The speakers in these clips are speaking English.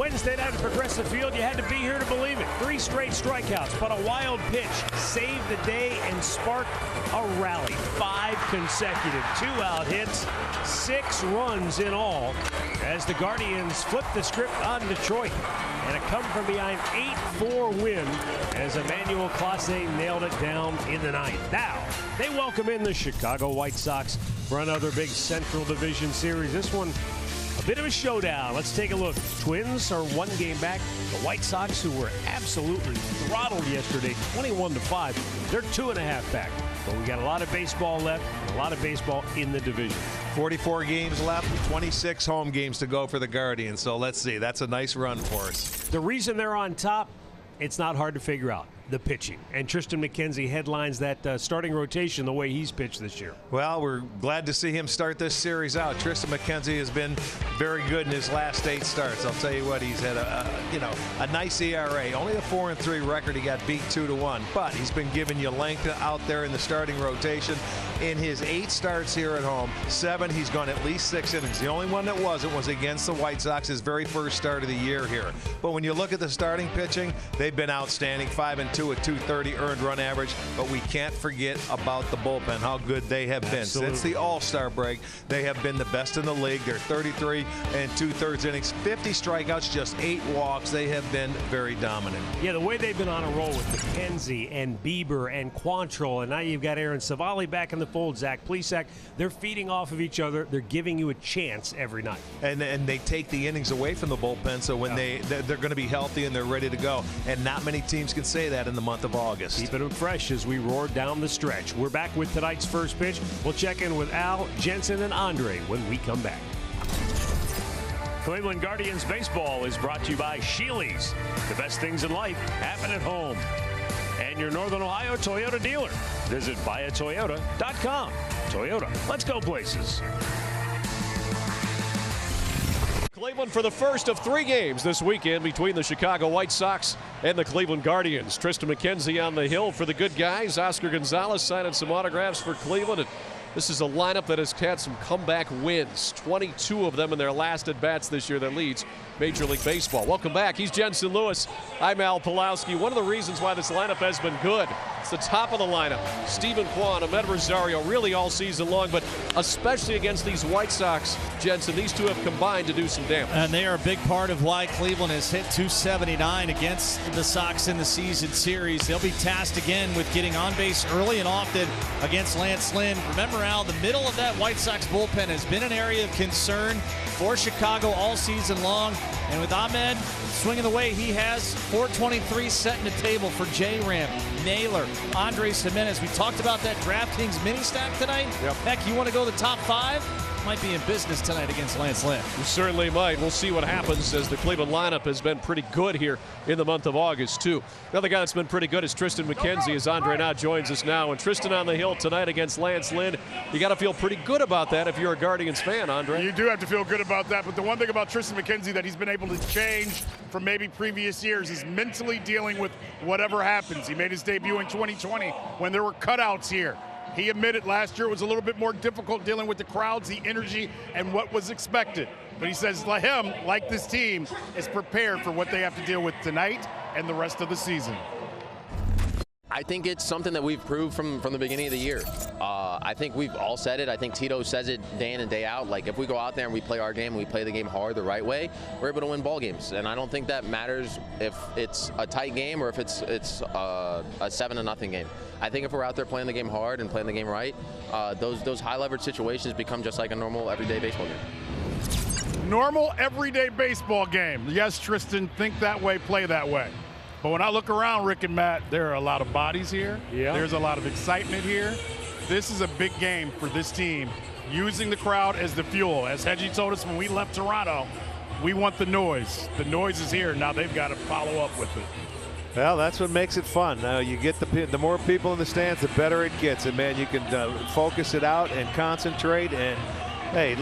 Wednesday night at Progressive Field, you had to be here to believe it. 3 straight strikeouts, but a wild pitch saved the day and sparked a rally. 5 consecutive 2-out hits, 6 runs in all, as the Guardians flipped the script on Detroit. And a come-from-behind 8-4 win as Emmanuel Clase nailed it down in the ninth. Now, they welcome in the Chicago White Sox for another big Central Division series. This one, a bit of a showdown. Let's take a look. Twins are 1 game back. The White Sox, who were absolutely throttled yesterday, 21-5, they're 2.5 back. But we got a lot of baseball left, a lot of baseball in the division. 44 games left, 26 home games to go for the Guardians. So let's see. That's a nice run for us. The reason they're on top, it's not hard to figure out. The pitching. And Triston McKenzie headlines that starting rotation the way he's pitched this year. Well, we're glad to see him start this series out. Triston McKenzie has been very good in his last 8 starts. I'll tell you what, he's had a nice ERA. Only a 4-3 record. He got beat 2-1, but he's been giving you length out there in the starting rotation. In his 8 starts here at home, 7, he's gone at least 6 innings. The only one that wasn't was against the White Sox, his very first start of the year here. But when you look at the starting pitching, they've been outstanding. 5-2 with 230 earned run average. But we can't forget about the bullpen, how good they have been. Absolutely. Since the All-Star break, they have been the best in the league. They're 33 2/3 innings, 50 strikeouts, just 8 walks. They have been very dominant. Yeah, the way they've been on a roll with McKenzie and Bieber and Quantrill, and now you've got Aaron Savali back in the fold, Zach Plesac. They're feeding off of each other. They're giving you a chance every night. And they take the innings away from the bullpen, so when they're going to be healthy and they're ready to go. And not many teams can say that in the month of August. Keeping them fresh as we roar down the stretch. We're back with tonight's first pitch. We'll check in with Al, Jensen, and Andre when we come back. Cleveland Guardians baseball is brought to you by Sheely's. The best things in life happen at home. And your Northern Ohio Toyota dealer. Visit buyatoyota.com. Toyota, let's go places. Cleveland for the first of 3 games this weekend between the Chicago White Sox and the Cleveland Guardians. Triston McKenzie on the hill for the good guys. Oscar Gonzalez signing some autographs for Cleveland. And this is a lineup that has had some comeback wins. 22 of them in their last at-bats this year that leads Major League Baseball. Welcome back. He's Jensen Lewis. I'm Al Pulowski. One of the reasons why this lineup has been good, it's the top of the lineup. Steven Kwan, Ahmed Rosario, really all season long, but especially against these White Sox, Jensen, these two have combined to do some damage. And they are a big part of why Cleveland has hit 279 against the Sox in the season series. They'll be tasked again with getting on base early and often against Lance Lynn. Remember, Al, the middle of that White Sox bullpen has been an area of concern for Chicago all season long. And with Ahmed swinging the way he has, 423 setting the table for J-Ram, Naylor, Andres Jimenez. We talked about that DraftKings mini stack tonight. Yep. Heck, you want to go the top 5? Might be in business tonight against Lance Lynn. You certainly might. We'll see what happens, as the Cleveland lineup has been pretty good here in the month of August, too. The other guy that's been pretty good is Triston McKenzie, as Andre now joins us now. And Triston on the hill tonight against Lance Lynn. You got to feel pretty good about that if you're a Guardians fan, Andre. You do have to feel good about that. But the one thing about Triston McKenzie that he's been able to change from maybe previous years is mentally dealing with whatever happens. He made his debut in 2020 when there were cutouts here. He admitted last year it was a little bit more difficult dealing with the crowds, the energy, and what was expected. But he says him, like this team, is prepared for what they have to deal with tonight and the rest of the season. I think it's something that we've proved from the beginning of the year. I think we've all said it. I think Tito says it day in and day out. Like, if we go out there and we play our game and we play the game hard the right way, we're able to win ball games. And I don't think that matters if it's a tight game or if it's a 7-0 game. I think if we're out there playing the game hard and playing the game right, those high leverage situations become just like a normal everyday baseball game. Normal everyday baseball game. Yes, Triston, think that way, play that way. But when I look around, Rick and Matt, there are a lot of bodies here. Yeah. There's a lot of excitement here. This is a big game for this team, using the crowd as the fuel. As Hedgie told us when we left Toronto, we want the noise. The noise is here. Now they've got to follow up with it. Well, that's what makes it fun. You get the more people in the stands, the better it gets. And, man, you can focus it out and concentrate. And, hey,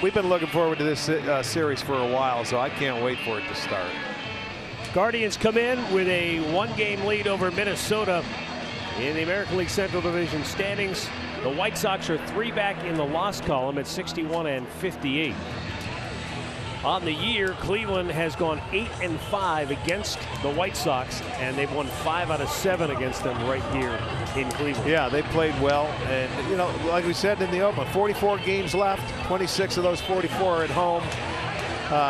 we've been looking forward to this series for a while, so I can't wait for it to start. Guardians come in with a 1-game lead over Minnesota in the American League Central Division standings. The White Sox are 3 back in the loss column at 61 and 58. On the year, Cleveland has gone 8-5 against the White Sox, and they've won 5 out of 7 against them right here in Cleveland. Yeah, they played well, and you know, like we said in the open, 44 games left, 26 of those 44 are at home.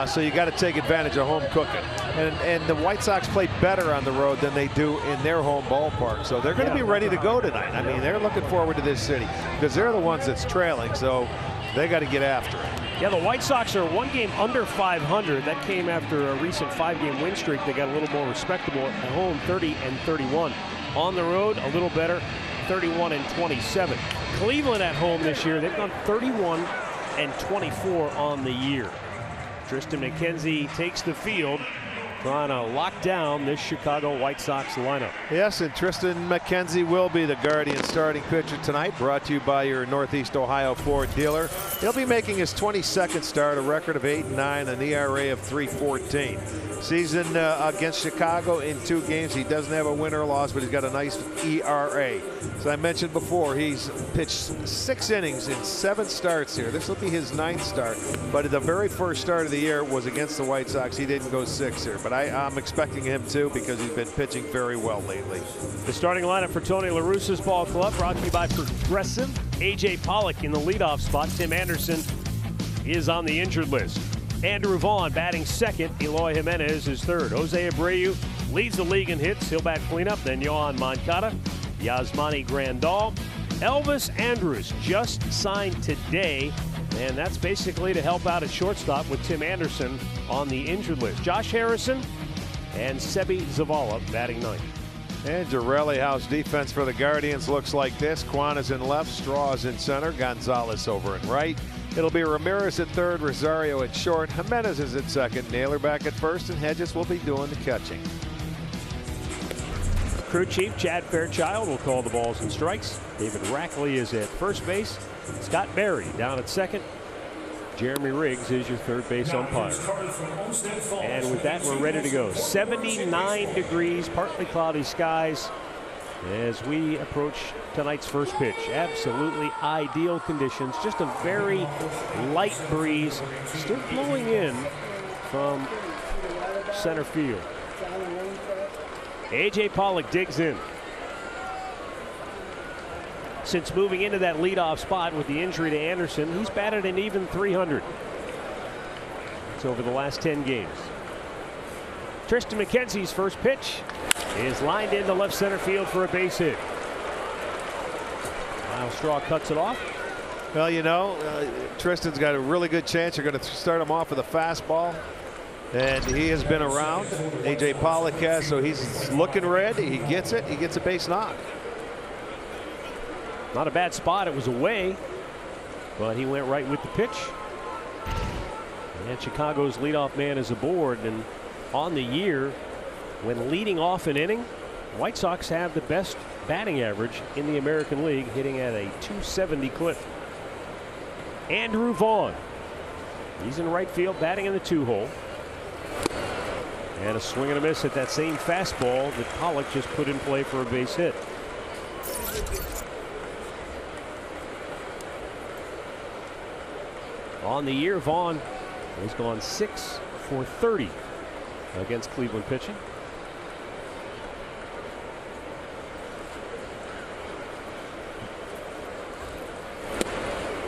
So you got to take advantage of home cooking. And the White Sox play better on the road than they do in their home ballpark. So they're going to be ready to go tonight. I mean, they're looking forward to this city because they're the ones that's trailing. So they got to get after it. Yeah, the White Sox are 1 game under 500. That came after a recent 5-game win streak. They got a little more respectable at home, 30-31. On the road, a little better, 31-27. Cleveland at home this year, they've gone 31-24 on the year. Triston McKenzie takes the field, trying to lock down this Chicago White Sox lineup. Yes, and Triston McKenzie will be the Guardian starting pitcher tonight, brought to you by your Northeast Ohio Ford dealer. He'll be making his 22nd start, a record of 8-9, an ERA of 3.14. Season against Chicago in 2 games. He doesn't have a win or loss, but he's got a nice ERA. As I mentioned before, he's pitched 6 innings in 7 starts here. This will be his 9th start, but the very first start of the year was against the White Sox. He didn't go 6 here, but I'm expecting him to because he's been pitching very well lately. The starting lineup for Tony La Russa's ball club brought to you by Progressive. A.J. Pollock in the leadoff spot. Tim Anderson is on the injured list. Andrew Vaughn batting second. Eloy Jimenez is third. Jose Abreu leads the league in hits. He'll bat cleanup. Then Yohan Moncada, Yasmani Grandal. Elvis Andrus just signed today, and that's basically to help out at shortstop with Tim Anderson on the injured list. Josh Harrison and Sebi Zavala batting ninth. And Jarrelli House defense for the Guardians looks like this. Kwan is in left, Straw is in center, Gonzalez over in right. It'll be Ramirez at third, Rosario at short, Jimenez is at second, Naylor back at first, and Hedges will be doing the catching. Crew chief Chad Fairchild will call the balls and strikes. David Rackley is at first base. Scott Berry down at second. Jeremy Riggs is your third base umpire. And with that, we're ready to go. 79 degrees, partly cloudy skies as we approach tonight's first pitch. Absolutely ideal conditions. Just a very light breeze still blowing in from center field. A.J. Pollock digs in. Since moving into that leadoff spot with the injury to Anderson, he's batted an even 300. It's over the last 10 games. Triston McKenzie's first pitch is lined into left center field for a base hit. Miles Straw cuts it off. Well, you know, Tristan's got a really good chance. You're going to start him off with a fastball. And he has been around. A.J. Pollock has, so he's looking ready. He gets it. He gets a base knock. Not a bad spot. It was away, but he went right with the pitch. And Chicago's leadoff man is aboard. And on the year, when leading off an inning, White Sox have the best batting average in the American League, hitting at a 270 clip. Andrew Vaughn. He's in right field, batting in the 2-hole. And a swing and a miss at that same fastball that Pollock just put in play for a base hit. On the year, Vaughn has gone 6 for 30 against Cleveland pitching.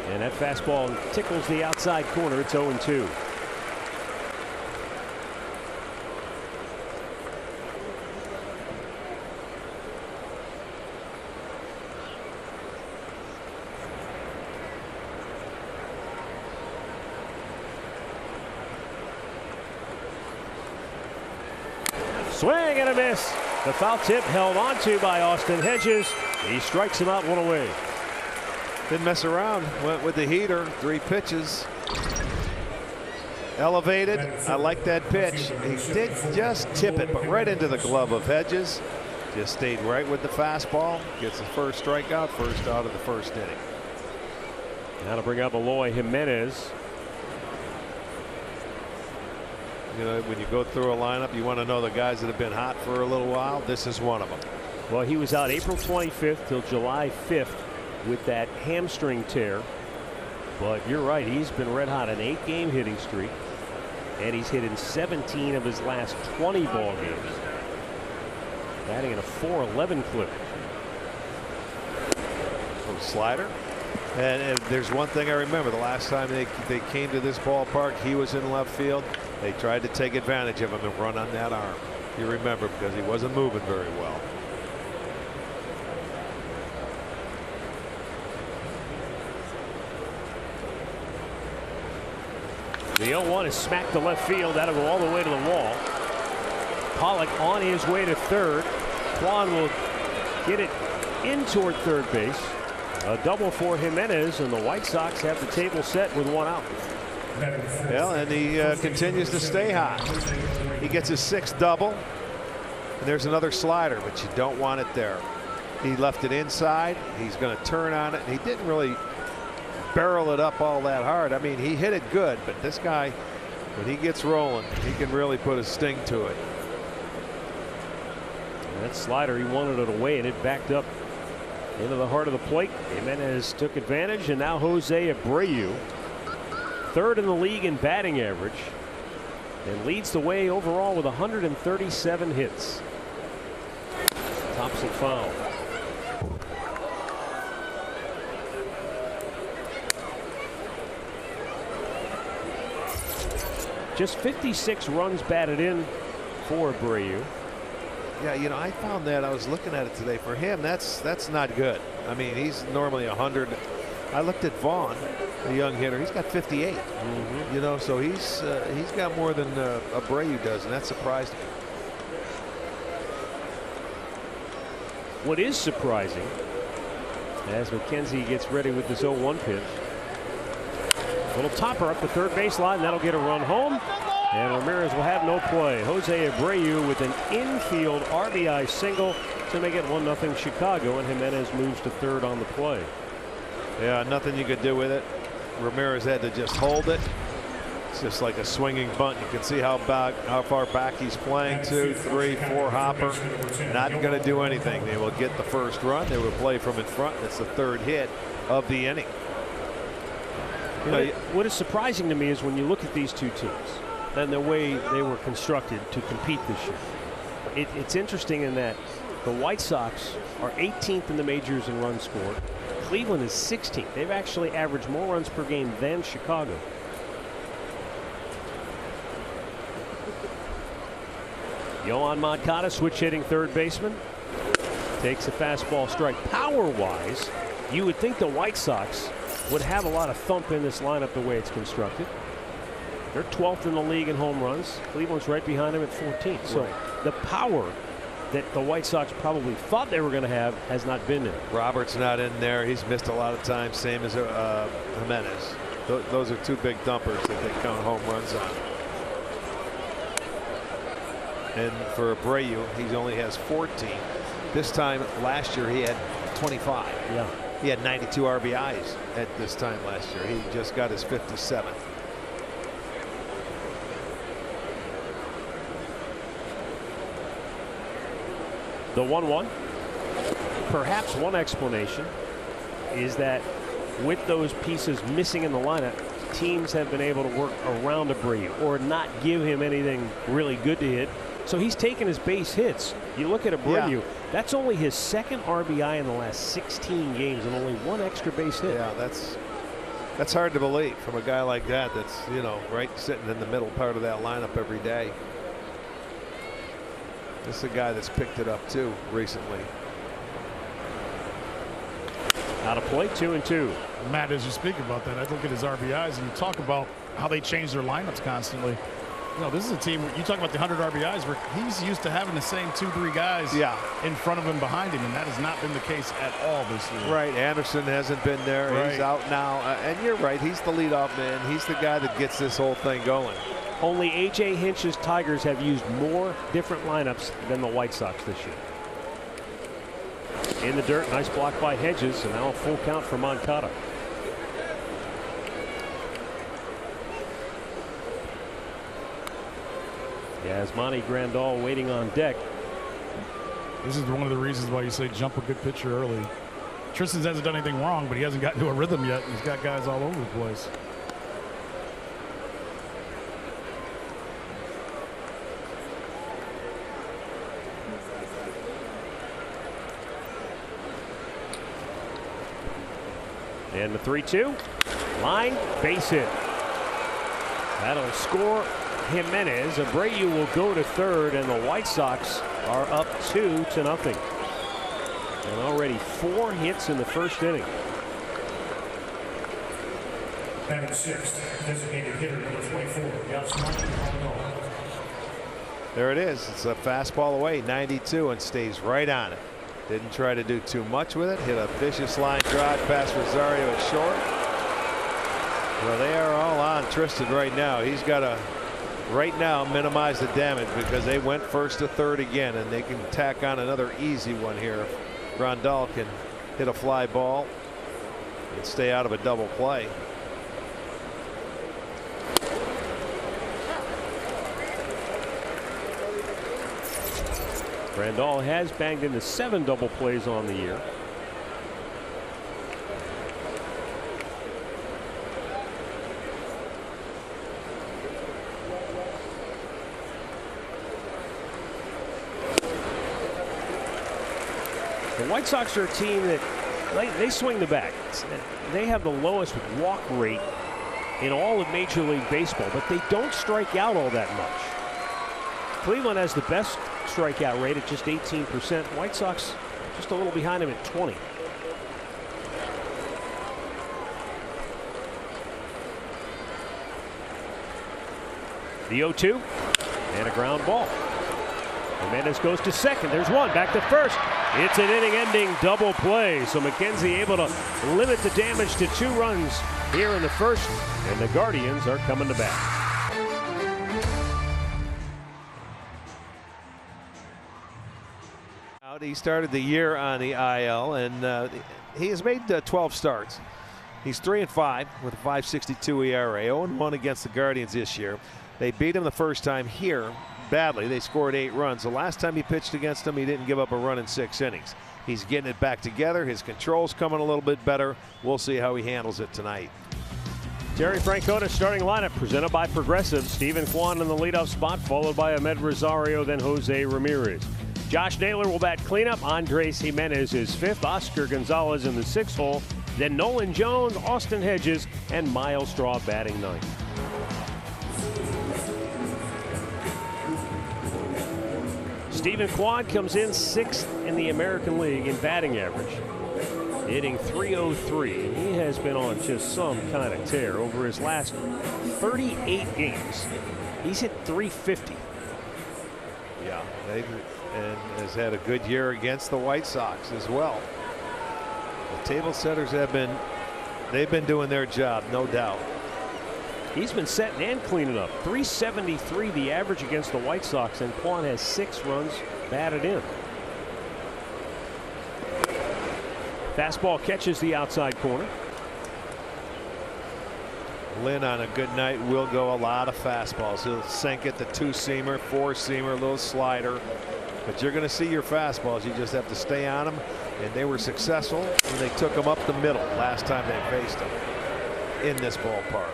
And that fastball tickles the outside corner. It's 0-2. Swing and a miss. The foul tip held onto by Austin Hedges. He strikes him out, 1 away. Didn't mess around. Went with the heater. 3 pitches. Elevated. I like that pitch. He did just tip it, but right into the glove of Hedges. Just stayed right with the fastball. Gets the first strikeout, first out of the first inning. Now to bring up Eloy Jimenez. You know, when you go through a lineup, you want to know the guys that have been hot for a little while. This is one of them. Well, he was out April 25th till July 5th with that hamstring tear. But you're right, he's been red hot, an 8-game hitting streak. and he's hit in 17 of his last 20 ball games. Batting at a .411 clip. Slider. And there's one thing I remember. The last time they came to this ballpark, he was in left field. They tried to take advantage of him and run on that arm. You remember, because he wasn't moving very well. The 0-1 is smacked to left field. That'll go all the way to the wall. Pollock on his way to third. Kwan will get it in toward third base. A double for Jimenez, and the White Sox have the table set with one out. Well, and he continues to stay hot. He gets his 6th double. And there's another slider, but you don't want it there. He left it inside. He's going to turn on it. He didn't really barrel it up all that hard. I mean, he hit it good, but this guy, when he gets rolling, he can really put a sting to it. And that slider, he wanted it away, and it backed up into the heart of the plate. Jimenez took advantage, and now Jose Abreu, 3rd in the league in batting average, and leads the way overall with 137 hits. Thompson foul. Just 56 runs batted in for Abreu. Yeah, you know, I found that I was looking at it today. For him, that's not good. I mean, he's normally 100. I looked at Vaughn, a young hitter. He's got 58. You know, so he's got more than Abreu does, and that surprised me. What is surprising, as McKenzie gets ready with this 0-1 pitch, little topper up the third baseline. That'll get a run home, and Ramirez will have no play. Jose Abreu with an infield RBI single to make it 1-0 Chicago, and Jimenez moves to third on the play. Yeah, nothing you could do with it. Ramirez had to just hold it. It's just like a swinging bunt. You can see how far back he's playing. 2, 3, 4 hopper. Not going to do anything. They will get the first run. They will play from in front. It's the 3rd hit of the inning. You know, what is surprising to me is when you look at these two teams and the way they were constructed to compete this year. It's interesting in that the White Sox are 18th in the majors in runs scored. Cleveland is 16th. They've actually averaged more runs per game than Chicago. Yohan Moncada, switch hitting third baseman, takes a fastball strike. Power-wise, you would think the White Sox would have a lot of thump in this lineup the way it's constructed. They're 12th in the league in home runs. Cleveland's right behind them at 14th. So the power that the White Sox probably thought they were going to have has not been there. Roberts not in there. He's missed a lot of time, same as Jimenez. Those are 2 big dumpers that they count home runs on. And for Abreu, he only has 14. This time last year he had 25. Yeah. He had 92 RBIs at this time last year. He just got his 57th. The 1-1. Perhaps one explanation is that with those pieces missing in the lineup, teams have been able to work around Abreu or not give him anything really good to hit. So he's taken his base hits. You look at Abreu, that's only his 2nd RBI in the last 16 games and only 1 extra base hit. Yeah, that's hard to believe from a guy like that. That's, you know, right sitting in the middle part of that lineup every day. This is a guy that's picked it up too recently. Out of play, 2-2. Matt, as you speak about that, I look at his RBIs and you talk about how they change their lineups constantly. You know, this is a team where you talk about the 100 RBIs where he's used to having the same 2-3 guys in front of him, behind him, and that has not been the case at all this year. Right. Anderson hasn't been there. Right. He's out now. And you're right. He's the leadoff man. He's the guy that gets this whole thing going. Only A.J. Hinch's Tigers have used more different lineups than the White Sox this year. In the dirt, nice block by Hedges, and now a full count for Moncada. Yasmani Grandal waiting on deck. This is one of the reasons why you say jump a good pitcher early. Tristan hasn't done anything wrong, but he hasn't gotten to a rhythm yet. He's got guys all over the place. And the 3-2. Line, base hit. That'll score Jimenez. Abreu will go to third, and the White Sox are up 2-0. And already 4 hits in the first inning. Batting sixth, designated hitter number 24, Yasmani. There it is. It's a fastball away, 92, and stays right on it. Didn't try to do too much with it. Hit a vicious line drive past Rosario at short. Well, they are all on Tristan right now. He's got to right now minimize the damage because they went first to third again, and they can tack on another easy one here. Grandal can hit a fly ball and stay out of a double play. Grandal has banged into 7 double plays on the year. The White Sox are a team that they swing the bat. They have the lowest walk rate in all of Major League Baseball, but they don't strike out all that much. Cleveland has the best strikeout rate at just 18%. White Sox just a little behind him at 20. The 0-2 and a ground ball. Jimenez goes to second. There's one. Back to first. It's an inning-ending double play. So McKenzie able to limit the damage to 2 runs here in the first, and the Guardians are coming to bat. He started the year on the IL, and he has made 12 starts. He's 3-5 with a 5.62 ERA, 0-1 against the Guardians this year. They beat him the first time here badly. They scored 8 runs. The last time he pitched against them, he didn't give up a run in 6 innings. He's getting it back together. His control's coming a little bit better. We'll see how he handles it tonight. Terry Francona starting lineup presented by Progressive. Stephen Kwan in the leadoff spot, followed by Ahmed Rosario, then Jose Ramirez. Josh Naylor will bat cleanup. Andres Jimenez is 5th. Oscar Gonzalez in the 6th hole. Then Nolan Jones, Austin Hedges, and Miles Straw batting 9th. Stephen Kwan comes in 6th in the American League in batting average, hitting .303. He has been on just some kind of tear over his last 38 games. He's hit .350. Yeah, and has had a good year against the White Sox as well. The table setters they've been doing their job, no doubt. He's been setting and cleaning up. .373 the average against the White Sox, and Kwan has 6 runs batted in. Fastball catches the outside corner. Lynn on a good night will go a lot of fastballs. He'll sink it, the 2-seamer, 4-seamer, a little slider. But you're going to see your fastballs. You just have to stay on them. And they were successful when they took them up the middle last time they faced them in this ballpark.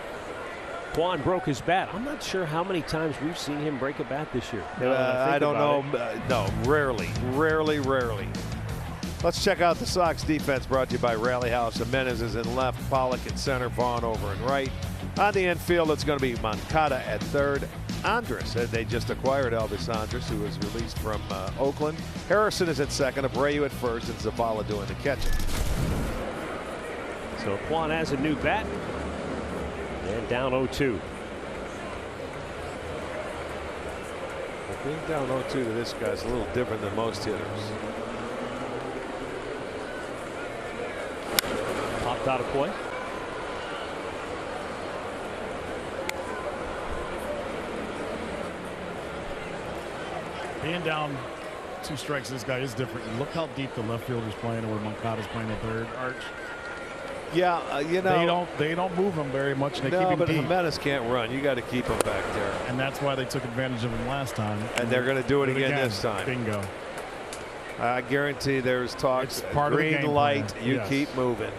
Kwan broke his bat. I'm not sure how many times we've seen him break a bat this year. I don't know. No, rarely. Let's check out the Sox defense, brought to you by Rally House. Jimenez is in left, Pollock at center, Vaughn over in right. On the infield, it's going to be Moncada at third. Andres, they just acquired Elvis Andres, who was released from Oakland. Harrison is at second, Abreu at first, and Zavala doing the catching. So Kwan has a new bat. And down 0-2. Being down 0-2 to this guy is a little different than most hitters. Popped out of play. Being down 2 strikes, this guy is different. Look how deep the left fielder's playing, or where Moncada's playing the third. Arch. Yeah, you know, they don't move him very much. They keep no, him but deep. Jimenez can't run. You got to keep him back there. And that's why they took advantage of him last time. And they're going to do it again this time. Bingo. I guarantee there's talk. It's part of the green game light. plan. You Yes. keep moving.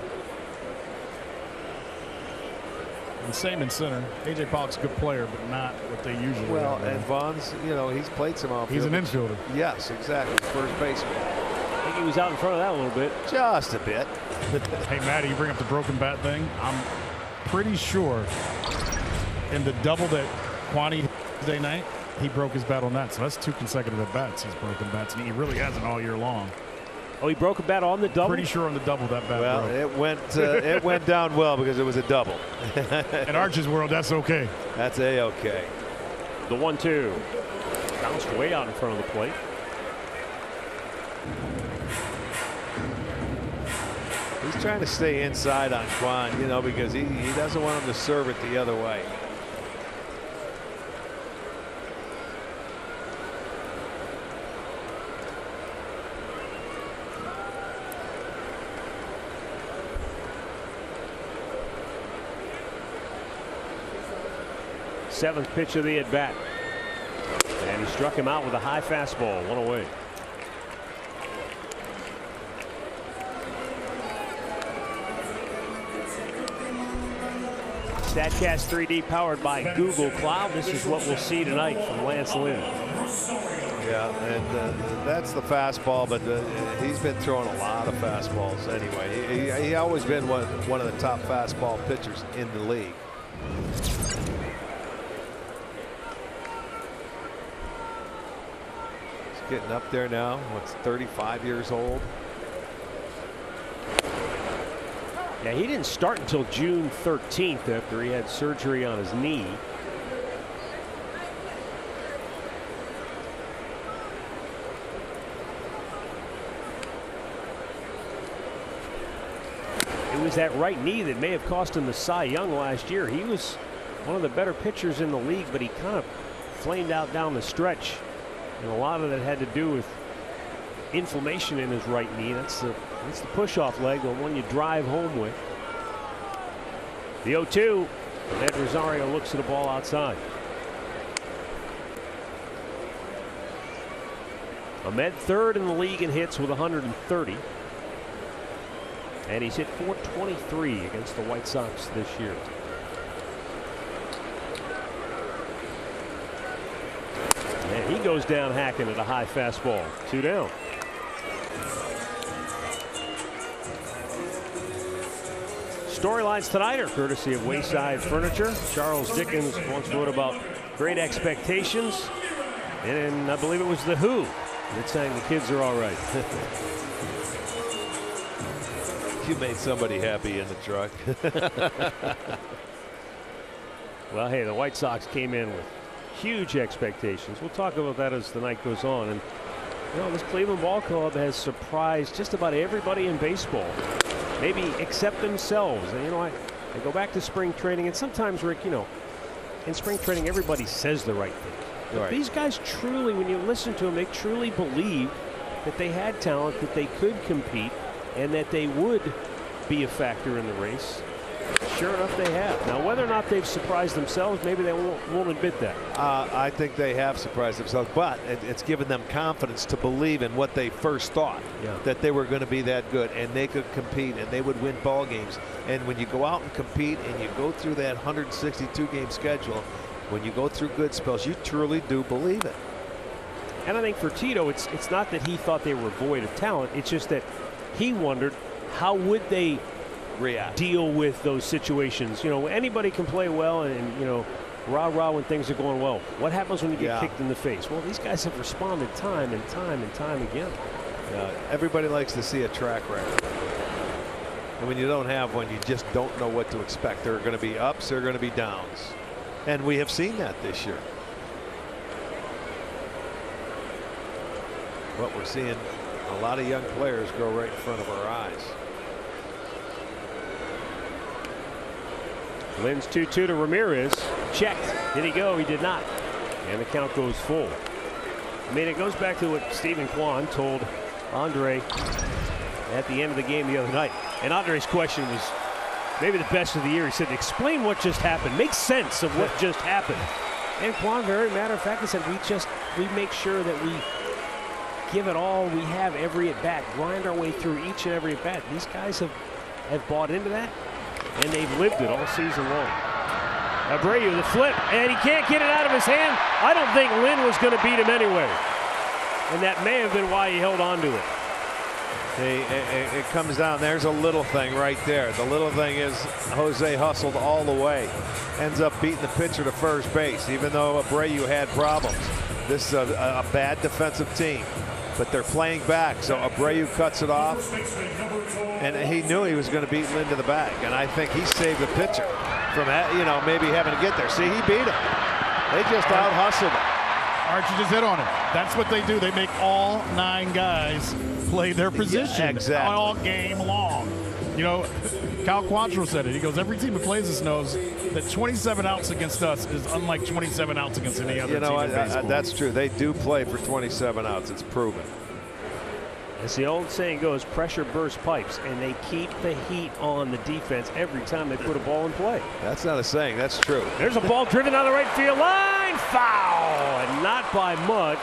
And same in center. AJ Pollock's a good player, but not what they usually. Well, are. and Vaughn's, he's played some outfield. He's an infielder. Yes, exactly. First baseman. I think he was out in front of that a little bit. Just a bit. Hey, Matty, you bring up the broken bat thing. I'm pretty sure in the double that Kwani Tuesday night, he broke his bat on that. So that's 2 consecutive at bats. He's broken bats, and he really hasn't all year long. Oh, he broke a bat on the double? Pretty sure on the double that bat Well, broke. it went down well because it was a double. In Arch's world, that's okay. That's A-okay. The 1-2. Bounced way out in front of the plate. He's trying to stay inside on Kwan, you know, because he doesn't want him to serve it the other way. Seventh pitch of the at-bat. And he struck him out with a high fastball, 1 away. StatCast 3D powered by Google Cloud. This is what we'll see tonight from Lance Lynn. Yeah, and that's the fastball, but he's been throwing a lot of fastballs anyway. He always been one of the top fastball pitchers in the league. He's getting up there now. What's 35 years old? Yeah, he didn't start until June 13th after he had surgery on his knee. It was that right knee that may have cost him the Cy Young last year. He was one of the better pitchers in the league, but he kind of flamed out down the stretch. And a lot of that had to do with inflammation in his right knee. That's the push-off leg, the one you drive home with. The 0-2. Ed Rosario looks at the ball outside. Ahmed third in the league in hits with 130. And he's hit .423 against the White Sox this year. And he goes down hacking at a high fastball. 2 down. Storylines tonight are courtesy of Wayside Furniture. Charles Dickens once wrote about great expectations. And I believe it was The Who that sang The Kids Are All Right. You made somebody happy in the truck. Well, hey, the White Sox came in with huge expectations. We'll talk about that as the night goes on. And, you know, this Cleveland Ball Club has surprised just about everybody in baseball, maybe except themselves. And, you know, I go back to spring training, and sometimes, Rick, you know, in spring training, everybody says the right thing. But right. These guys truly, when you listen to them, they truly believe that they had talent, that they could compete, and that they would be a factor in the race. Sure enough, they have. Now, whether or not they've surprised themselves, maybe they won't admit that. I think they have surprised themselves, but it's given them confidence to believe in what they first thought, that they were going to be that good and they could compete and they would win ball games. And when you go out and compete and you go through that 162-game schedule, when you go through good spells, you truly do believe it. And I think for Tito, it's not that he thought they were void of talent. It's just that he wondered how would they deal with those situations. You know, anybody can play well and, you know, rah-rah when things are going well. What happens when you get kicked in the face? Well, these guys have responded time and time and time again. Everybody likes to see a track record. And when you don't have one, you just don't know what to expect. There are going to be ups, there are going to be downs. And we have seen that this year. But we're seeing a lot of young players grow right in front of our eyes. Lynn's 2-2 to Ramirez. Checked. Did he go? He did not. And the count goes full. I mean, it goes back to what Stephen Kwan told Andre at the end of the game the other night. And Andre's question was maybe the best of the year. He said, explain what just happened. Make sense of what just happened. And Kwan, very matter of fact, he said, we make sure that we give it all we have every at bat, grind our way through each and every at bat. These guys have bought into that, and they've lived it all season long. Abreu, the flip, and he can't get it out of his hand. I don't think Lynn was going to beat him anyway. And that may have been why he held on to it. It comes down. There's a little thing right there. The little thing is Jose hustled all the way. Ends up beating the pitcher to first base, even though Abreu had problems. This is a bad defensive team, but they're playing back. So Abreu cuts it off, and he knew he was going to beat Lynn to the bag. And I think he saved the pitcher from, maybe having to get there. See, he beat him. They just out-hustled him. Archie just hit on it. That's what they do. They make all 9 guys play their position all game long. Cal Quantrill said it. He goes, every team that plays us knows that 27 outs against us is unlike 27 outs against any other team in baseball. That's true. They do play for 27 outs. It's proven. As the old saying goes, pressure bursts pipes, and they keep the heat on the defense every time they put a ball in play. That's not a saying. That's true. There's a ball driven down the right field line. Foul! And not by much,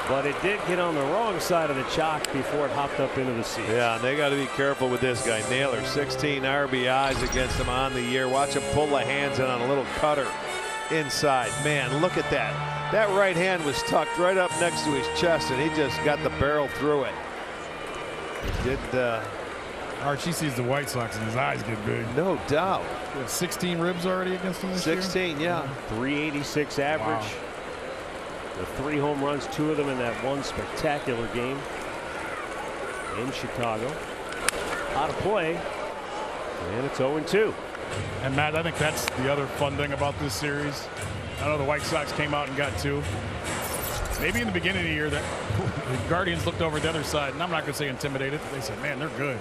but it did get on the wrong side of the chalk before it hopped up into the seats. Yeah, and they got to be careful with this guy. Naylor, 16 RBIs against him on the year. Watch him pull the hands in on a little cutter inside. Man, look at that. That right hand was tucked right up next to his chest, and he just got the barrel through it. He did. Archie sees the White Sox and his eyes get big. No doubt. 16 ribs already against them this year? 16, yeah. 386 average. Wow. The 3 home runs, 2 of them in that one spectacular game in Chicago. Out of play, and it's 0-2. And Matt, I think that's the other fun thing about this series. I know the White Sox came out and got 2. Maybe in the beginning of the year that the Guardians looked over the other side, and I'm not going to say intimidated, but they said, man, they're good.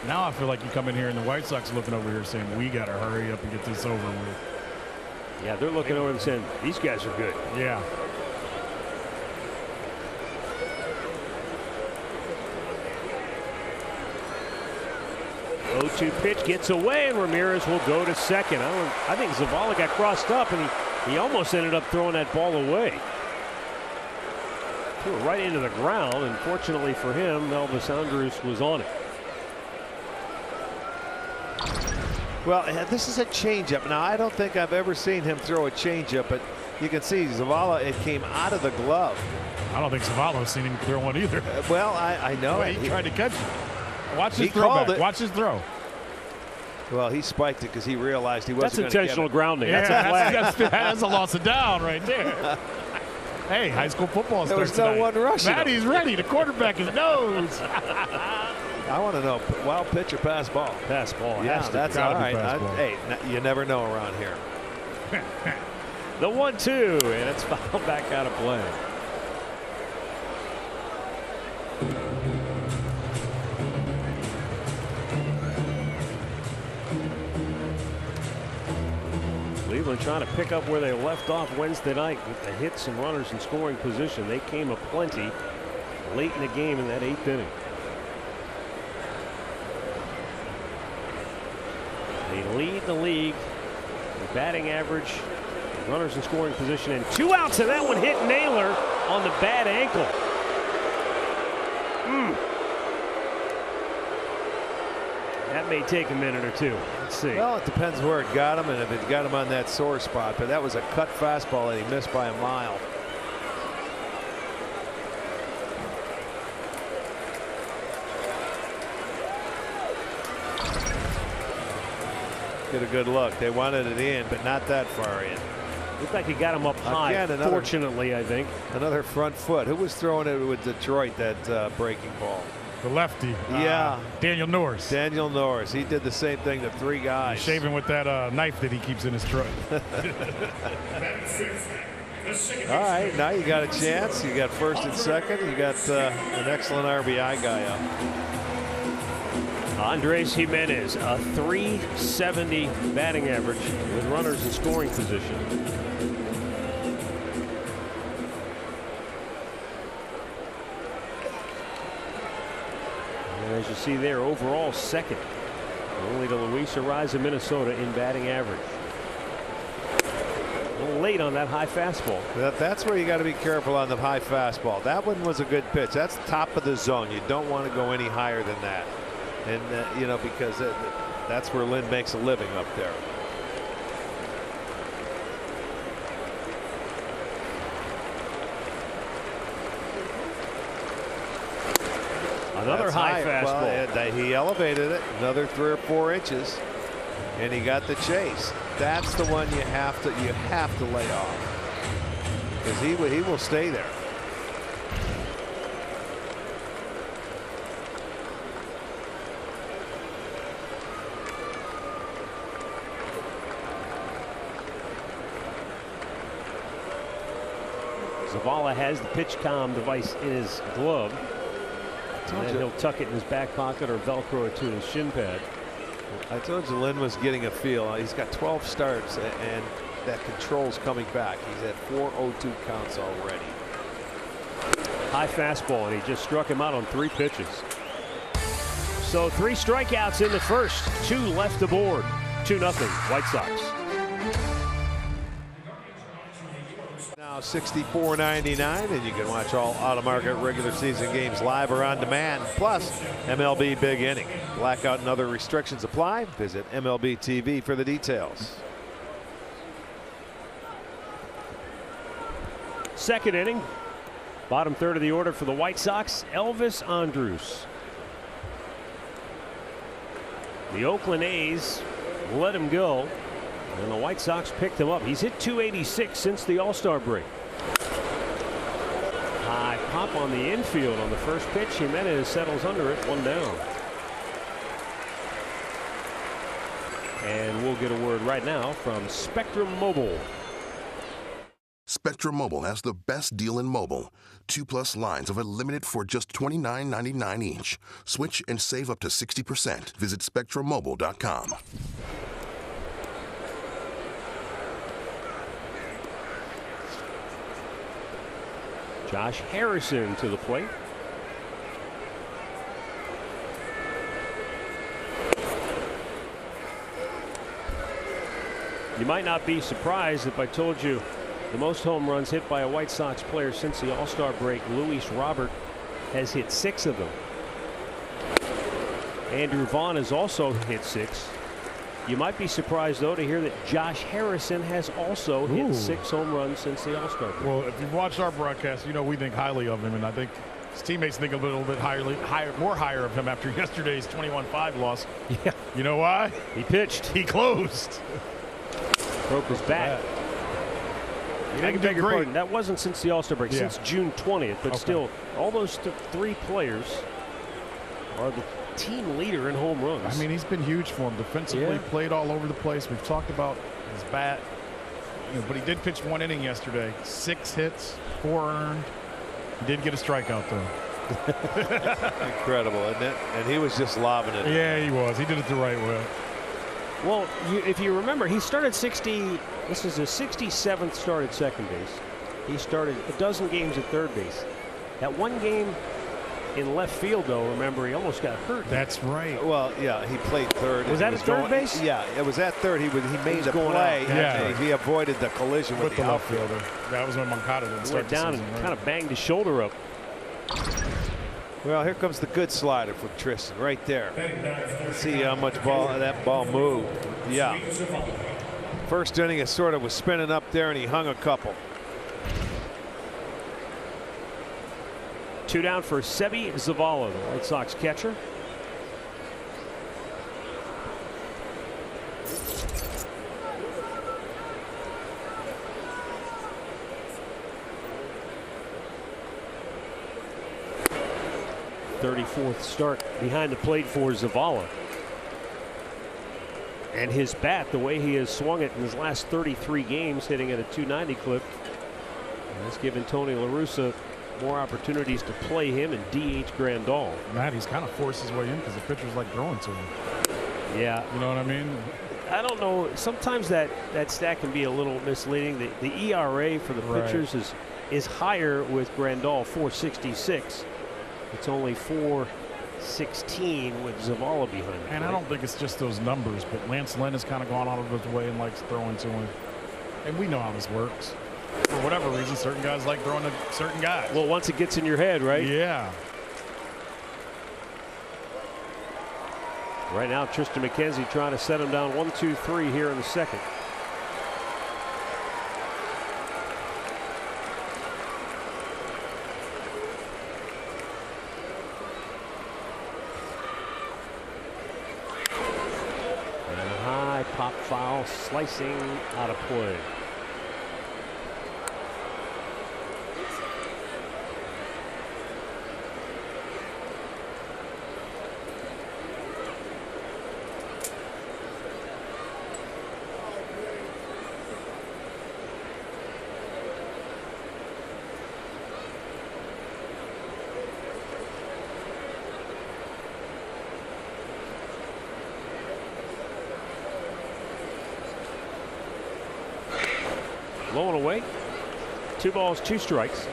Now I feel like you come in here and the White Sox are looking over here saying, we got to hurry up and get this over with. Yeah, they're looking over and saying, these guys are good. Yeah. O2 pitch gets away, and Ramirez will go to second. I think Zavala got crossed up, and he almost ended up throwing that ball away. Threw it right into the ground, and fortunately for him, Elvis Andrus was on it. Well, this is a changeup. Now, I don't think I've ever seen him throw a changeup, but you can see Zavala, it came out of the glove. I don't think Zavala's seen him throw one either. Well, I know. Well, he tried to catch it. Watch his throw back. Watch his throw. Well, he spiked it because he realized he wasn't going to get it. That's intentional grounding. Yeah, that's a flag. That's a loss of down right there. Hey, high school football there starts was no tonight. one rushing him. Matty's ready. The quarterback is nose. I want to know, wild pitch or pass ball? Pass ball. Yeah, that's all right. Hey, you never know around here. The 1-2, and it's fouled back out of play. Cleveland trying to pick up where they left off Wednesday night with the hits and runners in scoring position. They came aplenty late in the game in that 8th inning. They lead the league in batting average, runners in scoring position, and 2 outs, and that one hit Naylor on the bad ankle. That may take a minute or two. Let's see. Well, it depends where it got him and if it got him on that sore spot, but that was a cut fastball that he missed by a mile. Get a good look. They wanted it in, but not that far in. Looked like he got him up high. Again, Fortunately, I think. Another front foot. Who was throwing it with Detroit, that breaking ball? The lefty. Yeah. Daniel Norris. Daniel Norris. He did the same thing to 3 guys. Shaving with that knife that he keeps in his truck. All right, now you got a chance. You got first and second. You got an excellent RBI guy up. Andres Jimenez, a .370 batting average with runners in scoring position. And as you see there, overall second, only to Luis Arraez, Minnesota, in batting average. A little late on that high fastball. That's where you got to be careful on the high fastball. That one was a good pitch. That's top of the zone. You don't want to go any higher than that. And, you know, because that's where Lynn makes a living up there. Another That's high high. fastball. Well, he elevated it another 3 or 4 inches, and he got the chase. That's the one you have to lay off, because he will stay there. Zavala has the PitchCom device in his glove. And then he'll tuck it in his back pocket or Velcro it to his shin pad. I told you Lynn was getting a feel. He's got 12 starts, and that control's coming back. He's at 4.02 counts already. High fastball, and he just struck him out on 3 pitches. So 3 strikeouts in the first, 2 left aboard. 2-0 White Sox. Now $64.99, and you can watch all out-of-market regular season games live or on demand, plus MLB Big Inning. Blackout and other restrictions apply. Visit MLB TV for the details. Second inning, bottom third of the order for the White Sox, Elvis Andrus. The Oakland A's let him go, and the White Sox picked him up. He's hit .286 since the All-Star break. High pop on the infield on the first pitch. Jimenez settles under it, 1 down. And we'll get a word right now from Spectrum Mobile. Spectrum Mobile has the best deal in mobile. 2+ lines of unlimited for just $29.99 each. Switch and save up to 60%. Visit SpectrumMobile.com. Josh Harrison to the plate. You might not be surprised if I told you the most home runs hit by a White Sox player since the All-Star break. Luis Robert has hit 6 of them. Andrew Vaughn has also hit 6. You might be surprised, though, to hear that Josh Harrison has also hit 6 home runs since the All-Star break. Well, if you've watched our broadcast, you know we think highly of him, and I think his teammates think a little bit more higher of him after yesterday's 21-5 loss. Yeah. You know why? He pitched. He closed. Broke his back. I beg your pardon. That wasn't since the All-Star break, since June 20th. But still, all those 3 players are the team leader in home runs. I mean, he's been huge for him defensively. Played all over the place. We've talked about his bat, but he did pitch 1 inning yesterday. 6 hits, 4 earned. He did get a strikeout though. Incredible, isn't it? And he was just lobbing it. Yeah, he was. He did it the right way. Well, if you remember, he started 60. This is his 67th start at second base. He started a dozen games at third base. That 1 game in left field, though, remember, he almost got hurt. That's right. Well, yeah, he played third. Was that at third base? Yeah, it was at third. He made the play. Yeah. He avoided the collision with the outfielder. That was when Moncada didn't start went down the season, and kind of banged his shoulder up. Well, here comes the good slider from Tristan right there. Let's see how much that ball moved. Yeah. First inning, it sort of was spinning up there, and he hung a couple. 2 down for Seby Zavala, the White Sox catcher. .34th start behind the plate for Zavala. And his bat, the way he has swung it in his last 33 games, hitting at a .290 clip, has given Tony La Russa more opportunities to play him and DH Grandal. Matt, he's kind of forced his way in because the pitcher's like throwing to him. Yeah. You know what I mean? I don't know. Sometimes that stat can be a little misleading. The ERA for the pitchers is higher with Grandal, 4.66. It's only 4.16 with Zavala behind him. And I don't think it's just those numbers, but Lance Lynn has kind of gone out of his way and likes throwing to him. And we know how this works. For whatever reason, certain guys like throwing to certain guys. Well, once it gets in your head, right? Yeah. Right now, Tristan McKenzie trying to set him down 1-2-3 here in the second. foul, slicing out of play. Low and away. 2 balls, 2 strikes.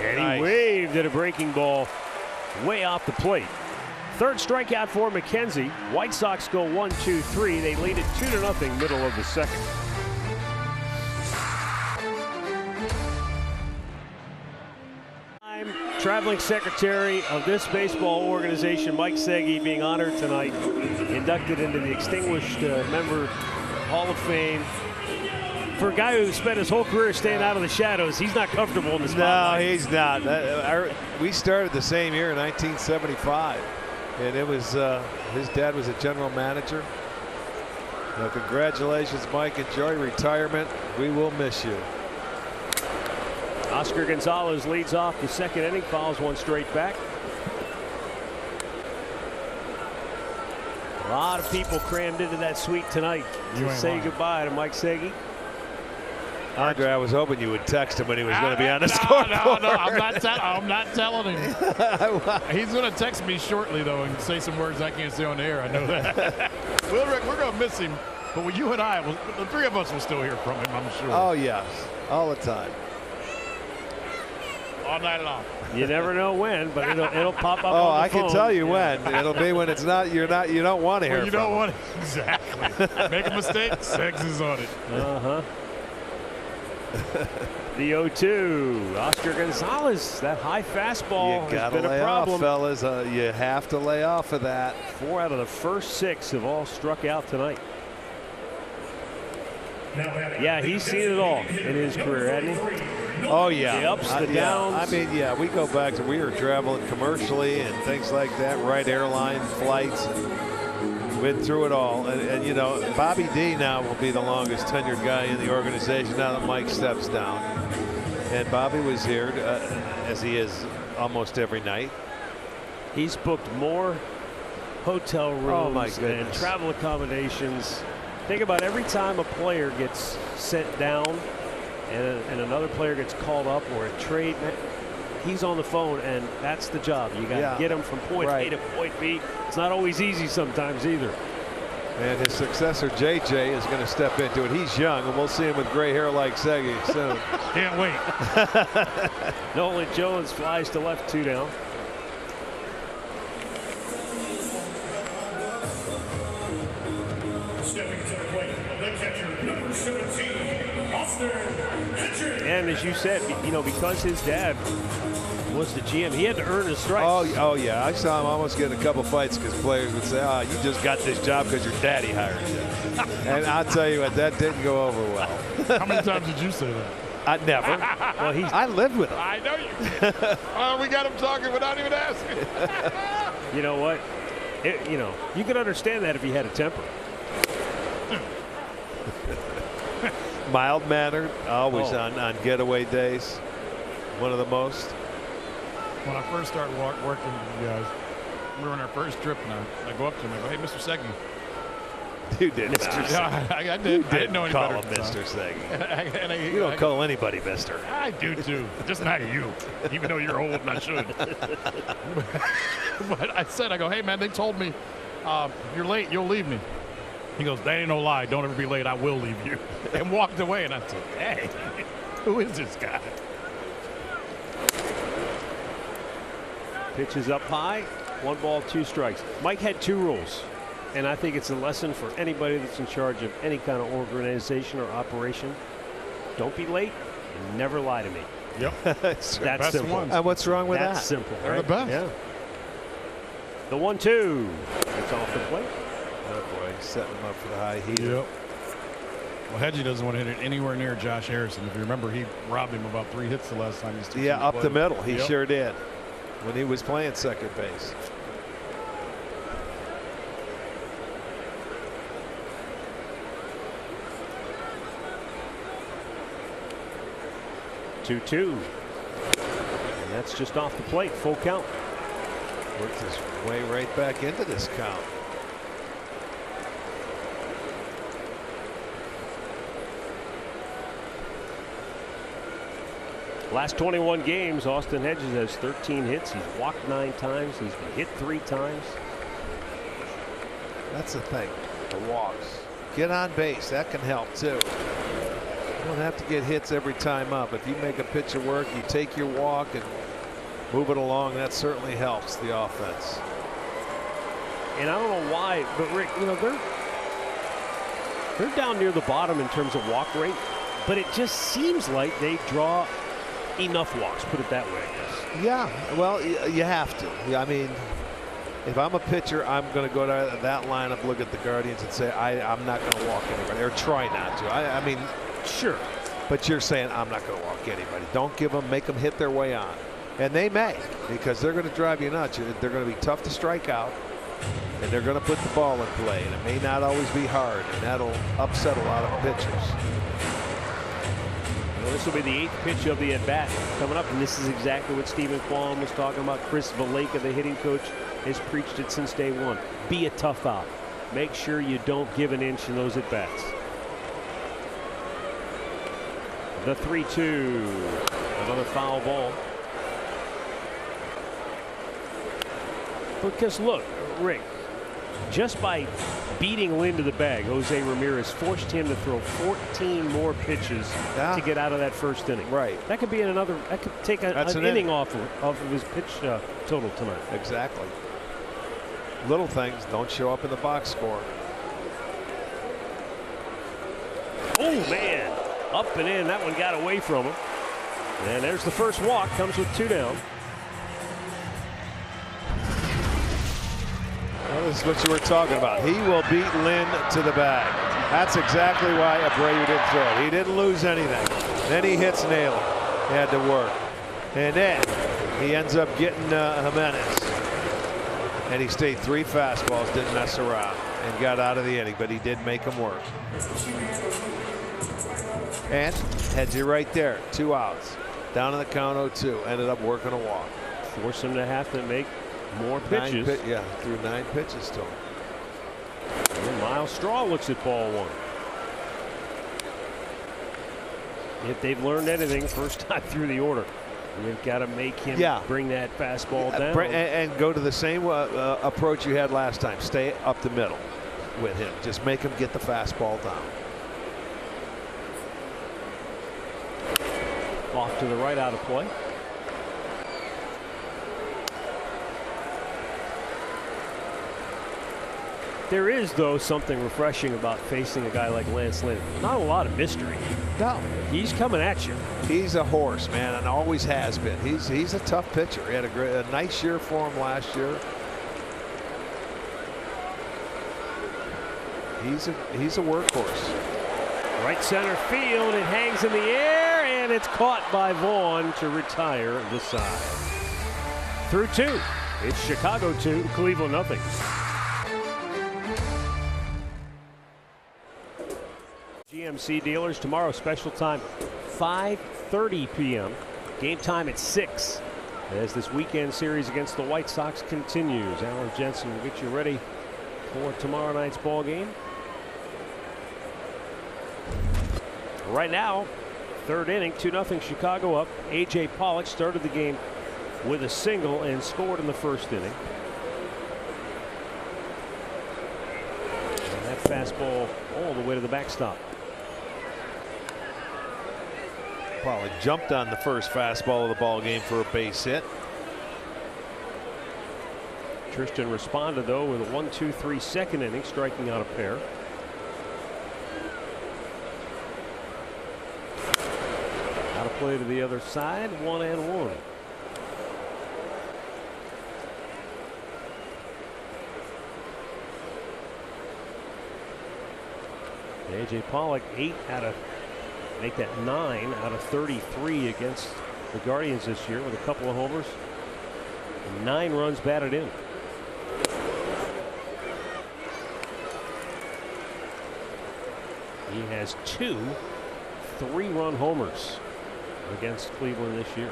And he waved at a breaking ball way off the plate. Third strikeout for McKenzie. White Sox go 1-2-3. They lead it 2-0 middle of the second. Traveling secretary of this baseball organization, Mike Segui, being honored tonight, inducted into the Extinguished Member Hall of Fame. For a guy who spent his whole career staying out of the shadows, he's not comfortable in the spotlight. No, he's not. We started the same year in 1975. And it was his dad was a general manager. Congratulations, Mike. Enjoy retirement. We will miss you. Oscar Gonzalez leads off the second inning, fouls one straight back. A lot of people crammed into that suite tonight to say goodbye to Mike Segui. Andre, I was hoping you would text him when he was going to be on the scoreboard. No, I'm not telling him. He's going to text me shortly, though, and say some words I can't say on the air. I know that. Well, Rick, we're going to miss him, but you and I, the three of us will still hear from him, I'm sure. Oh, yes, all the time. All night long. You never know when, but it'll pop up. Oh, on the I phone. can tell you when. It'll be when it's not. You don't want to hear. Well, you from don't him. want it. Exactly. Make a mistake, Sex is on it. The 0-2. Oscar Gonzalez, that high fastball You has gotta been a lay problem. off, fellas. You have to lay off of that. 4 out of the first 6 have all struck out tonight. Yeah, he's seen it all in his career, hasn't he? Oh, yeah. The ups, the downs. I mean, yeah, we go back to we were traveling commercially and things like that, right airline flights. Went through it all. And, you know, Bobby D now will be the longest tenured guy in the organization now that Mike steps down. And Bobby was here, as he is almost every night. He's booked more hotel rooms and travel accommodations. Think about every time a player gets sent down and another player gets called up or a trade, he's on the phone, and that's the job. You got to get him from point A to point B. It's not always easy sometimes either. And his successor, JJ, is going to step into it. He's young, and we'll see him with gray hair like Segui soon. Can't wait. Nolan Jones flies to left, 2 down. Stepping to the plate, the catcher, number 17, Austin Hitchens. And as you said, you know, because his dad was the GM, he had to earn his stripes. Oh yeah. I saw him almost get in a couple fights because players would say, "Oh, you just got this job because your daddy hired you." And I'll tell you what, that didn't go over well. How many times did you say that? I never. Well, I lived with him. I know you did. We got him talking without even asking. You know what? You know, you could understand that if he had a temper. Mild-mannered, always on getaway days. One of the most. When I first started working with you guys, we were on our first trip, and I go up to him and I go, "Hey, Mr. Segui." You did, Mr. Yeah, I did. I didn't know any call better. him Mr. Segui. You don't call anybody Mr. I do too, just not you. Even though you're old and I should. But I said, I go, "Hey man, they told me you're late. You'll leave me." He goes, "That ain't no lie. Don't ever be late. I will leave you." And walked away. And I said, "Hey, who is this guy?" Pitches up high, 1 ball, 2 strikes. Mike had 2 rules, and I think it's a lesson for anybody that's in charge of any kind of organization or operation. Don't be late and never lie to me. Yep. That's simple. And what's wrong with That's that? simple. They're right? the best. Yeah. The 1-2. It's off the plate. Oh boy, setting him up for the high heat. Yep. Well, Hedgie doesn't want to hit it anywhere near Josh Harrison. If you remember, he robbed him about 3 hits the last time he stood. Yeah, up the middle. He Yep. sure did when he was playing second base. Two. And that's just off the plate. Full count. Worked his way right back into this count. Last 21 games, Austin Hedges has 13 hits. He's walked 9 times. He's been hit 3 times. That's the thing. The walks. Get on base. That can help too. You don't have to get hits every time up. If you make a pitcher work, you take your walk and move it along. That certainly helps the offense. And I don't know why, but Rick, you know, they're down near the bottom in terms of walk rate, but it just seems like they draw enough walks, put it that way, I guess. Yeah, well, you have to. Yeah, I mean, if I'm a pitcher, I'm going to go to that lineup, look at the Guardians, and say, I'm not going to walk anybody, or try not to. I mean, sure. But you're saying, I'm not going to walk anybody. Don't give them, make them hit their way on. And they may, because they're going to drive you nuts. They're going to be tough to strike out, and they're going to put the ball in play. And it may not always be hard, and that'll upset a lot of pitchers. Well, this will be the 8th pitch of the at-bat coming up, and this is exactly what Stephen Kwan was talking about. Chris Valaika, the hitting coach, has preached it since day one. Be a tough out. Make sure you don't give an inch in those at-bats. The 3-2. Another foul ball. Because look, Rick, just by beating Lynn to the bag, Jose Ramirez forced him to throw 14 more pitches to get out of that first inning. Right. That could be another. That could take an inning off of his pitch total tonight. Exactly. Little things don't show up in the box score. Oh man, up and in. That one got away from him. And there's the first walk. Comes with 2 down. Well, this is what you were talking about. He will beat Lynn to the bag. That's exactly why Abreu didn't throw it. He didn't lose anything. Then he hits Naylor. He had to work. And then he ends up getting Jimenez. And he stayed 3 fastballs, didn't mess around, and got out of the inning, but he did make him work. And Hedgie right there, 2 outs. Down in the count 0-2. Ended up working a walk. Force him to have to make more pitches. Threw 9 pitches to him. And Miles Straw looks at ball 1. If they've learned anything first time through the order, you've got to make him bring that fastball down. And go to the same approach you had last time. Stay up the middle with him. Just make him get the fastball down. Off to the right, out of play. There is, though, something refreshing about facing a guy like Lance Lynn. Not a lot of mystery. No. He's coming at you. He's a horse, man, and always has been. He's a tough pitcher. He had a nice year for him last year. He's a workhorse. Right center field. It hangs in the air, and it's caught by Vaughn to retire the side. Through 2. It's Chicago 2, Cleveland nothing. GMC dealers tomorrow, special time 5:30 p.m. Game time at 6 as this weekend series against the White Sox continues. Alan Jensen will get you ready for tomorrow night's ball game. Right now, 3rd inning, 2-0 Chicago up. A.J. Pollock started the game with a single and scored in the 1st inning. And that fastball all the way to the backstop. Probably jumped on the first fastball of the ball game for a base hit. Tristan responded, though, with a 1-2-3 second inning, striking out a pair. Out of play to the other side, 1-1. A.J. Pollock, make that 9 out of 33 against the Guardians this year with a couple of homers. 9 runs batted in. He has 2 3-run homers against Cleveland this year.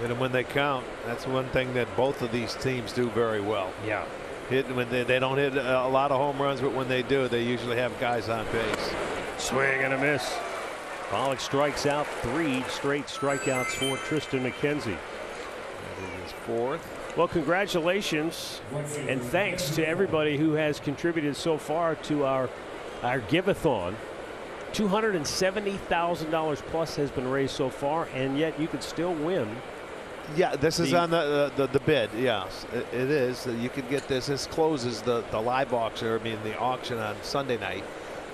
And when they count, that's one thing that both of these teams do very well. Yeah. When they don't hit a lot of home runs, but when they do, they usually have guys on base. Swing and a miss. Pollock strikes out. 3 straight strikeouts for Triston McKenzie. That is his 4th. Well, congratulations and thanks to everybody who has contributed so far to our give-a-thon. $270,000 plus has been raised so far, and yet you could still win. Yeah, this is on the bid. Yes, it is. You can get this. This closes the live auction. I mean the auction on Sunday night.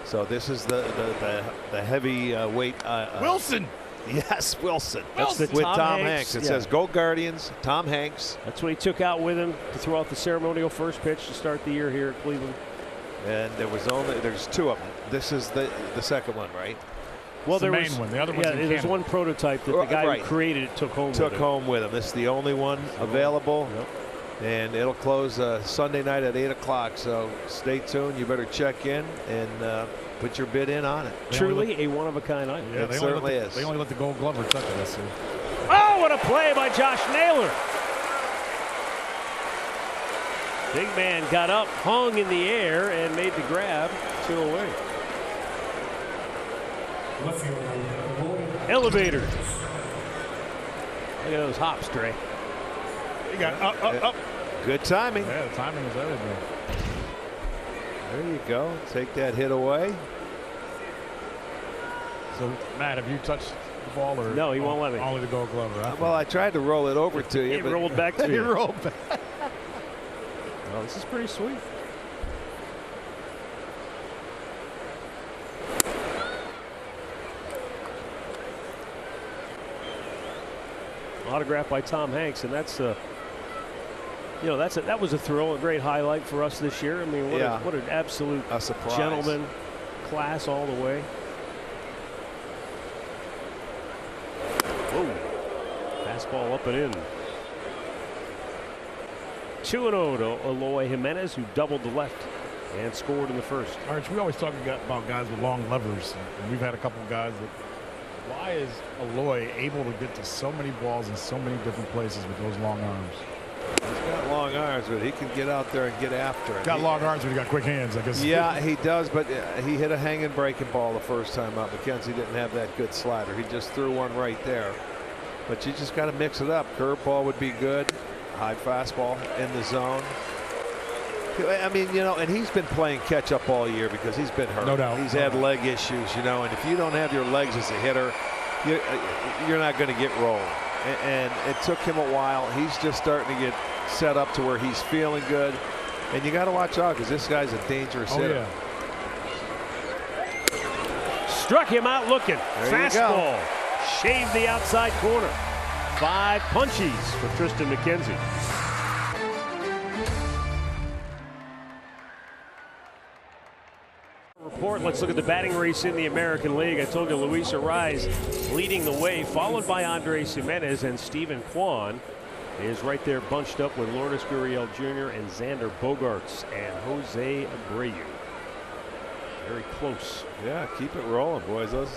So this is the heavy weight. Wilson. Yes, Wilson. That's with Tom Hanks. It says "Go Guardians." Tom Hanks. That's what he took out with him to throw out the ceremonial first pitch to start the year here at Cleveland. And there's 2 of them. This is the second one, right? Well, there was one. The other one's in there's Canada. one prototype that the guy who created it took home. With him. This is the only one available, and it'll close Sunday night at 8 o'clock. So stay tuned. You better check in and put your bid in on it. Truly a one-of-a-kind item. Yeah, it certainly is. They only let the Gold Glover touch it this year. Oh, what a play by Josh Naylor! Big man got up, hung in the air, and made the grab. 2 away. Elevator. Look at those hops, Dre. He got up. Good timing. Yeah, the timing was everything. There you go. Take that hit away. So, Matt, have you touched the ball or no? He won't let me. Only the Gold Glover. Huh? Well, I tried to roll it over to you. It rolled back to you. He rolled back. Oh, this is pretty sweet. Autographed by Tom Hanks, and that's that was a thrill, a great highlight for us this year. I mean, what an absolute surprise. Gentleman, class all the way. Whoa, fastball up and in. 2-0 to Eloy Jimenez, who doubled the left and scored in the first. Arch, we always talk about guys with long levers, and we've had a couple of guys that. Why is Eloy able to get to so many balls in so many different places with those long arms? He's got long arms, but he can get out there and get after it. Got long arms, but he got quick hands, I guess. Yeah, he does, but he hit a hanging breaking ball the first time out. McKenzie didn't have that good slider. He just threw one right there. But you just got to mix it up. Curveball would be good. High fastball in the zone. I mean, and he's been playing catch up all year because he's been hurt. No doubt. He's had leg issues, and if you don't have your legs as a hitter, you're not going to get rolling. And it took him a while. He's just starting to get set up to where he's feeling good. And you got to watch out because this guy's a dangerous hitter. Yeah. Struck him out looking. Fastball. Shaved the outside corner. 5 punchies for Triston McKenzie. Report. Let's look at the batting race in the American League. I told you Luis Arraez leading the way, followed by Andres Jimenez, and Stephen Kwan is right there bunched up with Lourdes Gurriel Jr. and Xander Bogaerts and Jose Abreu. Very close. Yeah, keep it rolling, boys. Those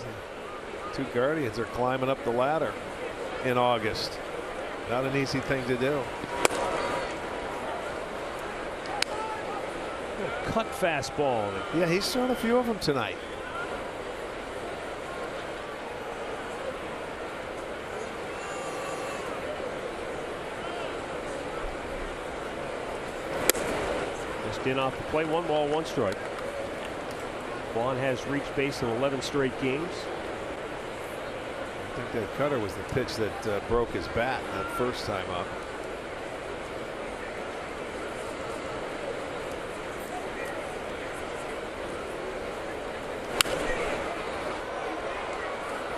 2 Guardians are climbing up the ladder in August. Not an easy thing to do. Cut fastball. Yeah, he's thrown a few of them tonight. Just in off the plate. 1 ball, 1 strike. Vaughn has reached base in 11 straight games. I think that cutter was the pitch that broke his bat that first time up.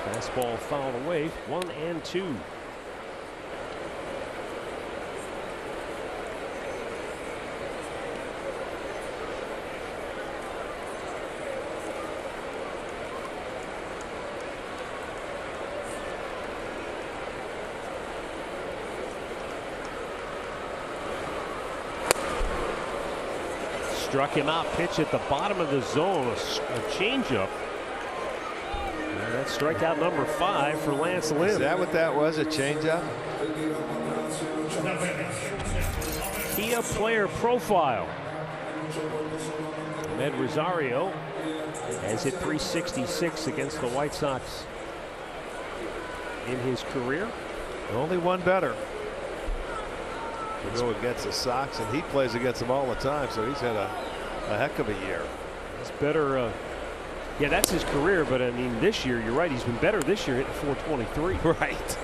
Fastball fouled away. 1-2. Struck him out. Pitch at the bottom of the zone. A changeup. And that's strikeout number 5 for Lance Lynn. Is that what that was? A changeup? Kia player profile. Ahmed Rosario has hit .366 against the White Sox in his career. Only one better. To go against the Sox, and he plays against them all the time, so he's had a heck of a year. It's better. Yeah, that's his career, but I mean, this year, you're right, he's been better this year, hitting .423. Right.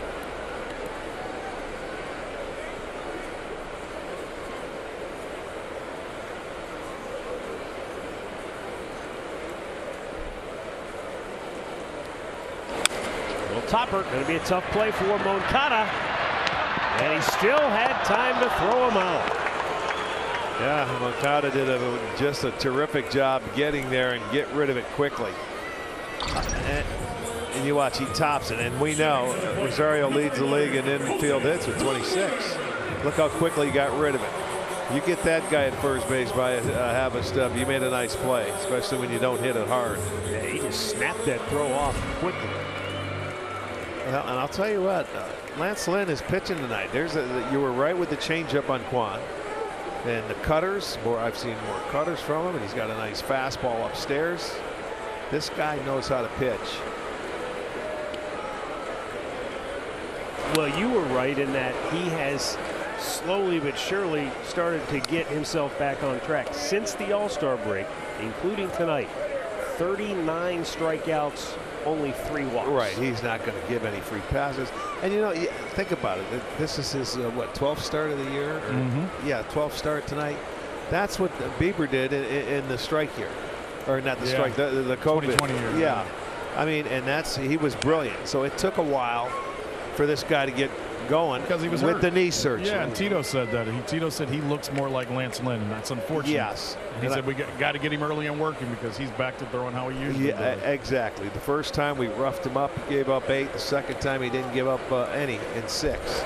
Topper, going to be a tough play for Moncada, and he still had time to throw him out. Yeah, Moncada did just a terrific job getting there and get rid of it quickly. And you watch, he tops it, and we know Rosario leads the league in infield hits with 26. Look how quickly he got rid of it. You get that guy at first base by having stuff, you made a nice play, especially when you don't hit it hard. Yeah, he just snapped that throw off quickly. Well, and I'll tell you what, Lance Lynn is pitching tonight. You were right with the changeup on Kwan. And the cutters, I've seen more cutters from him, and he's got a nice fastball upstairs. This guy knows how to pitch. Well, you were right in that he has slowly but surely started to get himself back on track since the All-Star break, including tonight. 39 strikeouts, only 3 walks. Right, he's not going to give any free passes. And you know, think about it. This is his 12th start of the year. Yeah, 12th start tonight. That's what Bieber did in the strike year, or not the strike, the COVID 2020 year. Yeah, I mean, and he was brilliant. So it took a while for this guy to get going because he was with hurt. The knee surgery. Yeah, and Tito said that. Tito said he looks more like Lance Lynn, and that's unfortunate. Yes. And he said we got to get him early and working because he's back to throwing how he usually does. Exactly. The first time we roughed him up, he gave up 8. The second time he didn't give up any in 6.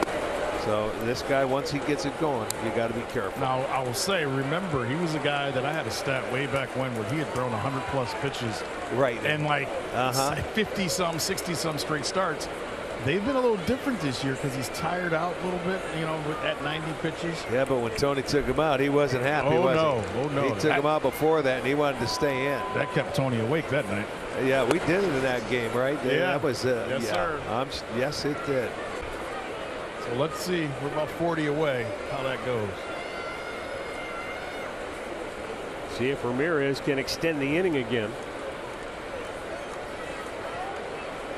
So this guy, once he gets it going, you got to be careful. Now, I will say, remember, he was a guy that I had a stat way back when where he had thrown 100+ pitches. Right. And like 50-some, 60-some straight starts. They've been a little different this year because he's tired out a little bit, you know, at 90 pitches. Yeah, but when Tony took him out, he wasn't happy, was he? Oh, no. He took him out before that, and he wanted to stay in. That kept Tony awake that night. Yeah, we did it in that game, right? Yeah. That was, yes, sir. Yes, it did. So let's see. We're about 40 away, how that goes. See if Ramirez can extend the inning again.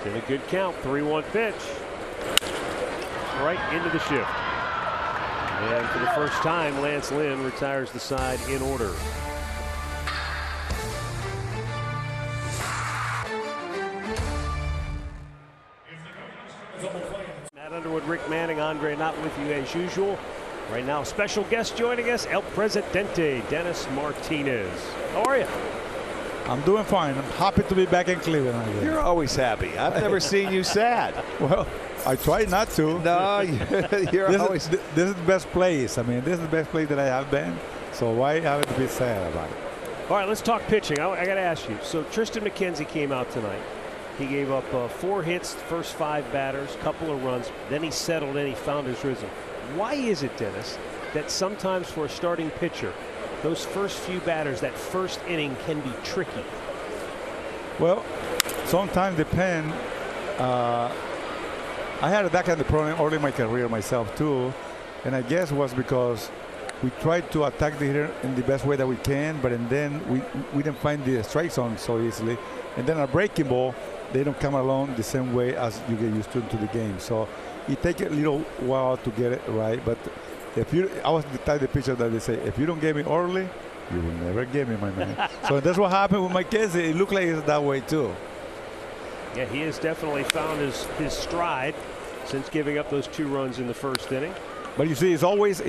In a good count, 3-1 pitch. Right into the shift. And for the first time, Lance Lynn retires the side in order. Matt Underwood, Rick Manning, Andre Knott with you as usual. Right now, special guest joining us, El Presidente, Dennis Martinez. How are you? I'm doing fine. I'm happy to be back in Cleveland again. You're always happy. I've never seen you sad. Well, I try not to. No, you're always. This is the best place. I mean, this is the best place that I have been. So why have to be sad about it? All right, let's talk pitching. I got to ask you. So Tristan McKenzie came out tonight. He gave up 4 hits, first 5 batters, couple of runs. Then he settled in. He found his rhythm. Why is it, Dennis, that sometimes for a starting pitcher, those first few batters, that first inning can be tricky? Well, sometimes depend. I had that kind of problem early in my career myself too, and I guess it was because we tried to attack the hitter in the best way that we can, but then we didn't find the strike zone so easily, and then a breaking ball, they don't come along the same way as you get used to the game. So it takes a little while to get it right, but I was the type of pitcher that they say, if you don't get me early, you will never get me, my man. So that's what happened with McKenzie. It looked like it's that way too. Yeah, he has definitely found his stride since giving up those 2 runs in the first inning. But you see, it's always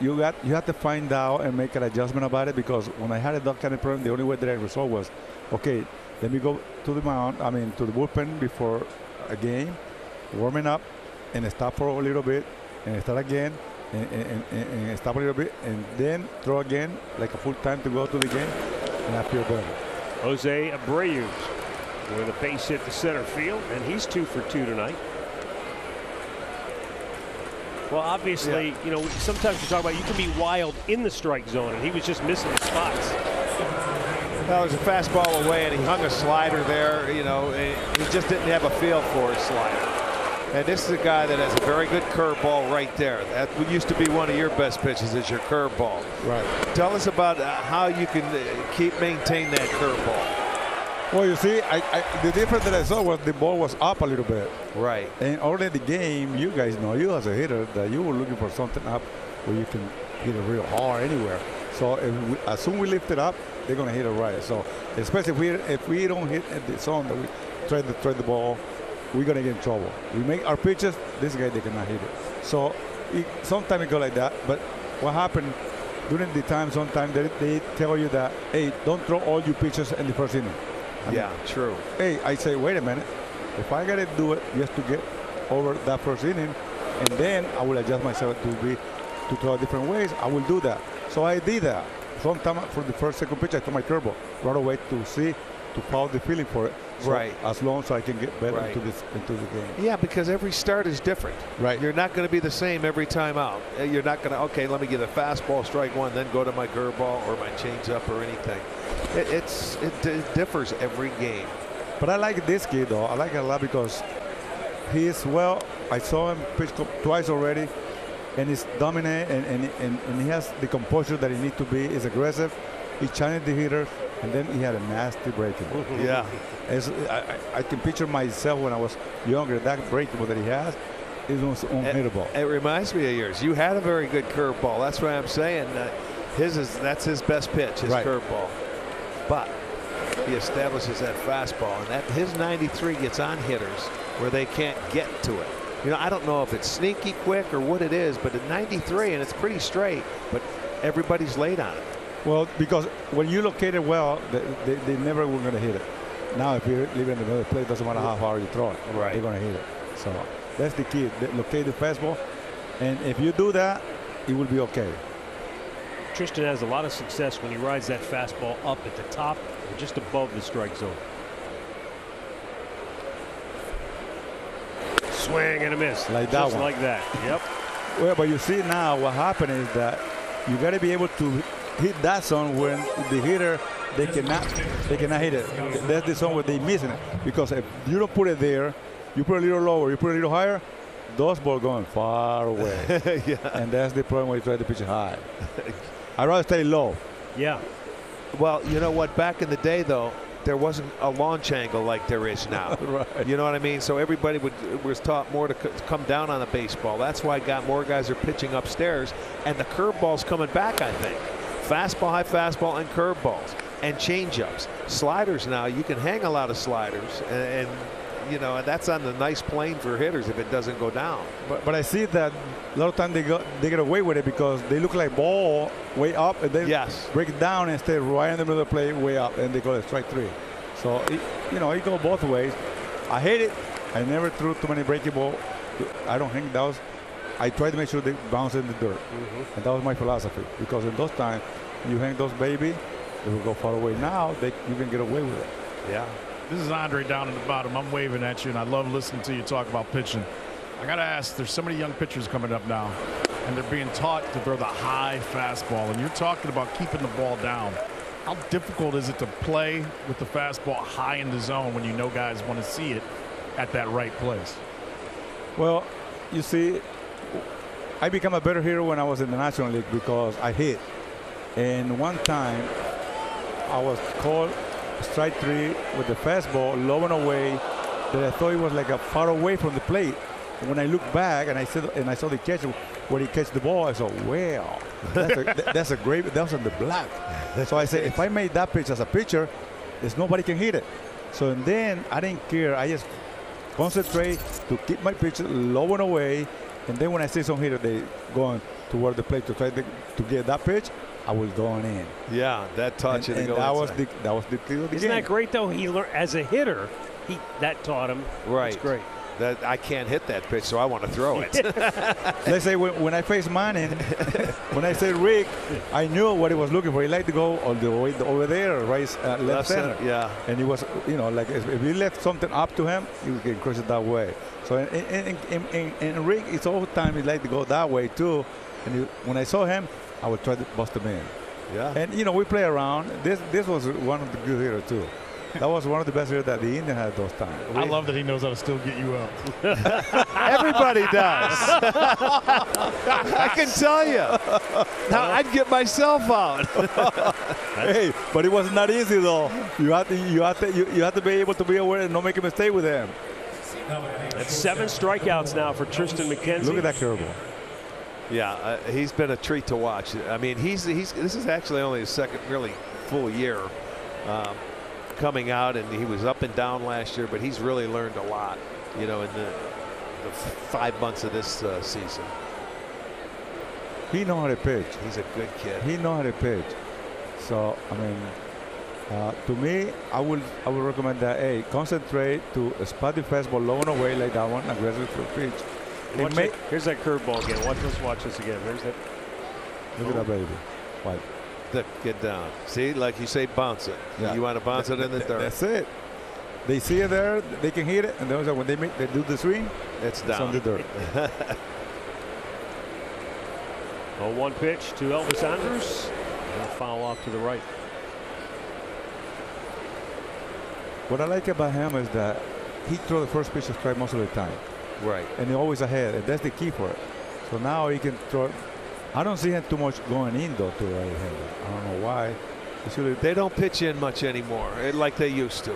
you have to find out and make an adjustment about it, because when I had that kind of problem, the only way that I resolved was, okay, let me go to the mound, to the bullpen before a game, warming up, and stop for a little bit, and start again. and stop a little bit, and then throw again, like a full time to go to the game, and I feel better. Jose Abreu with a base hit to center field, and he's 2 for 2 tonight. Well, obviously, you know, sometimes we talk about you can be wild in the strike zone, and he was just missing the spots. Well, there's a fastball away, and he hung a slider there. You know, he just didn't have a feel for his slider. And this is a guy that has a very good curveball right there. That used to be one of your best pitches, is your curveball. Right. Tell us about how you can maintain that curveball. Well, you see, the difference that I saw was the ball was up a little bit. Right. And already the game, you guys know, you as a hitter, that you were looking for something up where you can hit it real hard anywhere. So as soon as we lift it up, they're going to hit it right. So especially if we don't hit at the zone that we try to thread the ball, we're going to get in trouble. We make our pitches, this guy, they cannot hit it. So sometimes it go like that. But what happened during the time, sometimes they tell you that, hey, don't throw all your pitches in the first inning. Yeah, true. Hey, I say, wait a minute. If I got to do it just to get over that first inning, and then I will adjust myself to throw different ways, I will do that. So I did that. Sometimes for the first, second pitch, I throw my curveball right away to follow the feeling for it. So right. As long so I can get better right. into the game. Yeah, because every start is different. Right. You're not going to be the same every time out. You're not going to, okay, let me get a fastball, strike one, then go to my curveball or my changeup or anything. It differs every game. But I like this kid, though. I like it a lot because he's, well, I saw him pitch twice already, and he's dominant, and he has the composure that he needs to be. He's aggressive. He challenged the hitter, and then he had a nasty breaking. Yeah. I can picture myself when I was younger, that breaking that he has is unhittable. It reminds me of yours. You had a very good curveball. That's why I'm saying that's his best pitch, his right. curveball. But he establishes that fastball, and that his 93 gets on hitters where they can't get to it. You know, I don't know if it's sneaky quick or what it is, but at 93, and it's pretty straight, but everybody's late on it. Well, because when you locate it well, they never were going to hit it. Now, if you leave it in another place, doesn't matter how far you throw it, right. they're going to hit it. So that's the key. Locate the fastball, and if you do that, it will be okay. Tristan has a lot of success when he rides that fastball up at the top or just above the strike zone. Swing and a miss. Like that just one. like that. Yep. Well, but you see now what happened is that you got to be able to hit that zone when the hitter they cannot hit it. That's the zone where they're missing it, because if you don't put it there, you put it a little lower, you put it a little higher, those balls going far away. Yeah. And that's the problem when you try to pitch it high. I'd rather stay low. Yeah. Well, you know what? Back in the day, though, there wasn't a launch angle like there is now. Right. You know what I mean? So everybody was taught more to come down on a baseball. That's why more guys are pitching upstairs, and the curveball's coming back, I think. Fastball, high fastball, and curveballs, and changeups. Sliders now, you can hang a lot of sliders, and you know, and that's on the nice plane for hitters if it doesn't go down. But I see that a lot of times they get away with it because they look like ball way up, and then break it down and stay right in the middle of the play way up, and they go to strike three. So it goes both ways. I hate it. I never threw too many breaking ball. I don't hang those. I try to make sure they bounce in the dirt, and that was my philosophy. Because in those times, you hang those baby, they will go far away. Now you can get away with it. Yeah. This is Andre down in the bottom. I'm waving at you, and I love listening to you talk about pitching. I got to ask, there's so many young pitchers coming up now, and they're being taught to throw the high fastball, and you're talking about keeping the ball down. How difficult is it to play with the fastball high in the zone when you know guys want to see it at that right place? Well, you see, I became a better hitter when I was in the National League because I hit. And one time, I was called strike three with the fastball low and away that I thought it was like a far away from the plate. And when I looked back and I saw the catcher when he catch the ball, I thought, well, that's a great, that was on the black. So I said, if I made that pitch as a pitcher, there's nobody can hit it. So and then I didn't care. I just concentrate to keep my pitch low and away. And then when I see some hitter, they going toward the plate to try to get that pitch, I was going in. Yeah, that touch and that was the key of the game. Isn't that great though? He learned as a hitter. That taught him. Right. That's great. that I can't hit that pitch, so I want to throw it. Let's say when I faced Manning, when I said Rick, I knew what he was looking for. He liked to go all the way over there, right, left center. Yeah. And he was, like if you left something up to him, he can crush it that way. So in Rick, it's all the time he liked to go that way too. And when I saw him, I would try to bust him in. Yeah. And we play around. This was one of the good hitters too. That was one of the best hitters that the Indian had those times. I love that he knows how to still get you out. Everybody does. I can tell you. Now I'd get myself out. Hey, but it was not easy though. You have to be able to be aware and not make a mistake with him. That's 7 strikeouts now for Triston McKenzie. Look at that curveball. Yeah, he's been a treat to watch. I mean, this is actually only his second really full year coming out, and he was up and down last year, but he's really learned a lot, in the 5 months of this season. He knows how to pitch. He's a good kid. He knows how to pitch. So I mean, to me, I would recommend that. Hey, concentrate to spot the fastball low and away like that one, aggressive for pitch. Here's that curveball again. Watch this again. There's that. Look at that baby. What? Get down. See, like you say, bounce it. Yeah. You want to bounce it in the dirt. That's it. They see it there, they can hit it, and then when they do the swing, it's down. It's on the dirt. 0-1 pitch to Elvis Andrus. And a foul off to the right. What I like about him is that he throws the first pitch to strike most of the time. Right. And he's always ahead, and that's the key for it. So now he can throw. I don't see him too much going in though to right-hander. I don't know why. They don't pitch in much anymore, like they used to.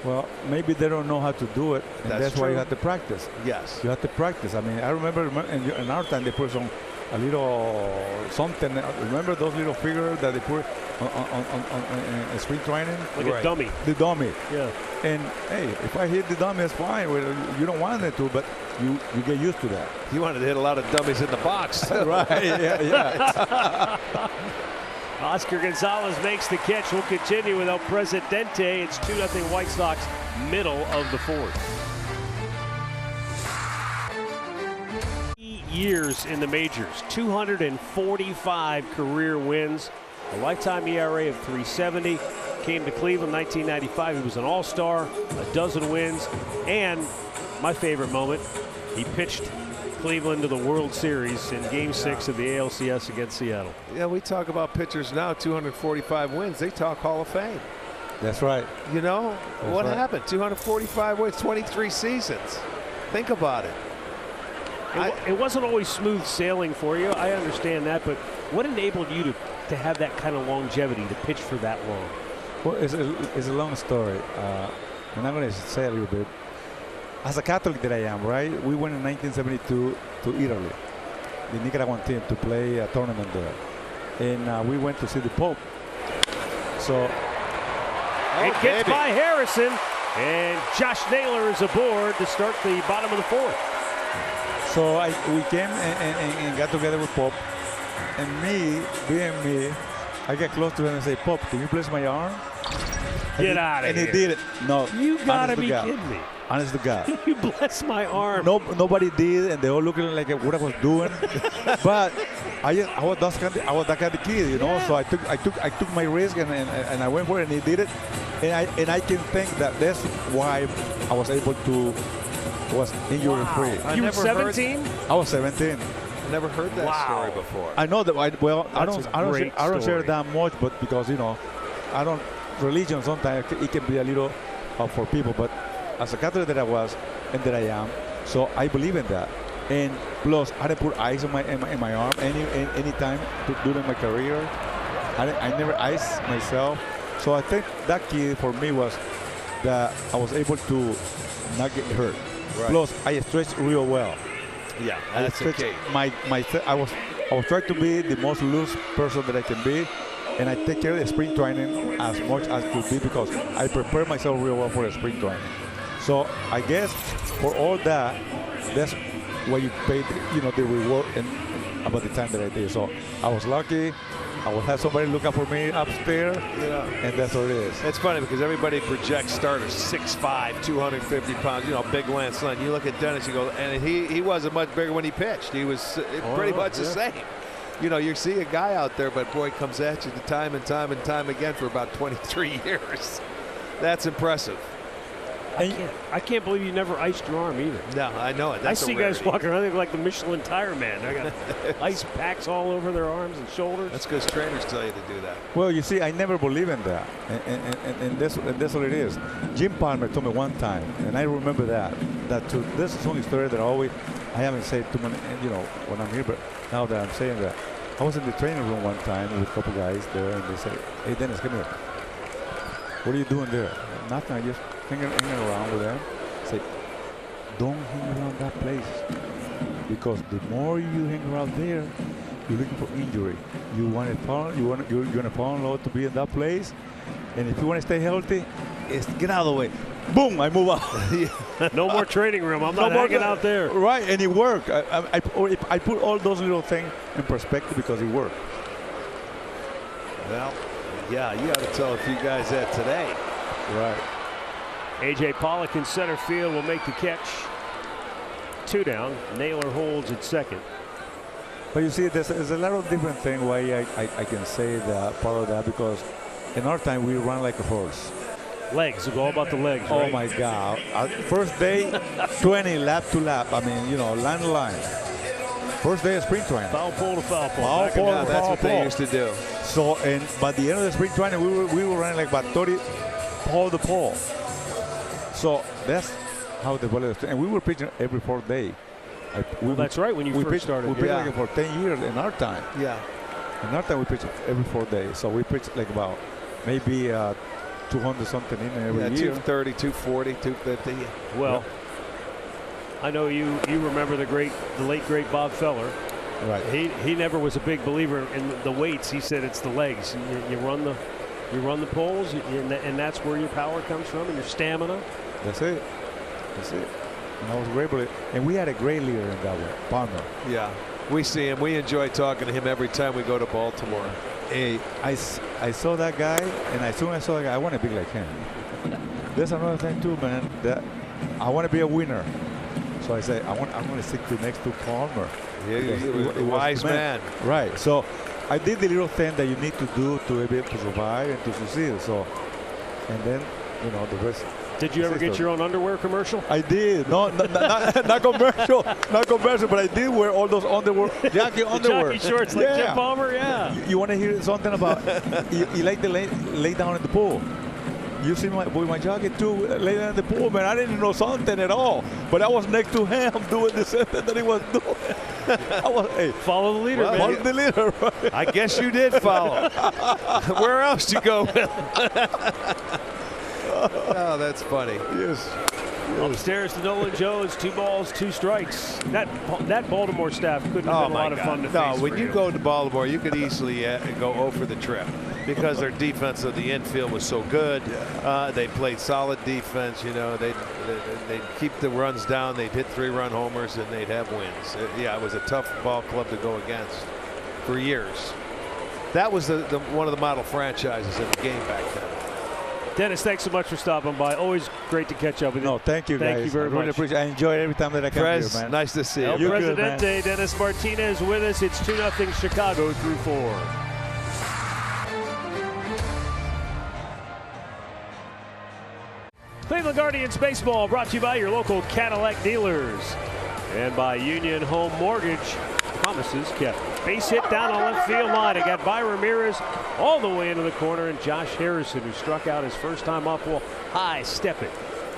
Well, maybe they don't know how to do it, and that's why you have to practice. Yes. You have to practice. I mean, I remember in our time they put a little something. Remember those little figures that they put on spring training? Like a dummy. The dummy. Yeah. And hey, if I hit the dummy, it's fine. Well, you don't want it to, but you get used to that. You wanted to hit a lot of dummies in the box. Right. Yeah. Oscar Gonzalez makes the catch. We'll continue with El Presidente. It's 2-0 White Sox, middle of the 4th. Years in the majors, 245 career wins, a lifetime ERA of 3.70. Came to Cleveland 1995. He was an all-star, a dozen wins, and my favorite moment, he pitched Cleveland to the World Series in Game 6 of the ALCS against Seattle. Yeah, we talk about pitchers now, 245 wins. They talk Hall of Fame. That's right. What happened? 245 wins, 23 seasons. Think about it. It wasn't always smooth sailing for you. I understand that, but what enabled you to have that kind of longevity, to pitch for that long? Well, it's a long story, and I'm going to say a little bit. As a Catholic that I am, right? We went in 1972 to Italy, the Nicaraguan team, to play a tournament there, and we went to see the Pope. So it gets by Harrison, and Josh Naylor is aboard to start the bottom of the 4th. So we came and got together with Pope, and being me, I get close to him and say, "Pope, can you bless my arm?" Get out of here. And he did it. No, you gotta be kidding me. Honest to God. You bless my arm. No, nobody did, and they all looking like what I was doing. But I was that kind of kid, So I took my risk and I went for it, and he did it. And I can think that's why I was able to was injury free. You were 17? I was 17. Never heard that story before. I know that. I don't share that much, but because I don't. Religion sometimes it can be a little for people, but as a Catholic that I was and that I am, so I believe in that. And plus, I didn't put ice in my arm any time during my career. I never iced myself, so I think that key for me was that I was able to not get hurt. Right. Plus, I stretched real well. Yeah, that's okay. I was trying to be the most loose person that I can be, and I take care of the spring training as much as could be because I prepare myself real well for the spring training. So I guess for all that, that's why you pay the reward and about the time that I did. So I was lucky, I will have somebody looking for me upstairs, and that's what it is. It's funny because everybody projects starters 6'5", 250 pounds, big Lance Lynn. You look at Dennis, you go, and he wasn't much bigger when he pitched. He was pretty much the same. You see a guy out there, but boy, comes at you time and time and time again for about 23 years. That's impressive. I can't believe you never iced your arm either. No, I know it. That's I see guys walking around like the Michelin tire man. They got ice packs all over their arms and shoulders. That's because trainers tell you to do that. Well, you see, I never believe in that, and that's what it is. Jim Palmer told me one time, and I remember that this is only story that I haven't said too many, when I'm here, but now that I'm saying that, I was in the training room one time with a couple guys there, and they say, "Hey, Dennis, come here. What are you doing there?" Nothing. I just hanging around with them. Say, don't hang around that place, because the more you hang around there, you're looking for injury. You're gonna fall in love to be in that place, and if you want to stay healthy, get out of the way. Boom! I move out. No more training room. I'm not hanging out there. Right, and it worked. I put all those little things in perspective because it worked. Well, yeah, you got to tell a few guys that today. Right. A.J. Pollock in center field will make the catch. 2 down. Naylor holds at second. But you see, there's a lot of different things why I can say that part of that, because in our time we run like a horse. Legs. It's all about the legs. Oh right? my God! First day, 20 lap to lap. I mean, line to line. First day of spring training. Foul pole to foul pole. Foul pole. That's what they used to do. So, and by the end of the spring training, we were running like about 30 pole to pole. So that's how the ball is. And we were pitching every 4th day. That's right. When you first started, we pitched like for 10 years in our time. Yeah. In our time, we pitched every 4th day. So we pitched like about maybe 200 something in every year. 230, 240, 250. Well, I know you remember the late great Bob Feller. Right. He never was a big believer in the weights. He said it's the legs. You run the poles, and that's where your power comes from and your stamina. That's it. And I was great, and we had a great leader in that way, Palmer. Yeah, we see him. We enjoy talking to him every time we go to Baltimore. Hey, I saw that guy, and as soon as I saw that guy, I want to be like him. There's another thing too, man, that I want to be a winner. So I say, I'm going to stick next to Palmer. Yeah, a wise man. Right. So I did the little thing that you need to do to be able to survive and to succeed. So, and then, the rest. Did you ever get your own underwear commercial? I did. No, not commercial. Not commercial, but I did wear all those underwear, jockey underwear. Jockey shorts like Jim Palmer, yeah. You want to hear something about, you like to lay down in the pool. You see my jacket too, lay down in the pool, man. I didn't know something at all, but I was next to him doing the same thing that he was doing. Follow the leader, man. Follow the leader, right? I guess you did follow. Where else did you go? Oh, that's funny. Yes. Upstairs to Nolan Jones, 2 balls, 2 strikes. That Baltimore staff couldn't have been a lot of fun to face. No, when for you go to Baltimore, you could easily go 0 for the trip because their defense of the infield was so good. They played solid defense. They'd keep the runs down. They'd hit 3-run homers, and they'd have wins. It was a tough ball club to go against for years. That was one of the model franchises in the game back then. Dennis, thanks so much for stopping by. Always great to catch up with you. No, thank you, guys. Thank you very I really much. appreciate it. I enjoy it every time that I come here, man. Nice to see you. El You're Presidente, good, Dennis Martinez with us. It's 2-0 Chicago through 4. Cleveland Guardians baseball brought to you by your local Cadillac dealers and by Union Home Mortgage. Promises kept. Base hit down the left field line. It got by Ramirez all the way into the corner, and Josh Harrison, who struck out his first time up, will high step it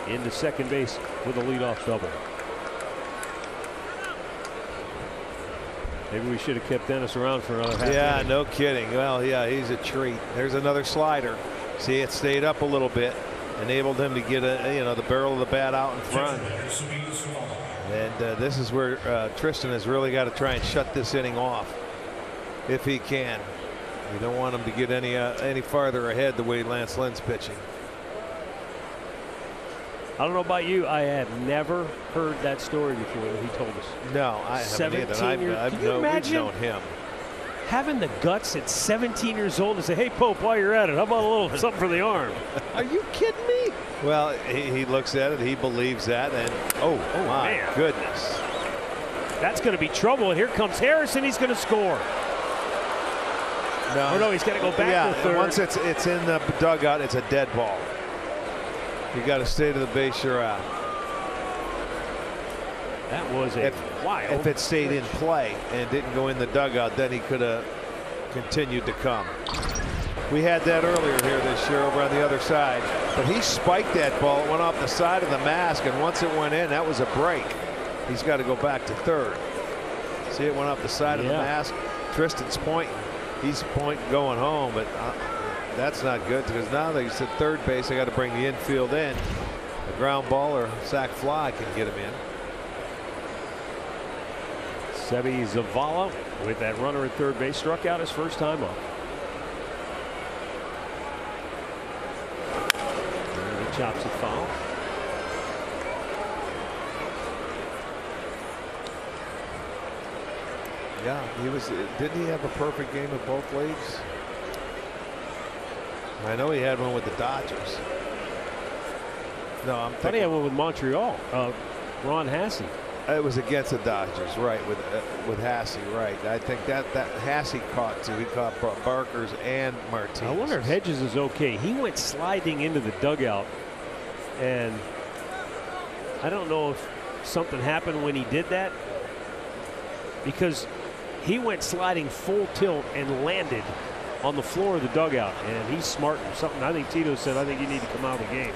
into second base with a leadoff double. Maybe we should have kept Dennis around for another half inning. No kidding. Well, yeah, he's a treat. There's another slider. See, it stayed up a little bit, enabled him to get the barrel of the bat out in front. And this is where Tristan has really got to try and shut this inning off if he can. You don't want him to get any farther ahead the way Lance Lynn's pitching. I don't know about you. I had never heard that story before that he told us. No, I haven't either. We've known him. having the guts at 17 years old to say, hey, Pope, while you're at it, how about a little something for the arm? Are you kidding me? Well, he looks at it, he believes that, and oh my man. goodness. That's going to be trouble, and here comes Harrison. He's going to score. No, he's got to go back to third. Once it's in the dugout, it's a dead ball. You got to stay to the base you're at. That was a wild. If it stayed in play and didn't go in the dugout, then he could have continued to come. We had that earlier here this year over on the other side, but he spiked that ball. It went off the side of the mask, and once it went in, that was a break. He's got to go back to third. See, it went off the side of the mask. Tristan's pointing. He's pointing going home, but that's not good because now they said third base. They got to bring the infield in. A ground ball or sac fly can get him in. Seby Zavala with that runner at third base struck out his first time up. And he chops it foul. Yeah, didn't he have a perfect game in both leagues? I know he had one with the Dodgers. No, I'm thought he had one with Montreal. Ron Hassey. It was against the Dodgers, right? With Hassey, right? I think that Hassey caught too. He caught Barkers and Martinez. I wonder if Hedges is okay. He went sliding into the dugout, and I don't know if something happened when he did that, because he went sliding full tilt and landed on the floor of the dugout, and he's smart or something. I think Tito said, I think you need to come out of the game.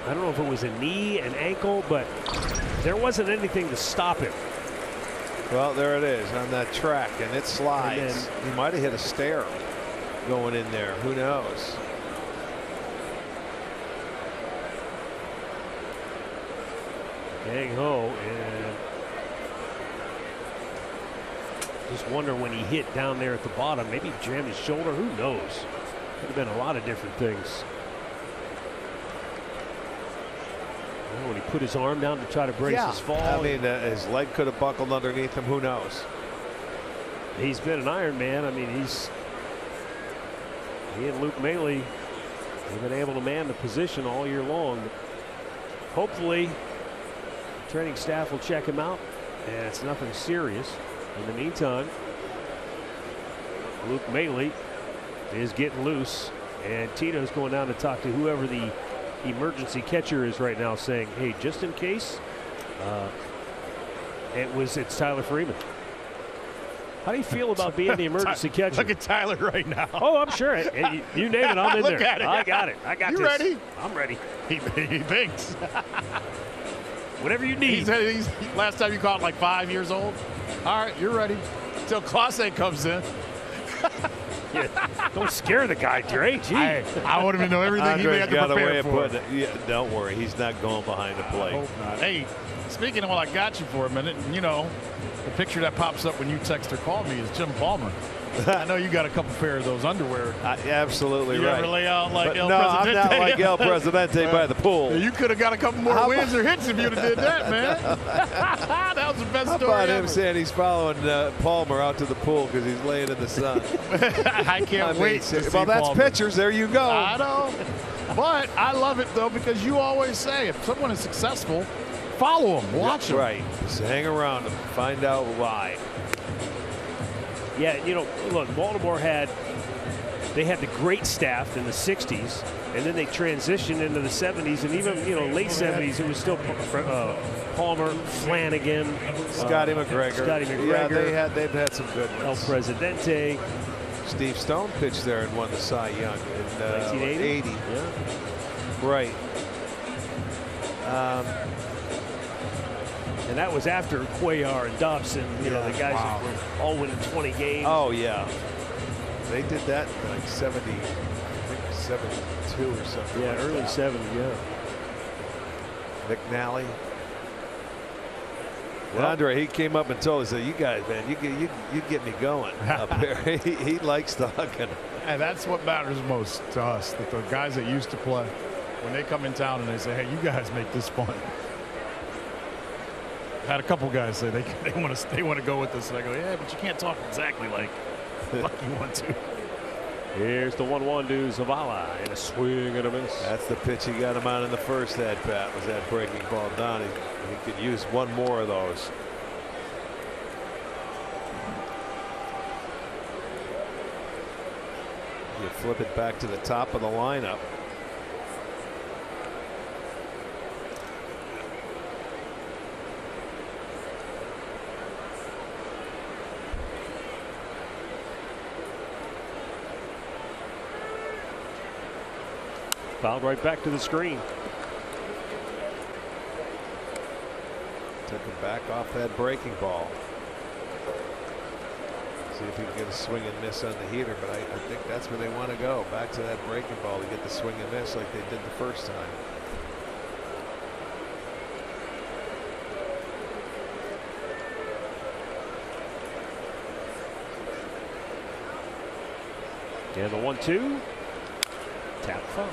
I don't know if it was a knee, an ankle, but there wasn't anything to stop him. Well, there it is on that track, and it slides. He might have hit a stair going in there. Who knows? Gang Ho, and just wonder when he hit down there at the bottom. Maybe he jammed his shoulder. Who knows? Could have been a lot of different things. When he put his arm down to try to brace his fall. I mean, his leg could have buckled underneath him. Who knows? He's been an Iron Man. I mean, he and Luke Maile have been able to man the position all year long. But hopefully, the training staff will check him out, and it's nothing serious. In the meantime, Luke Maile is getting loose, and Tito's going down to talk to whoever the emergency catcher is right now, saying, hey, just in case, it's Tyler Freeman. How do you feel about being the emergency catcher? Look at Tyler right now. Oh, I'm sure. You name it, I'm in Look there. at it. I got it. I got this. You ready? I'm ready. He thinks. Whatever you need. He's last time you caught like 5 years old. All right, you're ready. Till Clase comes in. Yeah, don't scare the guy, Dre. Gee. I want him to know everything he may have to prepare for. Yeah, don't worry, he's not going behind the plate. I hope not. Hey, speaking of, I got you for a minute, you know, the picture that pops up when you text or call me is Jim Palmer. I know you got a couple pair of those underwear. Absolutely you right. Ever lay out like El no, Presidente? I'm not like El Presidente by the pool. You could have got a couple more wins or hits if you'd have did that, man. That was the best story about ever. him saying he's following Palmer out to the pool because he's laying in the sun? I can't wait to see Well, that's Palmer. pictures. There you go. I know. But I love it, though, because you always say if someone is successful, follow them, watch them. Right. Just hang around them, find out why. Yeah, you know, look, Baltimore had the great staff in the 60s, and then they transitioned into the 70s, and even, you know, late 70s, it was still Palmer, Flanagan, Scotty McGregor. Yeah, they've had some good ones. El Presidente. Steve Stone pitched there and won the Cy Young in 1980. Yeah. Right. And that was after Cuellar and Dobson, you know, the guys that were all winning 20 games. Oh, yeah. They did that in like 70, I think 72 or something. Yeah, like early that. 70s, yeah. McNally. Well, Andre, he came up and told us that you guys, man, you get me going up here. He likes talking. And that's what matters most to us, that the guys that used to play, when they come in town and they say, hey, you guys make this fun. had a couple guys say they want to go with this, and I go, yeah, but you can't talk exactly like you want to. Here's the 1-1 to Zavala, and a swing and a miss. That's the pitch he got him on in the first at bat, was that breaking ball down. He could use one more of those. You flip it back to the top of the lineup. Fouled right back to the screen. Took him back off that breaking ball. See if he can get a swing and miss on the heater, but I think that's where they want to go. Back to that breaking ball to get the swing and miss like they did the first time. And the 1-2. Tap foul.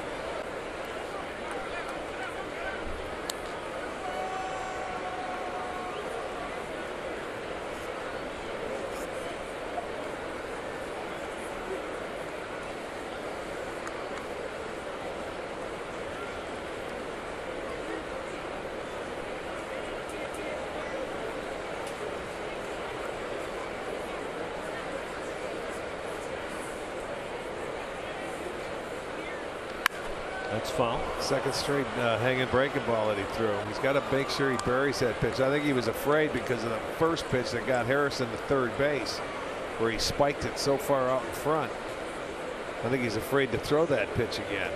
That's foul. Second straight hanging breaking ball that he threw. He's got to make sure he buries that pitch. I think he was afraid because of the first pitch that got Harrison to third base, where he spiked it so far out in front. I think he's afraid to throw that pitch again.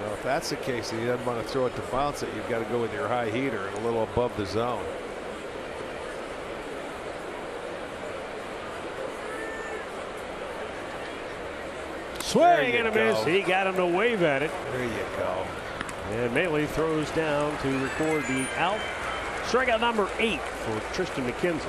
Well, if that's the case and he doesn't want to throw it to bounce it, you've got to go with your high heater and a little above the zone. Swing and a miss. He got him to wave at it. There you go. And Maley throws down to record the out. Strikeout number 8 for Tristan McKenzie.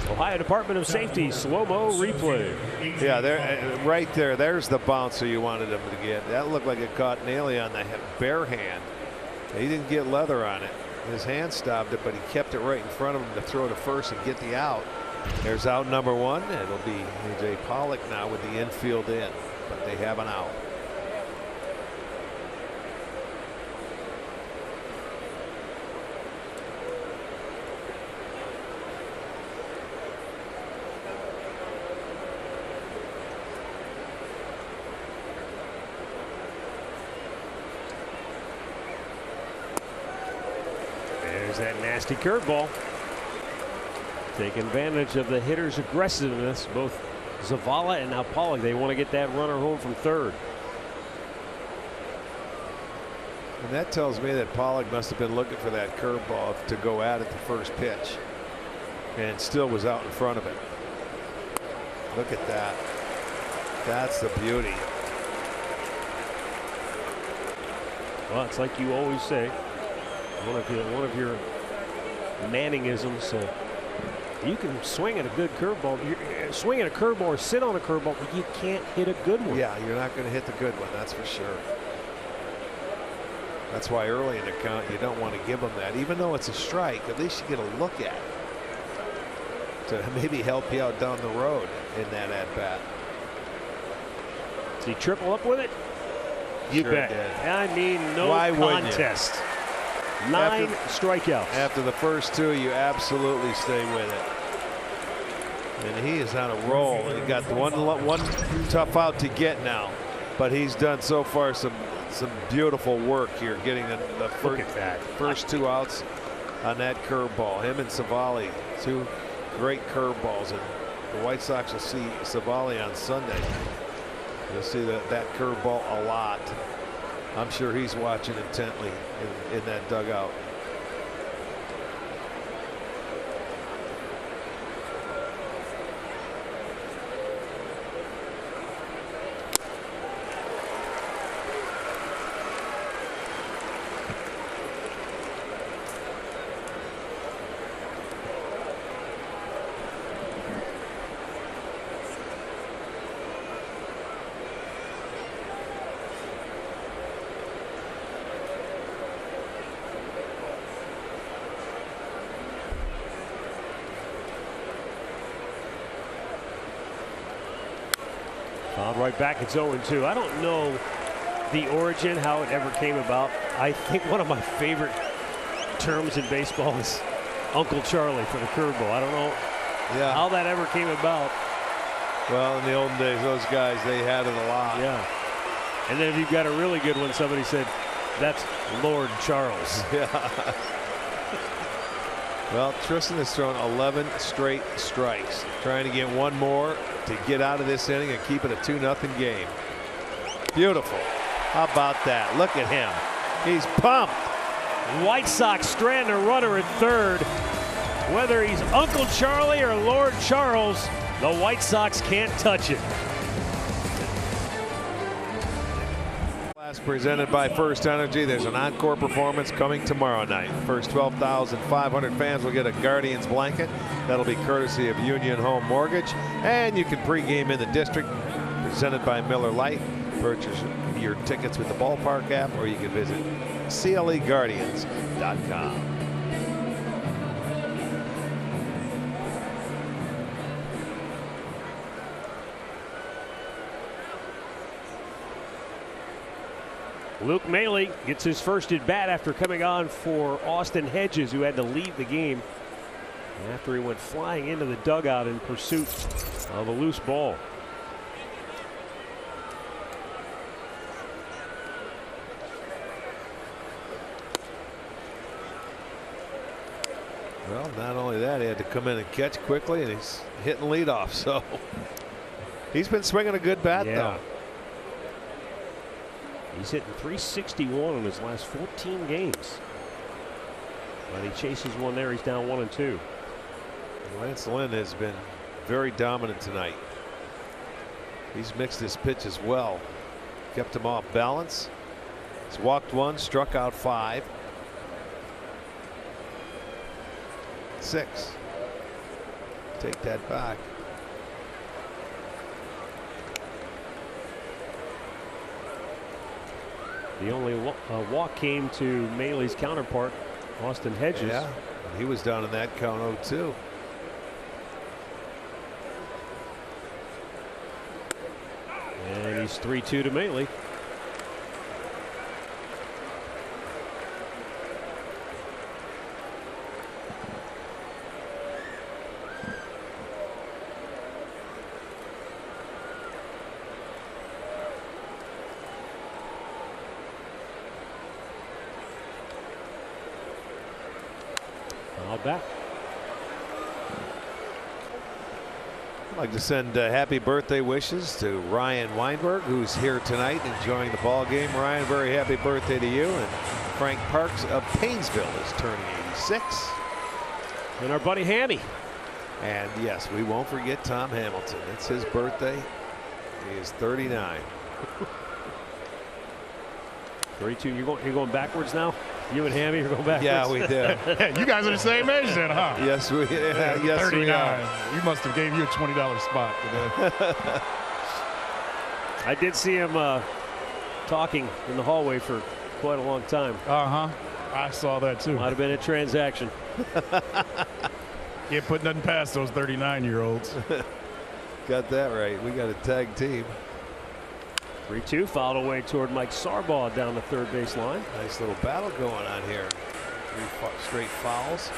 Ohio Department of Safety slow-mo replay. Yeah, there, right there. There's the bouncer you wanted him to get. That looked like it caught Naily on the bare hand. He didn't get leather on it. His hand stopped it, but he kept it right in front of him to throw to first and get the out. There's out number 1. It'll be A.J. Pollock now with the infield in, but they have an out. There's that nasty curveball. Taking advantage of the hitter's aggressiveness, both Zavala and now Pollock. They want to get that runner home from third. And that tells me that Pollock must have been looking for that curveball to go at the first pitch, and still was out in front of it. Look at that. That's the beauty. Well, it's like you always say, one of your Manningisms. You can swing at a good curveball. Swing at a curveball or sit on a curveball, but you can't hit a good one. Yeah, you're not going to hit the good one, that's for sure. That's why early in the count you don't want to give them that. Even though it's a strike, at least you get a look at it to maybe help you out down the road in that at-bat. Does he triple up with it? You Sure bet. did. I mean, no Why wouldn't you? contest. 9 strikeouts. After the first 2, you absolutely stay with it. And he is on a roll. He got the one tough out to get now, but he's done so far some beautiful work here, getting the first 2 outs on that curveball. Him and Savali, 2 great curveballs, and the White Sox will see Savali on Sunday. You'll see that curveball a lot. I'm sure he's watching intently in that dugout. Fouled right back. It's 0-2. I don't know the origin, how it ever came about. I think one of my favorite terms in baseball is Uncle Charlie for the curveball. I don't know how that ever came about. Well, in the olden days, those guys, they had it a lot. Yeah. And then if you've got a really good one, somebody said, that's Lord Charles. Yeah. Well, Tristan has thrown 11 straight strikes, trying to get one more to get out of this inning and keep it a 2-0 game. Beautiful. How about that? Look at him. He's pumped. White Sox strand a runner at third. Whether he's Uncle Charlie or Lord Charles, the White Sox can't touch it. Presented by First Energy. There's an encore performance coming tomorrow night. First 12,500 fans will get a Guardians blanket. That'll be courtesy of Union Home Mortgage. And you can pregame in the district. Presented by Miller Lite. Purchase your tickets with the ballpark app, or you can visit CLEGuardians.com. Luke Maile gets his first at bat after coming on for Austin Hedges, who had to leave the game after he went flying into the dugout in pursuit of a loose ball. Well, not only that, he had to come in and catch quickly, and he's hitting leadoff. So he's been swinging a good bat, though. He's hitting .361 in his last 14 games. But he chases one there. He's down 1-2. Lance Lynn has been very dominant tonight. He's mixed his pitch as well. Kept him off balance. He's walked 1, struck out 5. 6. Take that back. The only walk came to Maile's counterpart, Austin Hedges. Yeah, he was down in that count 0-2. And he's 3-2 to Maile. Back. I'd like to send happy birthday wishes to Ryan Weinberg, who's here tonight enjoying the ball game. Ryan, very happy birthday to you. And Frank Parks of Painesville is turning 86. And our buddy Hammy. And yes, we won't forget Tom Hamilton. It's his birthday. He is 39. 32. You're going backwards now? You and Hammy are going backwards? Yeah, we did. You guys are the same age then, huh? Yes, we, yes, 39. we are. You must have gave you a $20 spot today. I did see him talking in the hallway for quite a long time. Uh-huh. I saw that too. Might have been a transaction. Can't put nothing past those 39-year-olds. Got that right. We got a tag team. 3-2 fouled away toward Mike Sarbaugh down the third base line. Nice little battle going on here. 3 straight fouls.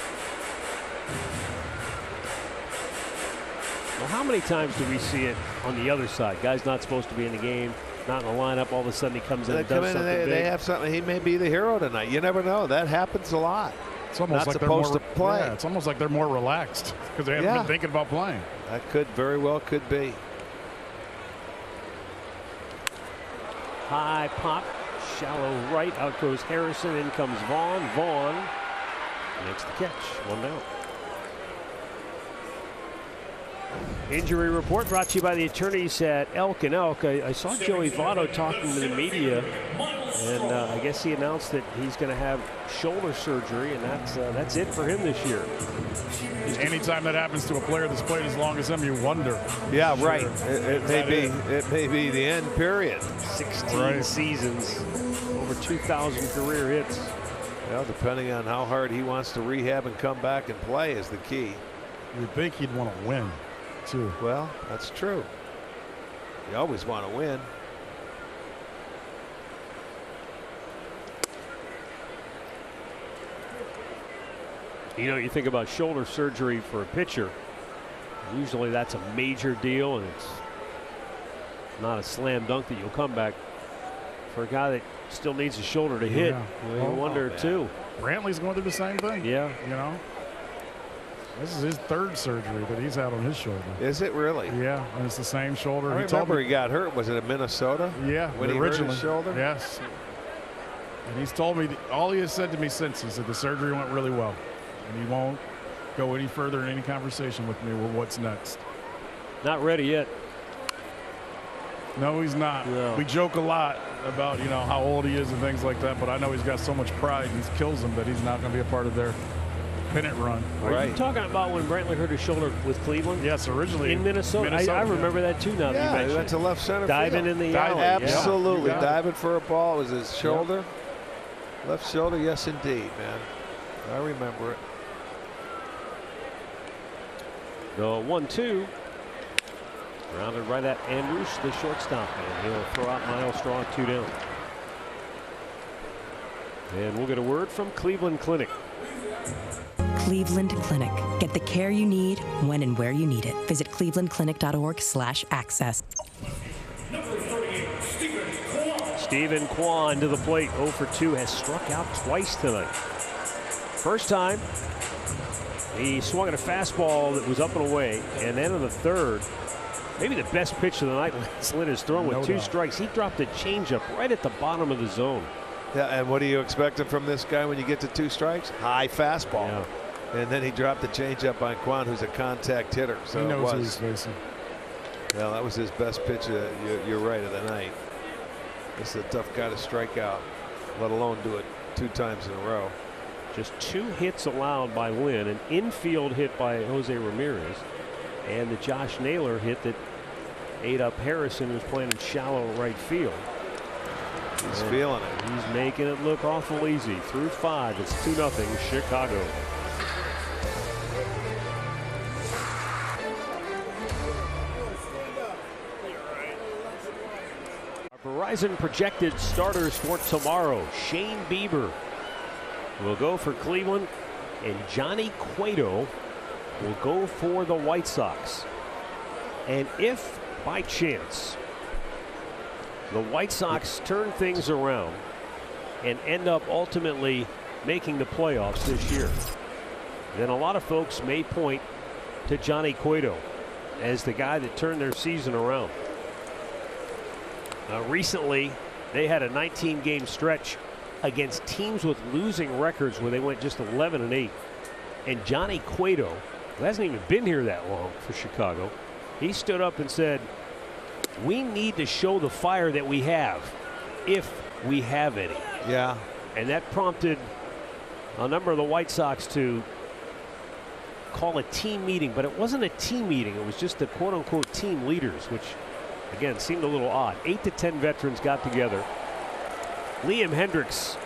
Well, how many times do we see it on the other side? Guy's not supposed to be in the game, not in the lineup. All of a sudden he comes in and does something big. They have something. He may be the hero tonight. You never know. That happens a lot. It's almost not like supposed to play. Yeah, it's almost like they're more relaxed because they haven't been thinking about playing. That could very well could be. High pop, shallow right. Out goes Harrison. In comes Vaughn. Vaughn makes the catch. 1 down. Injury report brought to you by the attorneys at Elk and Elk. I saw Joey Votto talking to the media, and I guess he announced that he's going to have shoulder surgery, and that's it for him this year. Anytime that happens to a player that's played as long as him, you wonder. Yeah, right. It may be the end. Period. 16 seasons, over 2,000 career hits. Well, depending on how hard he wants to rehab and come back and play is the key. You'd think he'd want to win, too. Well, that's true. You always want to win. You know, you think about shoulder surgery for a pitcher. Usually that's a major deal, and it's not a slam dunk that you'll come back. For a guy that still needs a shoulder to hit, you wonder too. Brantley's going through the same thing. Yeah. You know, this is his third surgery that he's had on his shoulder. Is it really? Yeah, and it's the same shoulder. I remember he got hurt. Was it in Minnesota? Yeah, when he hurt his shoulder. Yes. And he's told me all he has said to me since. He said the surgery went really well, and he won't go any further in any conversation with me with what's next. Not ready yet. No, he's not. No. We joke a lot about, you know, how old he is and things like that, but I know he's got so much pride and it kills him that he's not going to be a part of their pennant run. Are you talking about when Brantley hurt his shoulder with Cleveland? Yes, originally. In Minnesota. I remember that too now that you mentioned. He went to left center Diving field. in the alley. Absolutely. Yeah. Diving for a ball. It was his shoulder. Left shoulder, yes indeed, man. I remember it. The 1-2. Rounded right at Andrus, the shortstop, and he'll throw out Miles Straw, 2 down. And we'll get a word from Cleveland Clinic. Cleveland Clinic. Get the care you need when and where you need it. Visit clevelandclinic.org/access. Stephen Kwan to the plate, 0 for 2, has struck out twice tonight. First time, he swung at a fastball that was up and away, and then in the third, maybe the best pitch of the night Lance Lynn has thrown with 2 strikes. He dropped a changeup right at the bottom of the zone. Yeah, and what are you expecting from this guy when you get to 2 strikes? High fastball. Yeah. And then he dropped the changeup on Kwan, who's a contact hitter. So he knows it who was. he's facing. Well, that was his best pitch. You're right, of the night. This is a tough guy to strike out, let alone do it 2 times in a row. Just 2 hits allowed by Lynn, an infield hit by Jose Ramirez, and the Josh Naylor hit that ate up Harrison, who's playing in shallow right field. He's feeling it. He's making it look awful easy. Through 5, it's 2-0 Chicago. Verizon projected starters for tomorrow. Shane Bieber will go for Cleveland, and Johnny Cueto will go for the White Sox. And if, by chance, the White Sox turn things around and end up ultimately making the playoffs this year, then a lot of folks may point to Johnny Cueto as the guy that turned their season around. Recently, they had a 19-game stretch against teams with losing records where they went just 11-8. And Johnny Cueto, who hasn't even been here that long for Chicago, he stood up and said, we need to show the fire that we have, if we have any. Yeah. And that prompted a number of the White Sox to call a team meeting, but it wasn't a team meeting. It was just the quote-unquote team leaders, which again seemed a little odd. 8 to 10 veterans got together. Liam Hendriks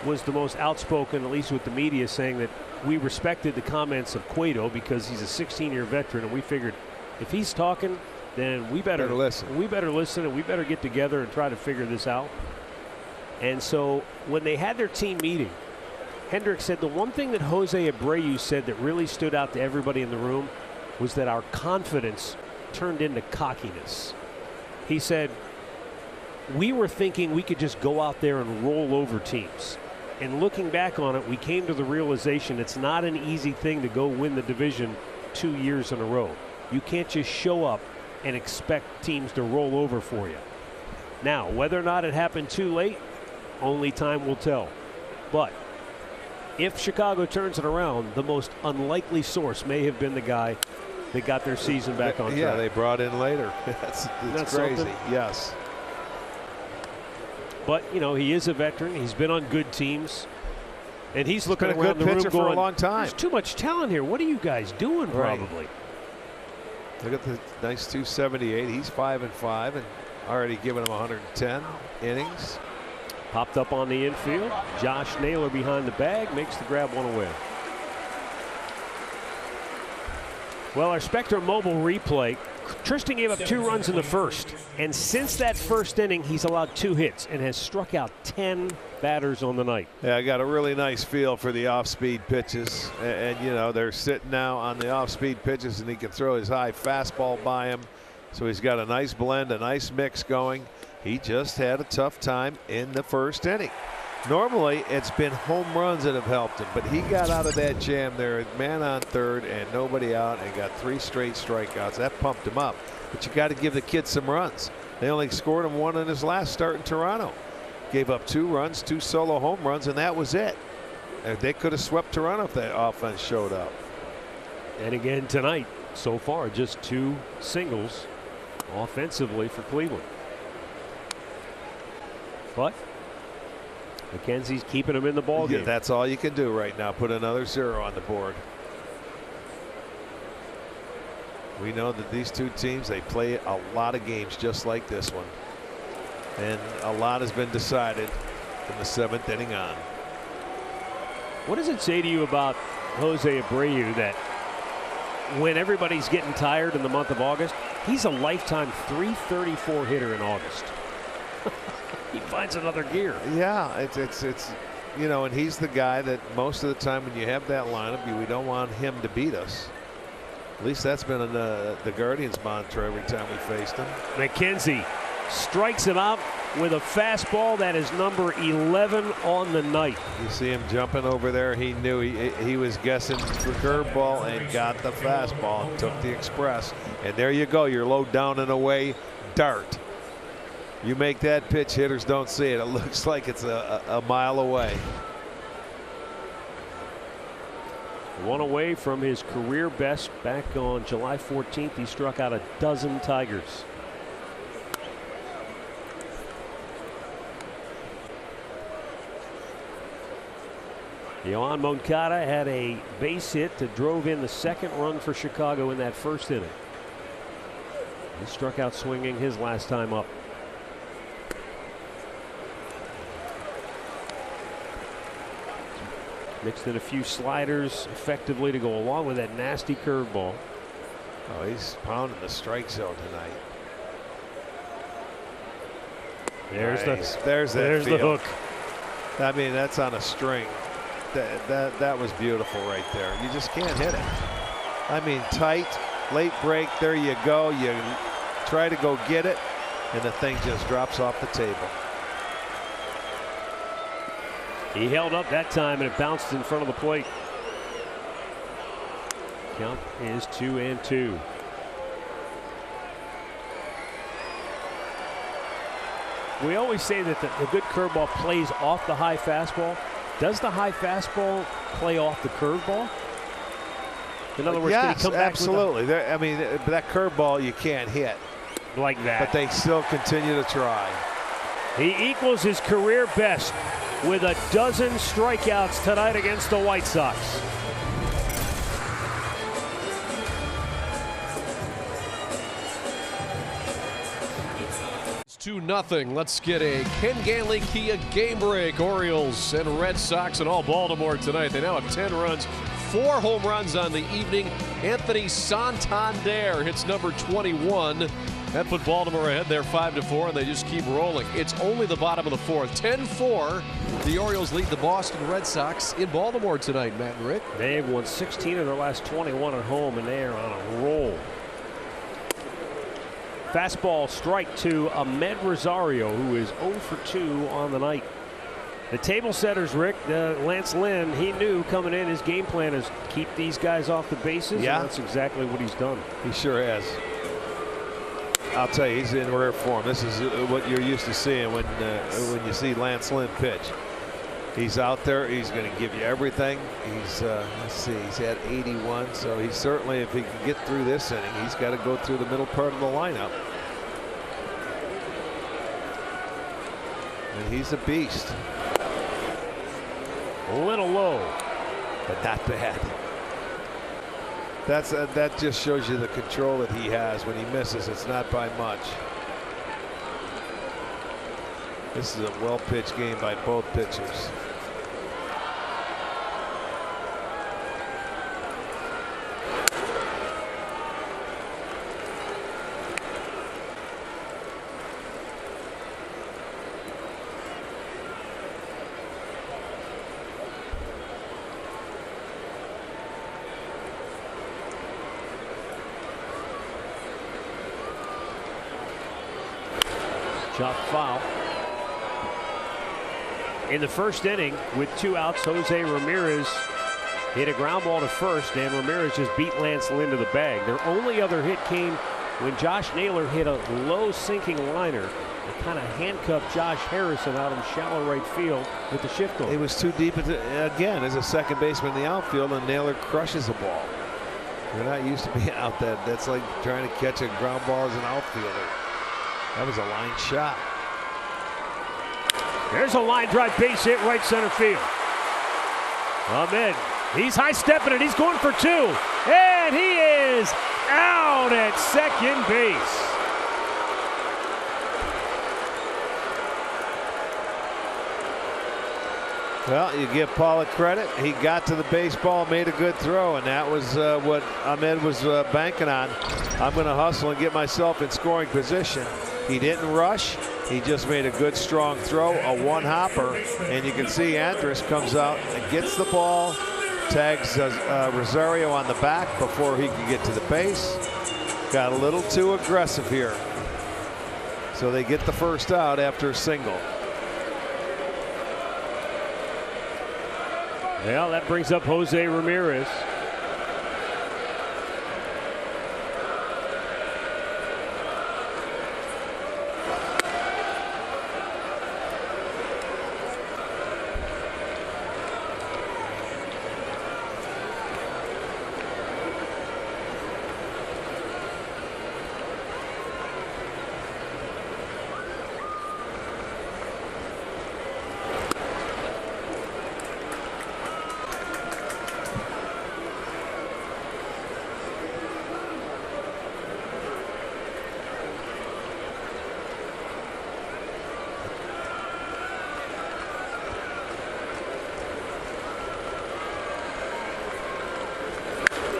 was the most outspoken, at least with the media, saying that we respected the comments of Cueto because he's a 16-year veteran, and we figured if he's talking, then we better listen. We better listen, and we better get together and try to figure this out. And so when they had their team meeting, Hendriks said the one thing that Jose Abreu said that really stood out to everybody in the room was that our confidence turned into cockiness. He said, we were thinking we could just go out there and roll over teams. And looking back on it, we came to the realization it's not an easy thing to go win the division 2 years in a row. You can't just show up and expect teams to roll over for you. Now, whether or not it happened too late, only time will tell. But if Chicago turns it around, the most unlikely source may have been the guy that got their season back on track. Yeah, they brought in later. That's crazy. Something? Yes. But, you know, he is a veteran. He's been on good teams. And he's looking been a around good the room pitcher for going, a long time. there's too much talent here. What are you guys doing, Right. probably? Look at the nice 278. He's 5-5 and already given him 110 innings. Popped up on the infield. Josh Naylor behind the bag makes the grab one away. Well, our Spectrum Mobile replay, Tristan gave up 2 runs in the first, and since that first inning, he's allowed 2 hits and has struck out 10 batters on the night. Yeah, I got a really nice feel for the off-speed pitches, and you know they're sitting now on the off-speed pitches, and he can throw his high fastball by him. So he's got a nice blend, a nice mix going. He just had a tough time in the first inning. Normally, it's been home runs that have helped him, but he got out of that jam there, man on third and nobody out, and got 3 straight strikeouts. That pumped him up. But you got to give the kid some runs. They only scored him 1 in his last start in Toronto. Gave up 2 runs, 2 solo home runs, and that was it. And they could have swept Toronto if that offense showed up. And again tonight, so far, just 2 singles offensively for Cleveland. But McKenzie's keeping him in the ballgame. Yeah, that's all you can do right now. Put another 0 on the board. We know that these 2 teams, they play a lot of games just like this one. And a lot has been decided from the 7th inning on. What does it say to you about Jose Abreu that when everybody's getting tired in the month of August, he's a lifetime .334 hitter in August? He finds another gear. Yeah, it's you know, and he's the guy that most of the time when you have that lineup, we don't want him to beat us. At least that's been the Guardians' mantra every time we faced him. McKenzie strikes him out with a fastball that is number 11 on the night. You see him jumping over there. He knew he was guessing for curveball and got the fastball and took the express. And there you go, your low down and away dart. You make that pitch, hitters don't see it. It looks like it's a mile away. 1 away from his career best back on July 14th. He struck out 12 Tigers. Yohan Moncada had a base hit that drove in the 2nd run for Chicago in that first inning. He struck out swinging his last time up. Mixed in a few sliders effectively to go along with that nasty curveball. Oh, he's pounding the strike zone tonight. There's nice. there's the hook. I mean, that's on a string. That was beautiful right there. You just can't hit it. I mean, tight, late break. There you go. You try to go get it, and the thing just drops off the table. He held up that time, and it bounced in front of the plate. Count is 2-2. We always say that the good curveball plays off the high fastball. Does the high fastball play off the curveball? In other words, can he come back absolutely. With I mean, that curveball you can't hit like that. But they still continue to try. He equals his career best with 12 strikeouts tonight against the White Sox. It's 2-0. Let's get a Ken Ganley Kia game break. Orioles and Red Sox and all Baltimore tonight. They now have 10 runs, 4 home runs on the evening. Anthony Santander hits number 21. That put Baltimore ahead there 5-4, and they just keep rolling. It's only the bottom of the 4th. 10-4. The Orioles lead the Boston Red Sox in Baltimore tonight, Matt and Rick. They've won 16 of their last 21 at home, and they are on a roll. Fastball strike to Ahmed Rosario, who is 0 for 2 on the night. The table setters, Rick, Lance Lynn, he knew coming in his game plan is keep these guys off the bases. Yeah. And that's exactly what he's done. He sure has. I'll tell you, he's in rare form. This is what you're used to seeing when you see Lance Lynn pitch. He's out there. He's going to give you everything. He's let's see, he's had 81. So he's certainly, if he can get through this inning, he's got to go through the middle part of the lineup. And he's a beast. A little low, but not bad. That just shows you the control that he has. When he misses, it's not by much. This is a well-pitched game by both pitchers. Chop foul. In the first inning, with 2 outs, Jose Ramirez hit a ground ball to first, and Ramirez just beat Lance Lynn to the bag. Their only other hit came when Josh Naylor hit a low sinking liner that kind of handcuffed Josh Harrison out in shallow right field with the shift goal. It was too deep again as a second baseman in the outfield, and Naylor crushes a ball. They're not used to being out that. That's like trying to catch a ground ball as an outfielder. That was a line shot. There's a line drive base hit right center field. Ahmed, he's high stepping it. He's going for 2. And he is out at second base. Well, you give Pollock credit. He got to the baseball, made a good throw, and that was what Ahmed was banking on. I'm going to hustle and get myself in scoring position. He didn't rush. He just made a good, strong throw, a one-hopper, and you can see Andrus comes out and gets the ball, tags Rosario on the back before he can get to the base. Got a little too aggressive here. So they get the first out after a single. Well, that brings up Jose Ramirez.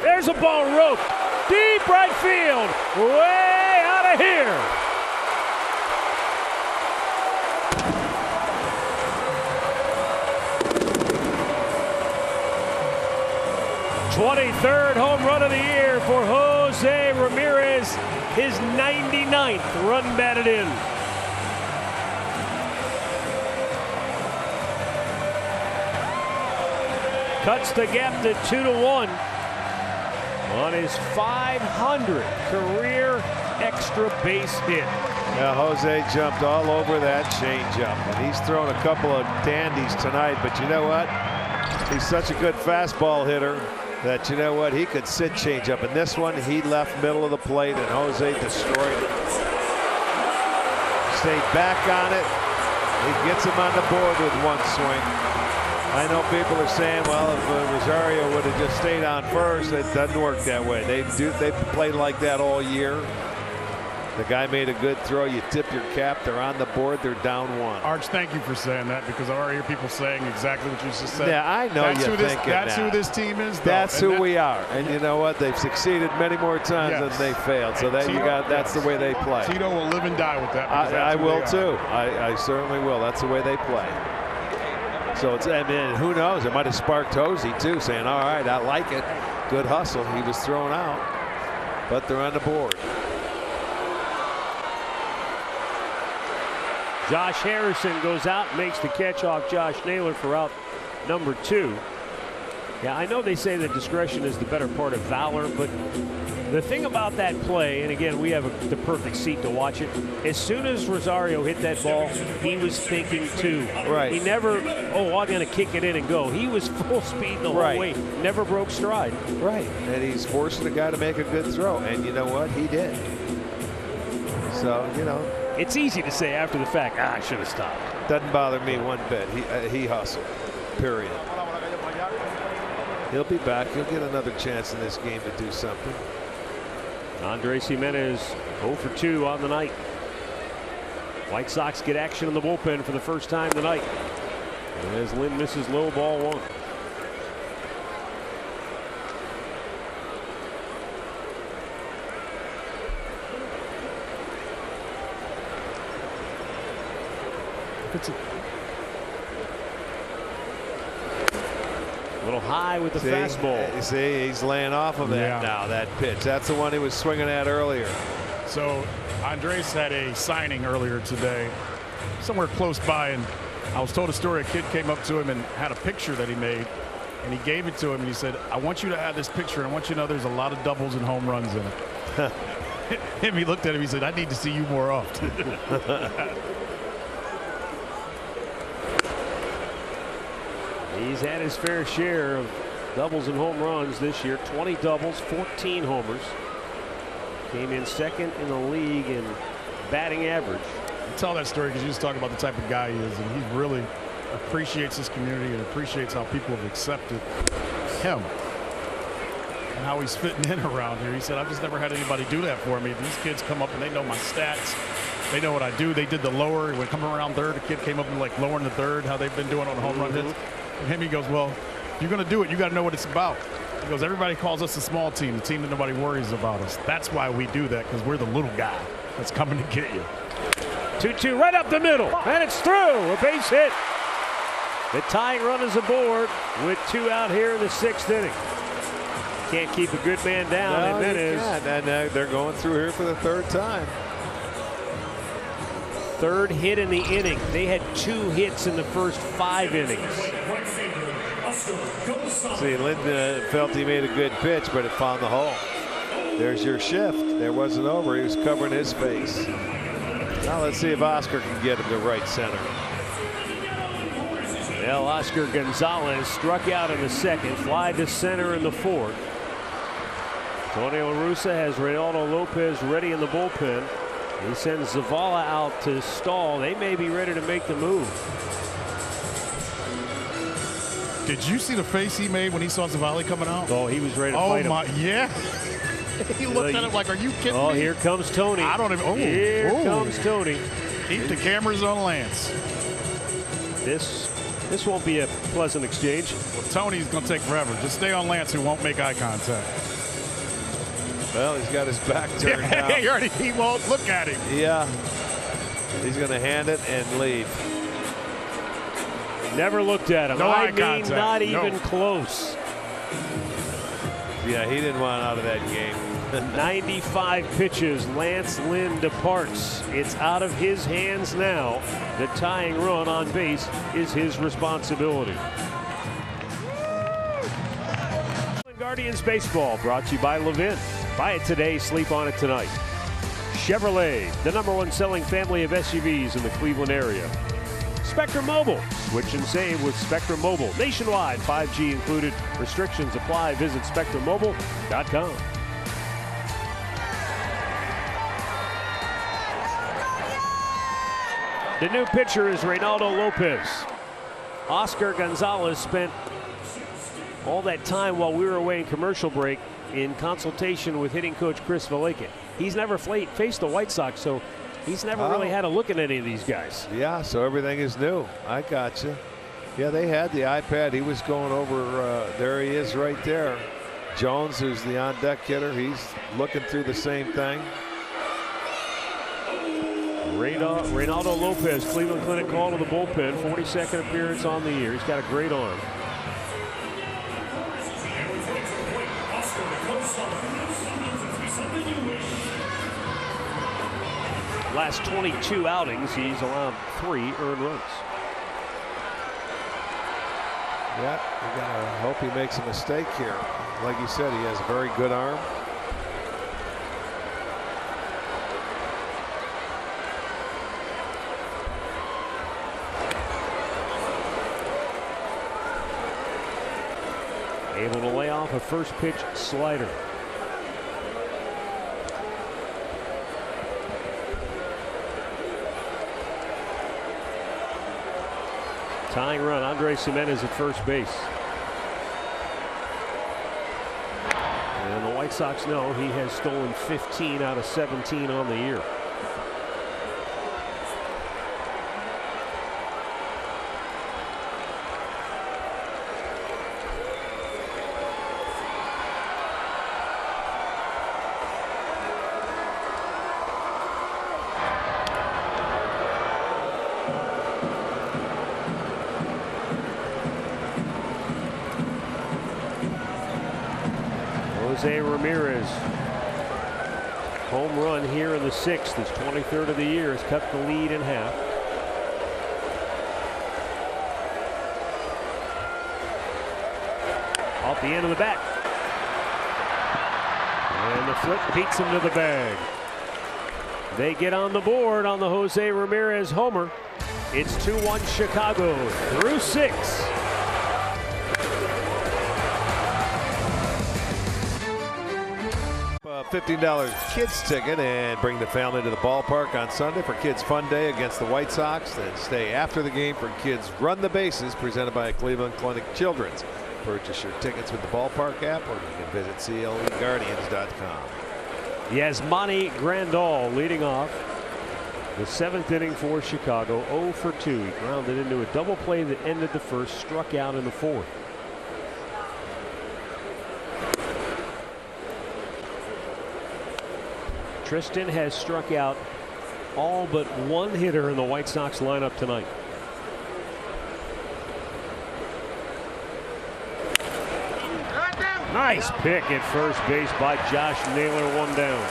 There's a ball roped deep right field, way out of here. '23rd home run of the year for Jose Ramirez, his 99th run batted in. Cuts the gap to 2-1. On his 500th career extra base hit. Yeah, Jose jumped all over that changeup, and he's thrown a couple of dandies tonight, but you know what? He's such a good fastball hitter that, you know what, he could sit changeup. And this one, he left middle of the plate, and Jose destroyed it. Stayed back on it. He gets him on the board with one swing. I know people are saying, well, if Rosario would have just stayed on first, it doesn't work that way. They played like that all year. The guy made a good throw. You tip your cap. They're on the board. They're down 1. Arch, thank you for saying that, because I already hear people saying exactly what you just said. Yeah, I know you're thinking that's who this team is, though. That's who we are. And you know what? They've succeeded many more times than they failed. So that's the way they play. Tito will live and die with that. I will too. I certainly will. That's the way they play. So it's, I mean, who knows? It might have sparked Hosey too, saying, all right, I like it. Good hustle. He was thrown out, but they're on the board. Josh Harrison goes out and makes the catch off Josh Naylor for out number 2. Yeah, I know they say that discretion is the better part of valor, but the thing about that play, and again, we have the perfect seat to watch it. As soon as Rosario hit that ball, he was thinking 2. Right. He never, I'm going to kick it in and go. He was full speed the whole way. Never broke stride. Right. And he's forcing the guy to make a good throw. And you know what? He did. So, you know. It's easy to say after the fact, I should have stopped. Doesn't bother me one bit. He hustled. Period. He'll be back. He'll get another chance in this game to do something. Andres Gimenez 0 for 2 on the night. White Sox get action in the bullpen for the first time tonight. And as Lynn misses low, ball 1. It's a little high with the fastball. You see, he's laying off of that now, that pitch. That's the one he was swinging at earlier. So Andres had a signing earlier today, somewhere close by, and I was told a story. A kid came up to him and had a picture that he made, and he gave it to him, and he said, "I want you to add this picture, and I want you to know there's a lot of doubles and home runs in it." And he looked at him, he said, "I need to see you more often." He's had his fair share of doubles and home runs this year. 20 doubles, 14 homers. Came in second in the league in batting average. I tell that story because you just talk about the type of guy he is, and he really appreciates his community and appreciates how people have accepted him and how he's fitting in around here. He said, "I've just never had anybody do that for me. These kids come up and they know my stats. They know what I do." They did the lower. When coming around third, a kid came up and like lowering the third, how they've been doing on home run hits. And him, he goes, "Well, if you're going to do it, you got to know what it's about." He goes, "Everybody calls us a small team, the team that nobody worries about us. That's why we do that, because we're the little guy that's coming to get you." 2-2 right up the middle, and it's through. A base hit. The tying run is aboard with 2 out here in the 6th inning. Can't keep a good man down, No, and then you can't. And they're going through here for the 3rd time. 3rd hit in the inning. They had 2 hits in the first 5 innings. See, Lind felt he made a good pitch, but it found the hole. There's your shift. There wasn't over. He was covering his face. Now let's see if Oscar can get him to right center. Well, Oscar Gonzalez struck out in the 2nd, fly to center in the 4th. Tony La Russa has Reynaldo Lopez ready in the bullpen. He sends Zavala out to stall. They may be ready to make the move. Did you see the face he made when he saw Zavala coming out? Oh, he was ready to fight him. Oh, my, yeah. He looked at him like, "Are you kidding me?" Oh, here comes Tony. I don't even. Oh, here comes Tony. Keep the cameras on Lance. This won't be a pleasant exchange. Well, Tony's going to take forever. Just stay on Lance, who won't make eye contact. Well, he's got his back turned now. He won't look at him. Yeah. He's going to hand it and leave. Never looked at him. No eye I mean, contact. not even No. close. Yeah, he didn't want out of that game. 95 pitches. Lance Lynn departs. It's out of his hands now. The tying run on base is his responsibility. Guardians Baseball brought to you by Levin. Buy it today, sleep on it tonight. Chevrolet, the #1 selling family of SUVs in the Cleveland area. Spectrum Mobile. Switch and save with Spectrum Mobile. Nationwide, 5G included. Restrictions apply. Visit SpectrumMobile.com. The new pitcher is Reynaldo Lopez. Oscar Gonzalez spent all that time while we were away in commercial break in consultation with hitting coach Chris Valleca. He's never faced the White Sox, so he's never really had a look at any of these guys. Yeah, so everything is new. I got you. Yeah, they had the iPad. He was going over. There he is right there. Jones, who's the on-deck hitter, he's looking through the same thing. Reynaldo Lopez, Cleveland Clinic call to the bullpen. 42nd appearance on the year. He's got a great arm. Last 22 outings, he's allowed 3 earned runs. Yeah, you gotta hope he makes a mistake here. Like you said, he has a very good arm. Able to lay off a first pitch slider. Tying run, Andres Gimenez at first base. And the White Sox know he has stolen 15 out of 17 on the year. Jose Ramirez home run here in the 6th, his 23rd of the year, has cut the lead in half. Off the end of the bat. And the flip beats him to the bag. They get on the board on the Jose Ramirez homer. It's 2-1 Chicago through 6. $15 kids ticket and bring the family to the ballpark on Sunday for Kids Fun Day against the White Sox. Then stay after the game for Kids Run the Bases presented by Cleveland Clinic Children's. Purchase your tickets with the ballpark app or you can visit CLEGuardians.com. Yasmani Grandal leading off the 7th inning for Chicago. 0 for 2. He grounded into a double play that ended the first, struck out in the 4th. Tristan has struck out all but one hitter in the White Sox lineup tonight. Nice pick at first base by Josh Naylor, one down.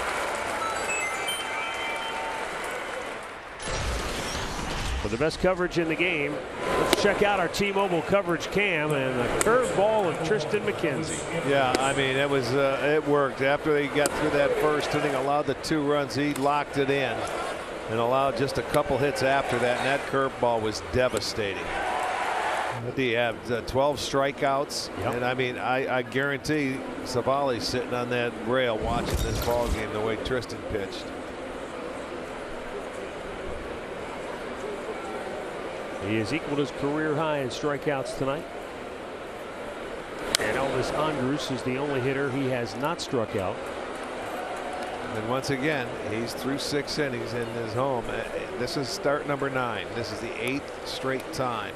For the best coverage in the game, let's check out our T-Mobile coverage cam and the curveball of Tristan McKenzie. Yeah, I mean, it was it worked. After they got through that first inning, allowed the 2 runs, he locked it in and allowed just a couple hits after that, and that curveball was devastating. He had 12 strikeouts, and I mean, I guarantee Savali's sitting on that rail watching this ball game the way Tristan pitched. He has equaled his career high in strikeouts tonight. And Elvis Andrus is the only hitter he has not struck out. And once again, he's through 6 innings in his home. This is start number 9. This is the 8th straight time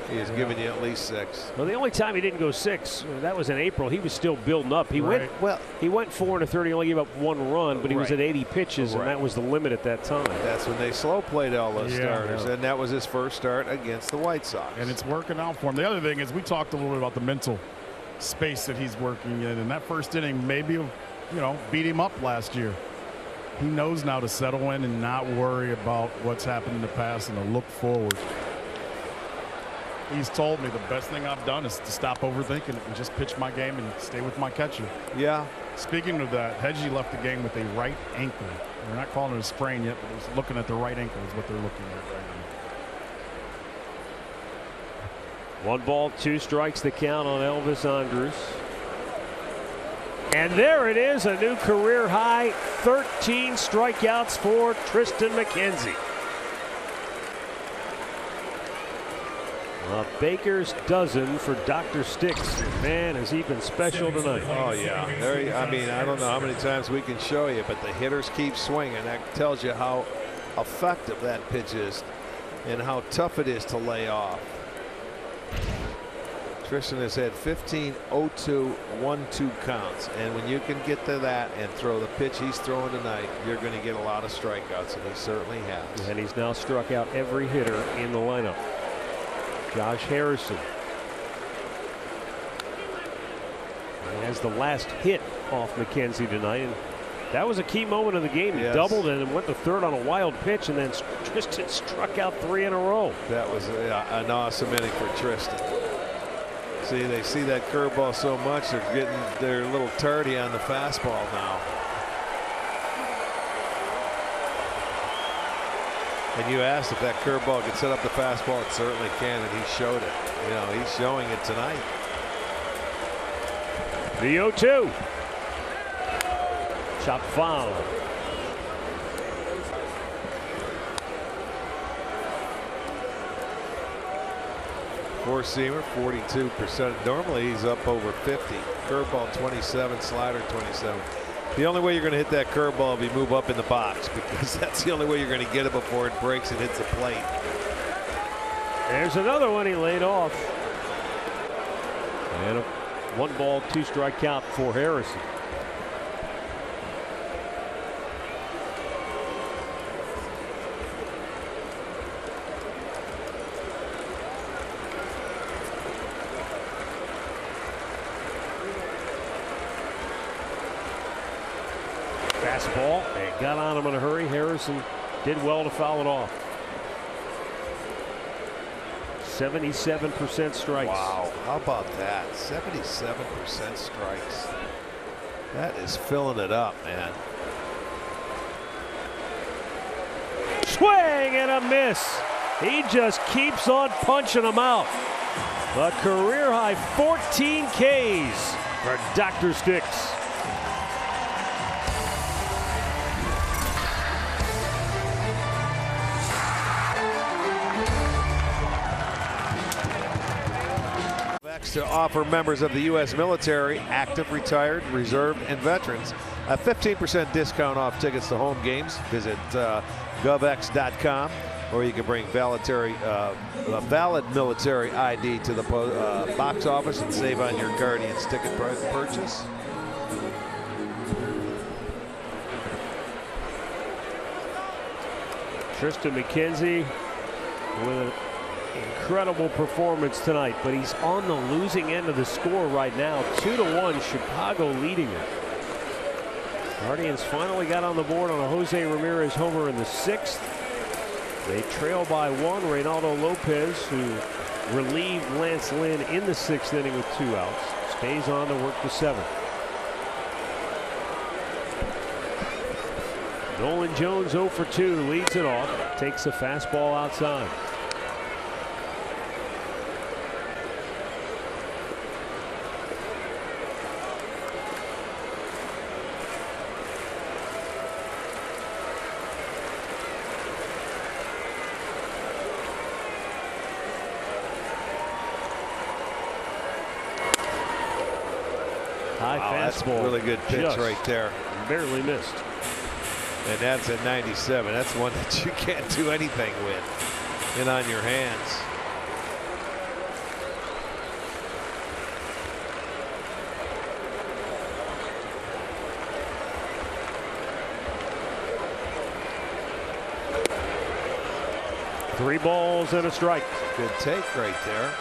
he has given you at least 6. Well, the only time he didn't go 6, that was in April. He was still building up. He went 4 1/3. He only gave up 1 run, but he was at 80 pitches, and that was the limit at that time. That's when they slow played all those starters, and that was his first start against the White Sox. And it's working out for him. The other thing is we talked a little bit about the mental space that he's working in, and that first inning maybe, beat him up last year. He knows now to settle in and not worry about what's happened in the past and to look forward. He's told me the best thing I've done is to stop overthinking it and just pitch my game and stay with my catcher. Yeah. Speaking of that, Hedgie left the game with a right ankle. They're not calling it a sprain yet, but he's looking at the right ankle is what they're looking at right now. 1 ball, 2 strikes the count on Elvis Andrus. And there it is, a new career high, 13 strikeouts for Tristan McKenzie. A baker's dozen for Dr. Sticks. Man, has he been special tonight. Oh, yeah. I mean, I don't know how many times we can show you, but the hitters keep swinging. That tells you how effective that pitch is and how tough it is to lay off. Tristan has had 15 0-2 1-2 counts, and when you can get to that and throw the pitch he's throwing tonight, you're going to get a lot of strikeouts, and he certainly has. And he's now struck out every hitter in the lineup. Josh Harrison has the last hit off McKenzie tonight, and that was a key moment of the game. He doubled and went to third on a wild pitch, and then Tristan struck out 3 in a row. That was an awesome inning for Tristan. See, they see that curveball so much, they're a little tardy on the fastball now. And you asked if that curveball could set up the fastball. It certainly can, and he showed it. He's showing it tonight. The 0-2. Chop foul. Four-seamer, 42%. Normally he's up over 50. Curveball 27, slider 27. The only way you're going to hit that curveball if you move up in the box, because that's the only way you're going to get it before it breaks and hits the plate. There's another one he laid off. And a 1 ball, 2 strike count for Harrison. Fastball, and got on him in a hurry. Harrison did well to foul it off. 77% strikes. Wow, how about that? 77% strikes. That is filling it up, man. Swing and a miss. He just keeps on punching them out. A career high 14 Ks for Dr. Sticks. To offer members of the U.S. military, active, retired, reserve, and veterans a 15% discount off tickets to home games. Visit govx.com, or you can bring a valid military ID to the box office and save on your Guardians ticket purchase. Tristan McKenzie with an incredible performance tonight, but he's on the losing end of the score right now. 2-1, Chicago leading it. Guardians finally got on the board on a Jose Ramirez homer in the 6th. They trail by 1. Reynaldo Lopez, who relieved Lance Lynn in the 6th inning with 2 outs, stays on to work the 7th. Nolan Jones 0 for 2, leads it off, takes a fastball outside. High fastball. That's a really good pitch Just right there. Barely missed. And that's at 97. That's one that you can't do anything with and on your hands. Three balls and a strike. Good take right there.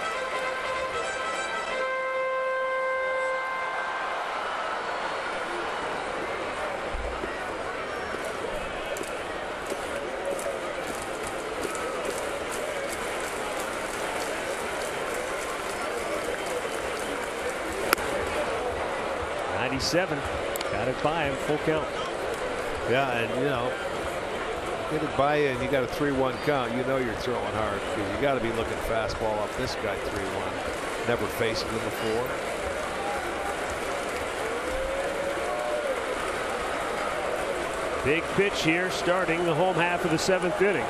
Got it by him, full count. Yeah, and you know, get it by you and you got a 3-1 count. You know you're throwing hard because you got to be looking fastball up this guy 3-1. Never faced him before. Big pitch here, starting the home half of the 7th inning.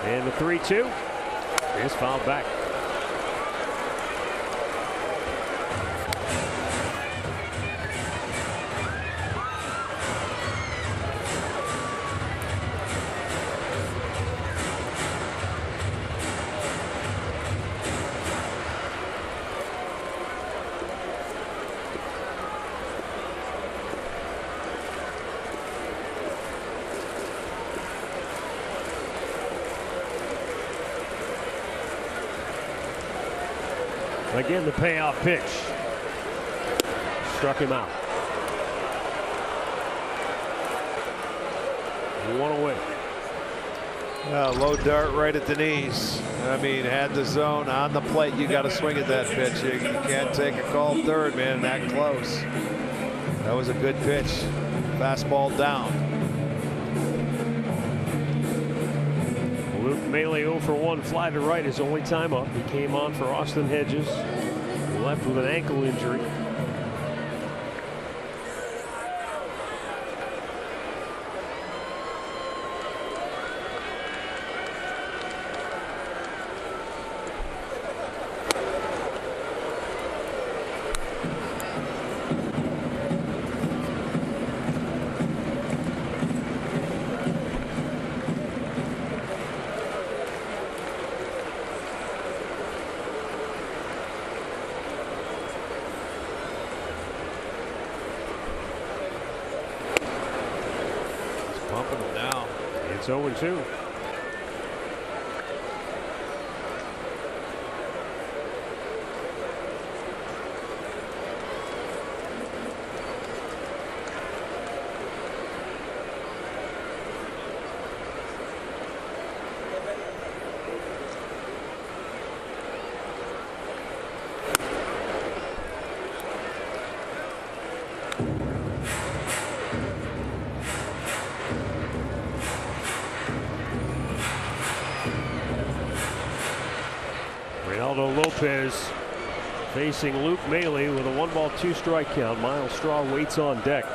And the 3-2 is fouled back. Again, the payoff pitch. Struck him out. 1 away. Low dart right at the knees. I mean, had the zone on the plate. You got to swing at that pitch. You can't take a call third, man, that close. That was a good pitch. Fastball down. Luke Maile 0 for 1, fly to right, his only time up. He came on for Austin Hedges, left with an ankle injury. It's 0-2. Reynaldo Lopez facing Luke Maile with a 1-ball, 2-strike count. Miles Straw waits on deck.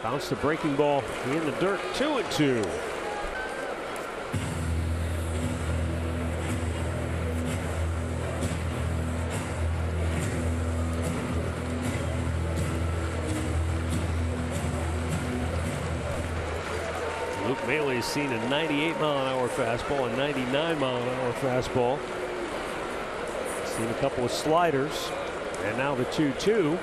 Bounce the breaking ball in the dirt. 2-2. Luke Maile has seen a 98-mile-an-hour fastball, a 99-mile-an-hour fastball. Seen a couple of sliders, and now the 2-2.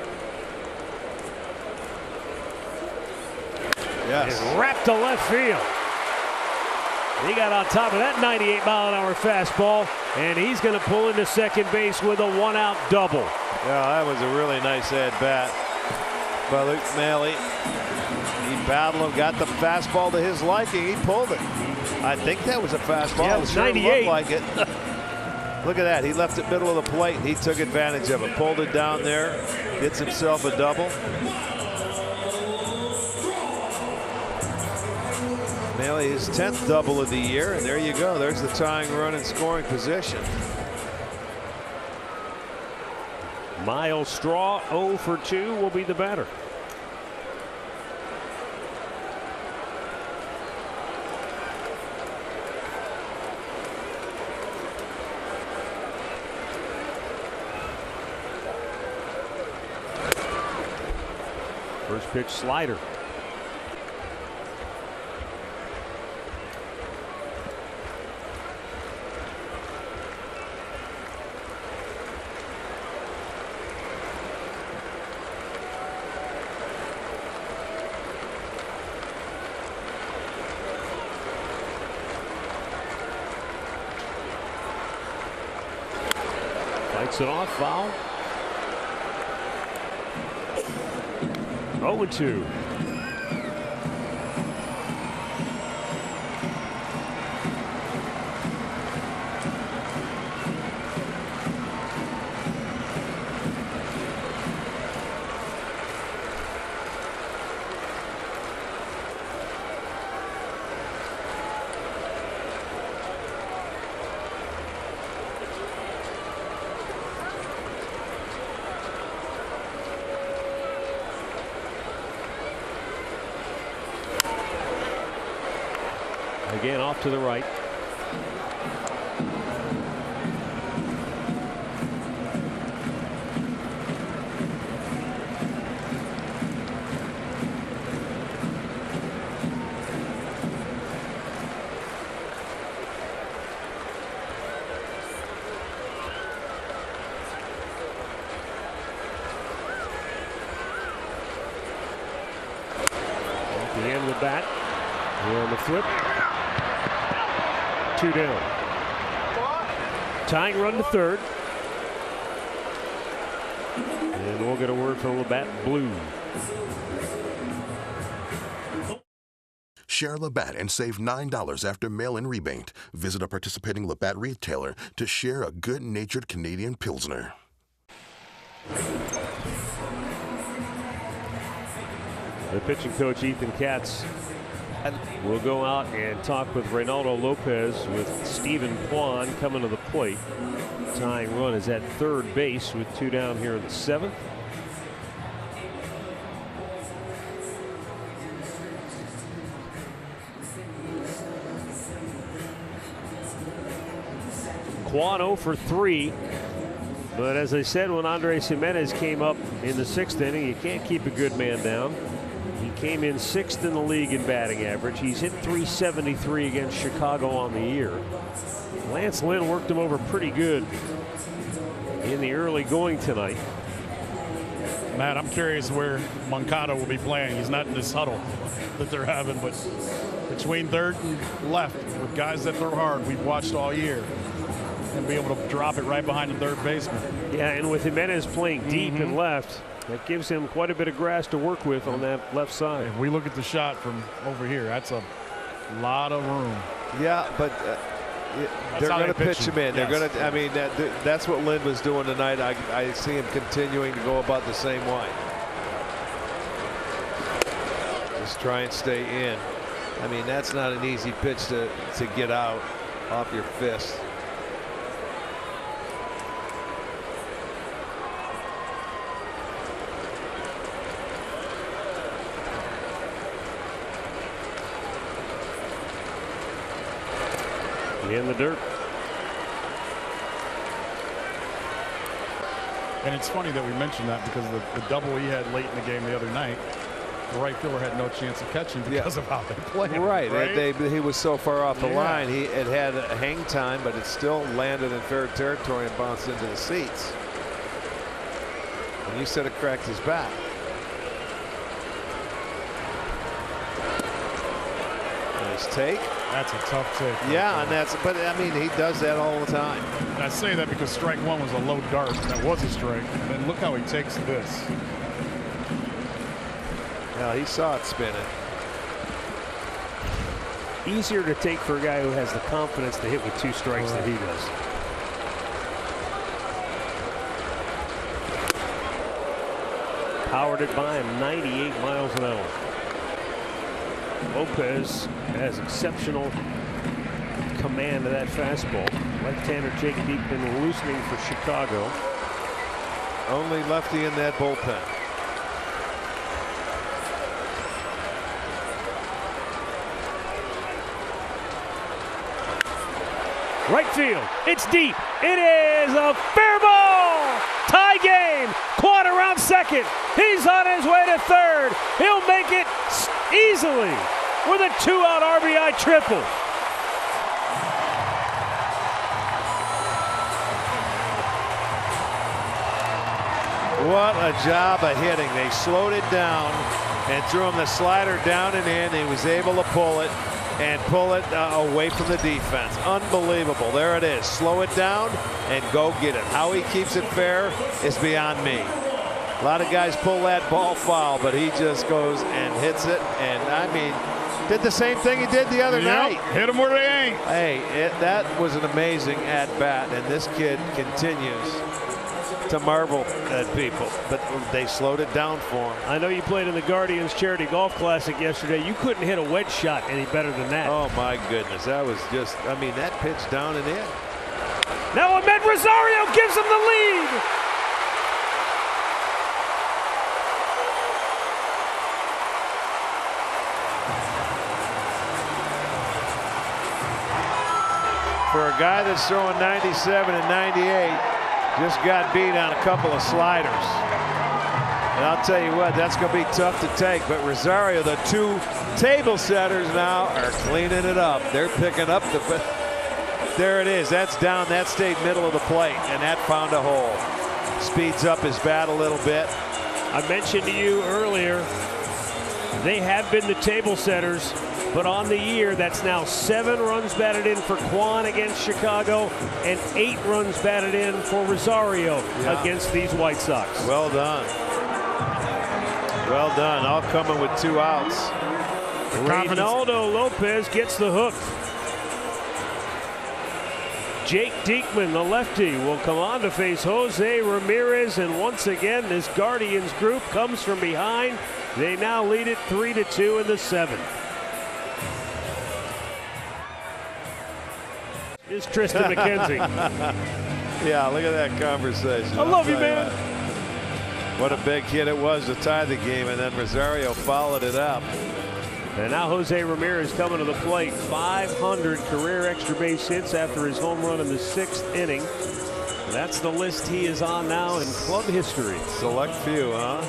Yes. And wrapped to left field. He got on top of that 98-mile-an-hour fastball, and he's going to pull into second base with a 1-out double. Yeah, that was a really nice at-bat by Luke Maile. He battled him, got the fastball to his liking. He pulled it. I think that was a fastball. Yeah, it was sure 98. looked like it. Look at that. He left it middle of the plate. He took advantage of it. Pulled it down there. Gets himself a double. Maile, his 10th double of the year, and there you go. There's the tying run in scoring position. Miles Straw, 0 for 2, will be the batter. First pitch slider. Fights it off, foul. 0-2. Again, off to the right. Off the end of the bat. Here on the flip. 2 down. Tying run to third. And we'll get a word from Labatt Blue. Share Labatt and save $9 after mail-in rebate. Visit a participating Labatt retailer to share a good-natured Canadian Pilsner. The pitching coach, Ethan Katz, will go out and talk with Reynaldo Lopez with Stephen Kwan coming to the plate. Tying run is at third base with 2 down here in the 7th. Kwan 0 for 3. But as I said, when Andres Jimenez came up in the 6th inning, you can't keep a good man down. He came in 6th in the league in batting average. He's hit .373 against Chicago on the year. Lance Lynn worked him over pretty good in the early going tonight. Matt, I'm curious where Moncada will be playing. He's not in this huddle that they're having, but between third and left with guys that throw hard. We've watched all year. And be able to drop it right behind the third baseman. Yeah, and with Jimenez playing deep and left, that gives him quite a bit of grass to work with on that left side. If we look at the shot from over here, that's a lot of room. Yeah, but they're going to pitch him in. They're going to. I mean, that's what Lynn was doing tonight. I see him continuing to go about the same way. Just try and stay in. I mean, that's not an easy pitch to get out off your fist. In the dirt. And it's funny that we mentioned that because the double he had late in the game the other night, the right fielder had no chance of catching because of how they played. Right. He was so far off the line. He had a hang time, but it still landed in fair territory and bounced into the seats. And you said it cracked his back. Nice take. That's a tough take. Yeah, but I mean, he does that all the time. And I say that because strike one was a low dart. That was a strike. And then look how he takes this. Yeah, he saw it spinning. Easier to take for a guy who has the confidence to hit with 2 strikes than he does. Powered it by him 98 miles an hour. Lopez has exceptional command of that fastball. Left-hander Jake Diekman loosening for Chicago. Only lefty in that bullpen. Right field. It's deep. It is a fair ball. Tie game. Quan around second. He's on his way to third. He'll make it easily with a 2-out RBI triple. What a job of hitting. They slowed it down and threw him the slider down and in. He was able to pull it away from the defense. Unbelievable. There it is. Slow it down and go get it. How he keeps it fair is beyond me. A lot of guys pull that ball foul, but he just goes and hits it. And I mean, did the same thing he did the other night. Hit them where they ain't. Hey, that was an amazing at bat, and this kid continues to marvel at people, but they slowed it down for him. I know you played in the Guardians Charity Golf Classic yesterday. You couldn't hit a wedge shot any better than that. Oh my goodness, that was just, I mean, that pitch down and in. Now Ahmed Rosario gives him the lead. For a guy that's throwing 97 and 98, just got beat on a couple of sliders. And I'll tell you what, that's going to be tough to take. But Rosario, the 2 table setters now are cleaning it up. They're picking up the. There it is. That's down. That stayed middle of the plate, and that found a hole. Speeds up his bat a little bit. I mentioned to you earlier, they have been the table setters. But on the year, that's now 7 runs batted in for Quan against Chicago and 8 runs batted in for Rosario against these White Sox. Well done. Well done. All coming with 2 outs. Reynaldo Lopez gets the hook. Jake Diekman, the lefty, will come on to face Jose Ramirez. And once again, this Guardians group comes from behind. They now lead it 3-2 in the 7th. Is Triston McKenzie. Yeah, look at that conversation. I love you, man. What a big hit it was to tie the game, and then Rosario followed it up. And now Jose Ramirez coming to the plate. 500 career extra base hits after his home run in the 6th inning. That's the list he is on now in club history. Select few, huh?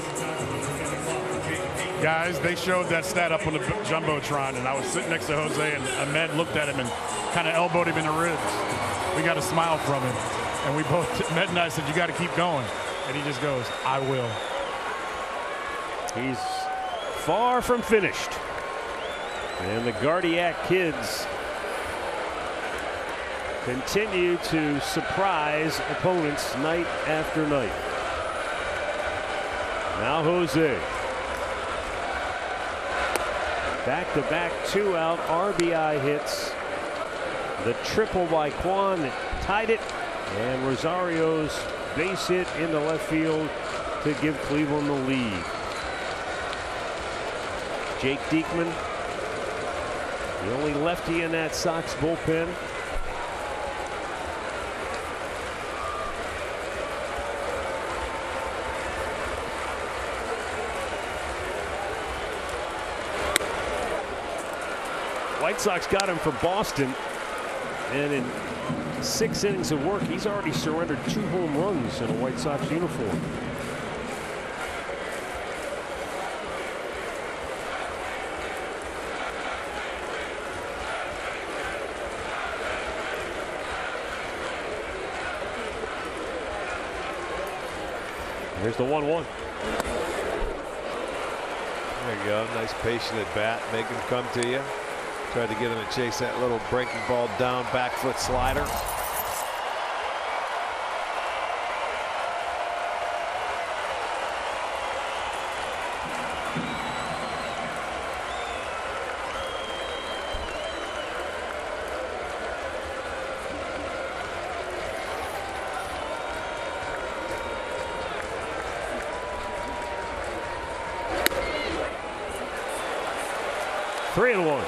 Guys, they showed that stat up on the Jumbotron, and I was sitting next to Jose, and Ahmed looked at him and kind of elbowed him in the ribs. We got a smile from him, and we both, Ahmed and I said, you got to keep going. And he just goes, I will. He's far from finished. And the Gardiac kids continue to surprise opponents night after night. Now Jose. Back-to-back 2-out RBI hits. The triple by Kwan that tied it. And Rosario's base hit into left field to give Cleveland the lead. Jake Diekman, the only lefty in that Sox bullpen. White Sox got him for Boston, and in 6 innings of work, he's already surrendered 2 home runs in a White Sox uniform. Here's the 1-1. There you go. Nice patient at bat. Make him come to you. Tried to get him to chase that little breaking ball down, back foot slider. Three and one.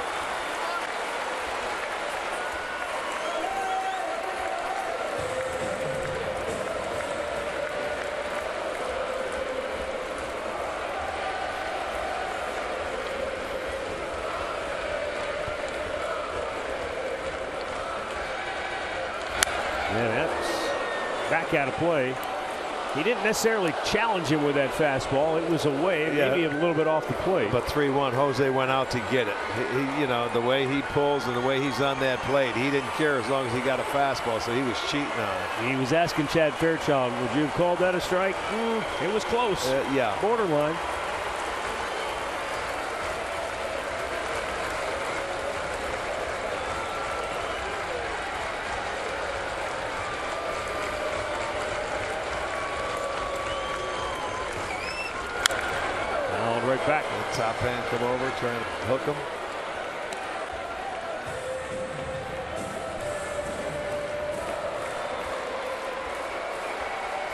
Yeah, that's back out of play. He didn't necessarily challenge him with that fastball. It was away, maybe a little bit off the plate. But 3-1, Jose went out to get it. He, you know, the way he pulls and the way he's on that plate, he didn't care as long as he got a fastball, so he was cheating on it. He was asking Chad Fairchild, would you have called that a strike? It was close. Yeah. Borderline. Right back. The top hand come over, trying to hook him.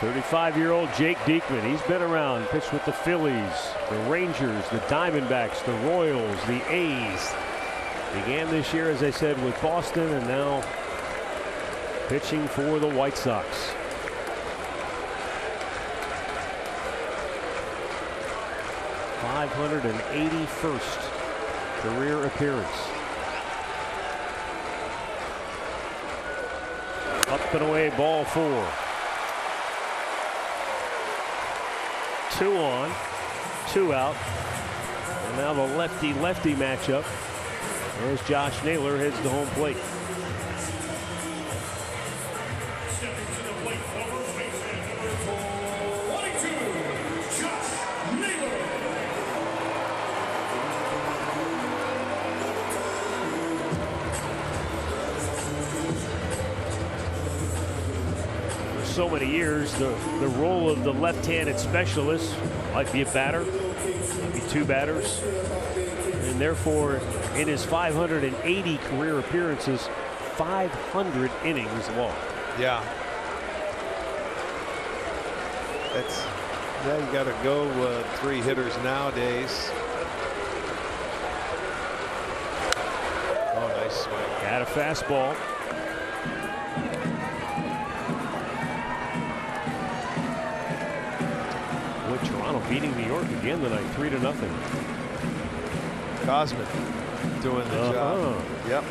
"35-year-old Jake Diekman. He's been around, pitched with the Phillies, the Rangers, the Diamondbacks, the Royals, the A's. Began this year, as I said, with Boston, and now pitching for the White Sox. #581st career appearance. Up and away, ball 4. 2 on, 2 out. And now the lefty-lefty matchup as Josh Naylor heads to home plate. So many years, the role of the left-handed specialist might be a batter, might be 2 batters, and therefore in his 580 career appearances, 500 innings long. Yeah. That's, yeah, you got to go 3 hitters nowadays. Oh, nice swing. Got a fastball. Toronto beating New York again tonight, 3-0. Cosman doing the job. Yep.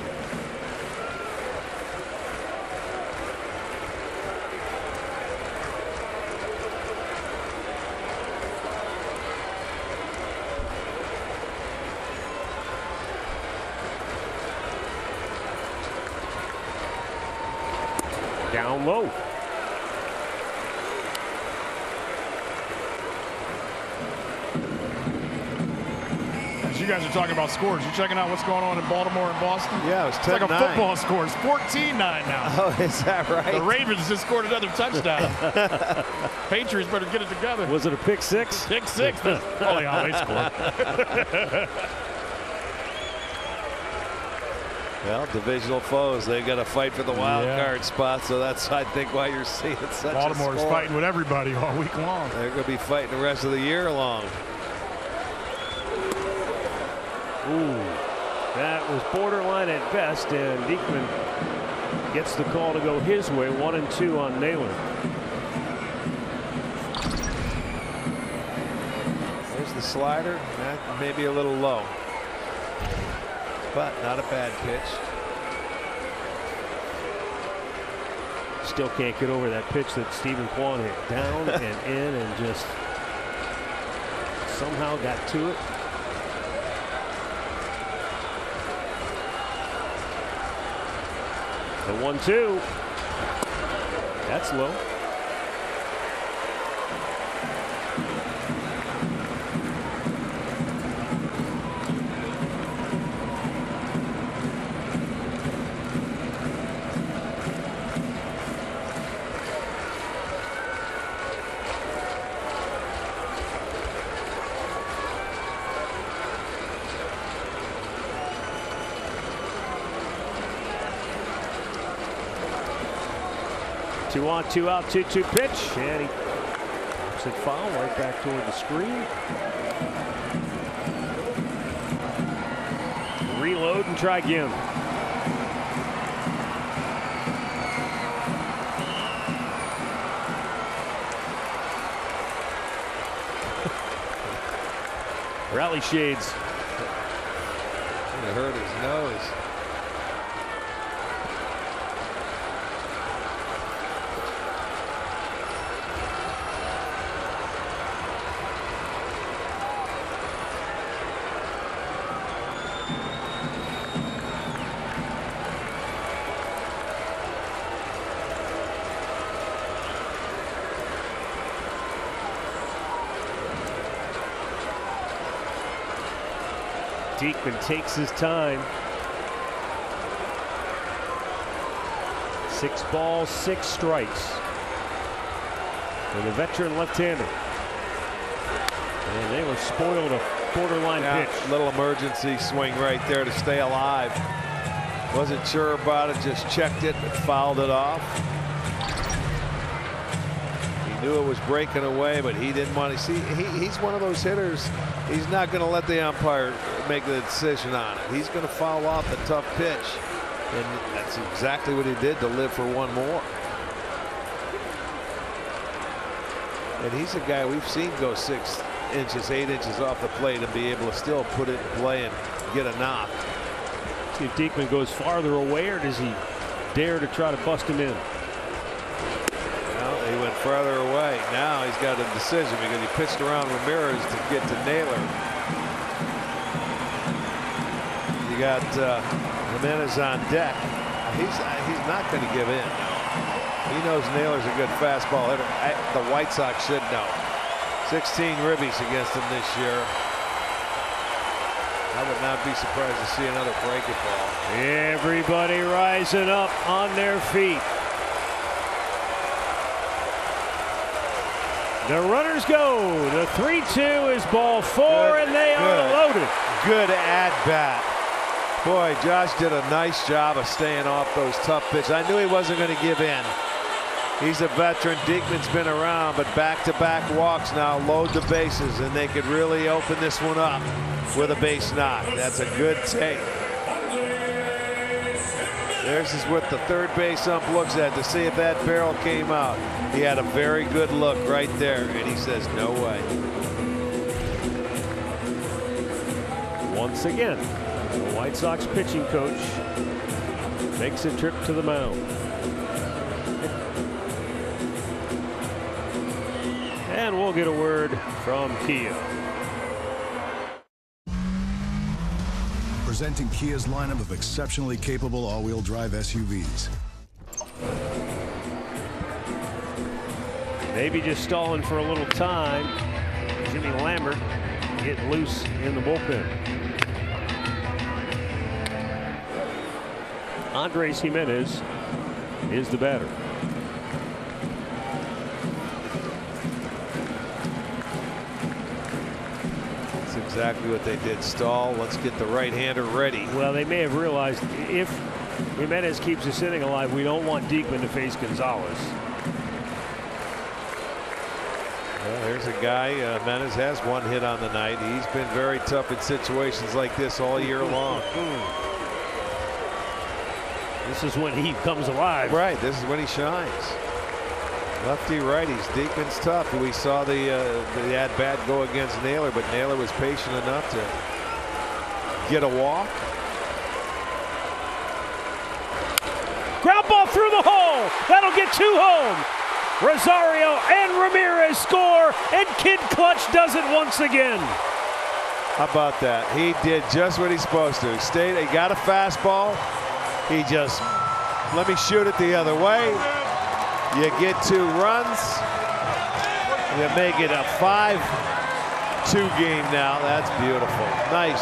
Down low. you guys are talking about scores, you checking out what's going on in Baltimore and Boston? Yeah, it was 10-9. It's like a football score. It's 14-9 now. Oh, is that right? The Ravens just scored another touchdown. Patriots better get it together. Was it a pick six? Pick six. Oh, yeah, they scored. Well, divisional foes, they got to fight for the wild card spot, so that's, I think, why you're seeing such Baltimore's a score. fighting with everybody all week long. They're going to be fighting the rest of the year long. Ooh, that was borderline at best, and Diekman gets the call to go his way. 1-2 on Naylor. There's the slider, maybe a little low, but not a bad pitch. Still can't get over that pitch that Stephen Kwan hit down and in, and just somehow got to it. The 1-2. That's low. Two on, two out, 2-2 pitch, and he looks it foul right back toward the screen. Reload and try again. Rally shades. It hurt his nose. Diekman takes his time. 6 balls, 6 strikes. For the veteran left-hander. And they were spoiled a borderline pitch. Little emergency swing right there to stay alive. Wasn't sure about it, just checked it, but fouled it off. He knew it was breaking away, but he didn't want to see. He's one of those hitters. He's not going to let the umpire make the decision on it. He's going to foul off the tough pitch, and that's exactly what he did to live for one more. And he's a guy we've seen go 6 inches, 8 inches off the plate and be able to still put it in play and get a knock. See if Diekman goes farther away, or does he dare to try to bust him in? Well, he went farther away. Now he's got a decision because he pitched around Ramirez to get to Naylor. You got Jimenez on deck. He's not going to give in. He knows Naylor's a good fastball hitter. The White Sox should know. 16 ribbies against him this year. I would not be surprised to see another breaking ball. Everybody rising up on their feet. The runners go. The 3-2 is ball 4, and they are loaded. Good at bat. Boy, Josh did a nice job of staying off those tough pitches. I knew he wasn't going to give in. He's a veteran. Diekman's been around, but back-to-back walks now load the bases, and they could really open this one up with a base knock. That's a good take. There's is what the third base ump looks at to see if that barrel came out. He had a very good look right there, and he says, no way. Once again, the White Sox pitching coach makes a trip to the mound. And we'll get a word from Kia. Presenting Kia's lineup of exceptionally capable all-wheel drive SUVs. Maybe just stalling for a little time. Jimmy Lambert getting loose in the bullpen. Andres Gimenez is the batter. That's exactly what they did. Stall. Let's get the right-hander ready. Well, they may have realized if Gimenez keeps this inning alive, we don't want Diekman to face Gonzalez. Well, there's a guy. Gimenez has one hit on the night. He's been very tough in situations like this all year long. This is when he comes alive. Right. This is when he shines. Lefty righties. Diekman's tough. We saw the at-bat go against Naylor, but Naylor was patient enough to get a walk. Ground ball through the hole. That'll get 2 home. Rosario and Ramirez score, and Kid Clutch does it once again. How about that? He did just what he's supposed to. He got a fastball. He just, let me shoot it the other way. You get 2 runs. You make it a 5-2 game now. That's beautiful. Nice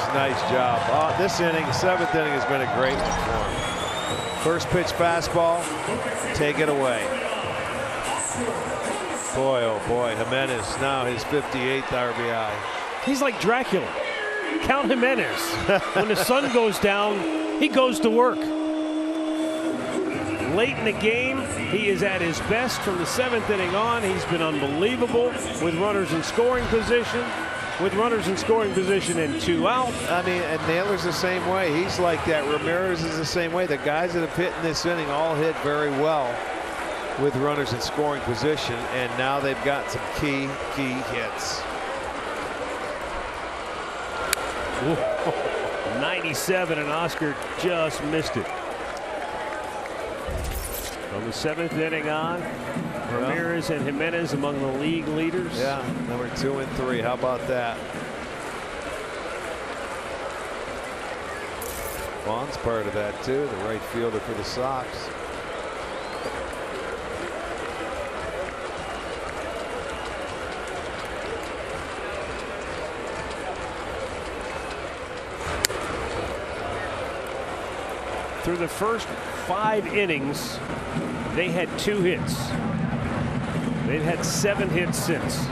job. This inning, 7th inning, has been a great one for him. First pitch fastball, take it away. Boy, oh boy, Gimenez now his 58th RBI. He's like Dracula. Count Gimenez. When the sun goes down, he goes to work. Late in the game, he is at his best from the 7th inning on. He's been unbelievable with runners in scoring position. And 2 out. I mean, and Naylor's the same way. He's like that. Ramirez is the same way. The guys that have hit in this inning all hit very well with runners in scoring position, and now they've got some key hits. 97, and Oscar just missed it. From the 7th inning on, Ramirez and Gimenez among the league leaders. Yeah, number 2 and 3. How about that? Vaughn's part of that too, the right fielder for the Sox. Through the first 5 innings, they had 2 hits. They've had 7 hits since.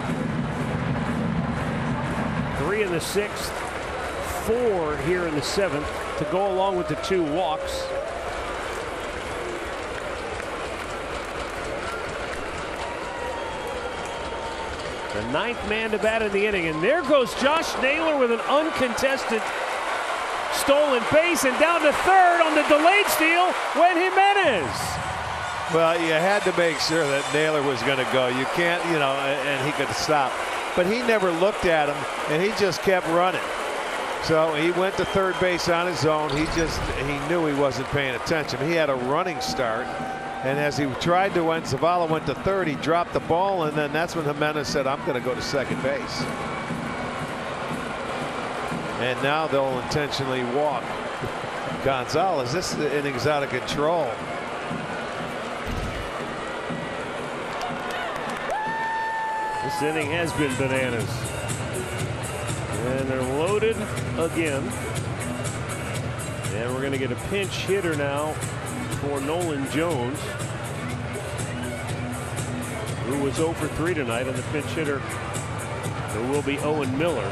3 in the 6th, 4 here in the 7th to go along with the 2 walks. The 9th man to bat in the inning, and there goes Josh Naylor with an uncontested stolen base, and down to 3rd on the delayed steal went Gimenez. Well, you had to make sure that Naylor was going to go. You can't, and he could stop. But he never looked at him, and he just kept running. So he went to 3rd base on his own. He knew he wasn't paying attention. He had a running start, and as he tried to, when Zavala went to 3rd, he dropped the ball, and then that's when Gimenez said, I'm going to go to 2nd base. And now they'll intentionally walk Gonzalez. This inning's out of control. This inning has been bananas. And they're loaded again. And we're going to get a pinch hitter now for Nolan Jones, who was 0 for 3 tonight, and the pinch hitter will be Owen Miller.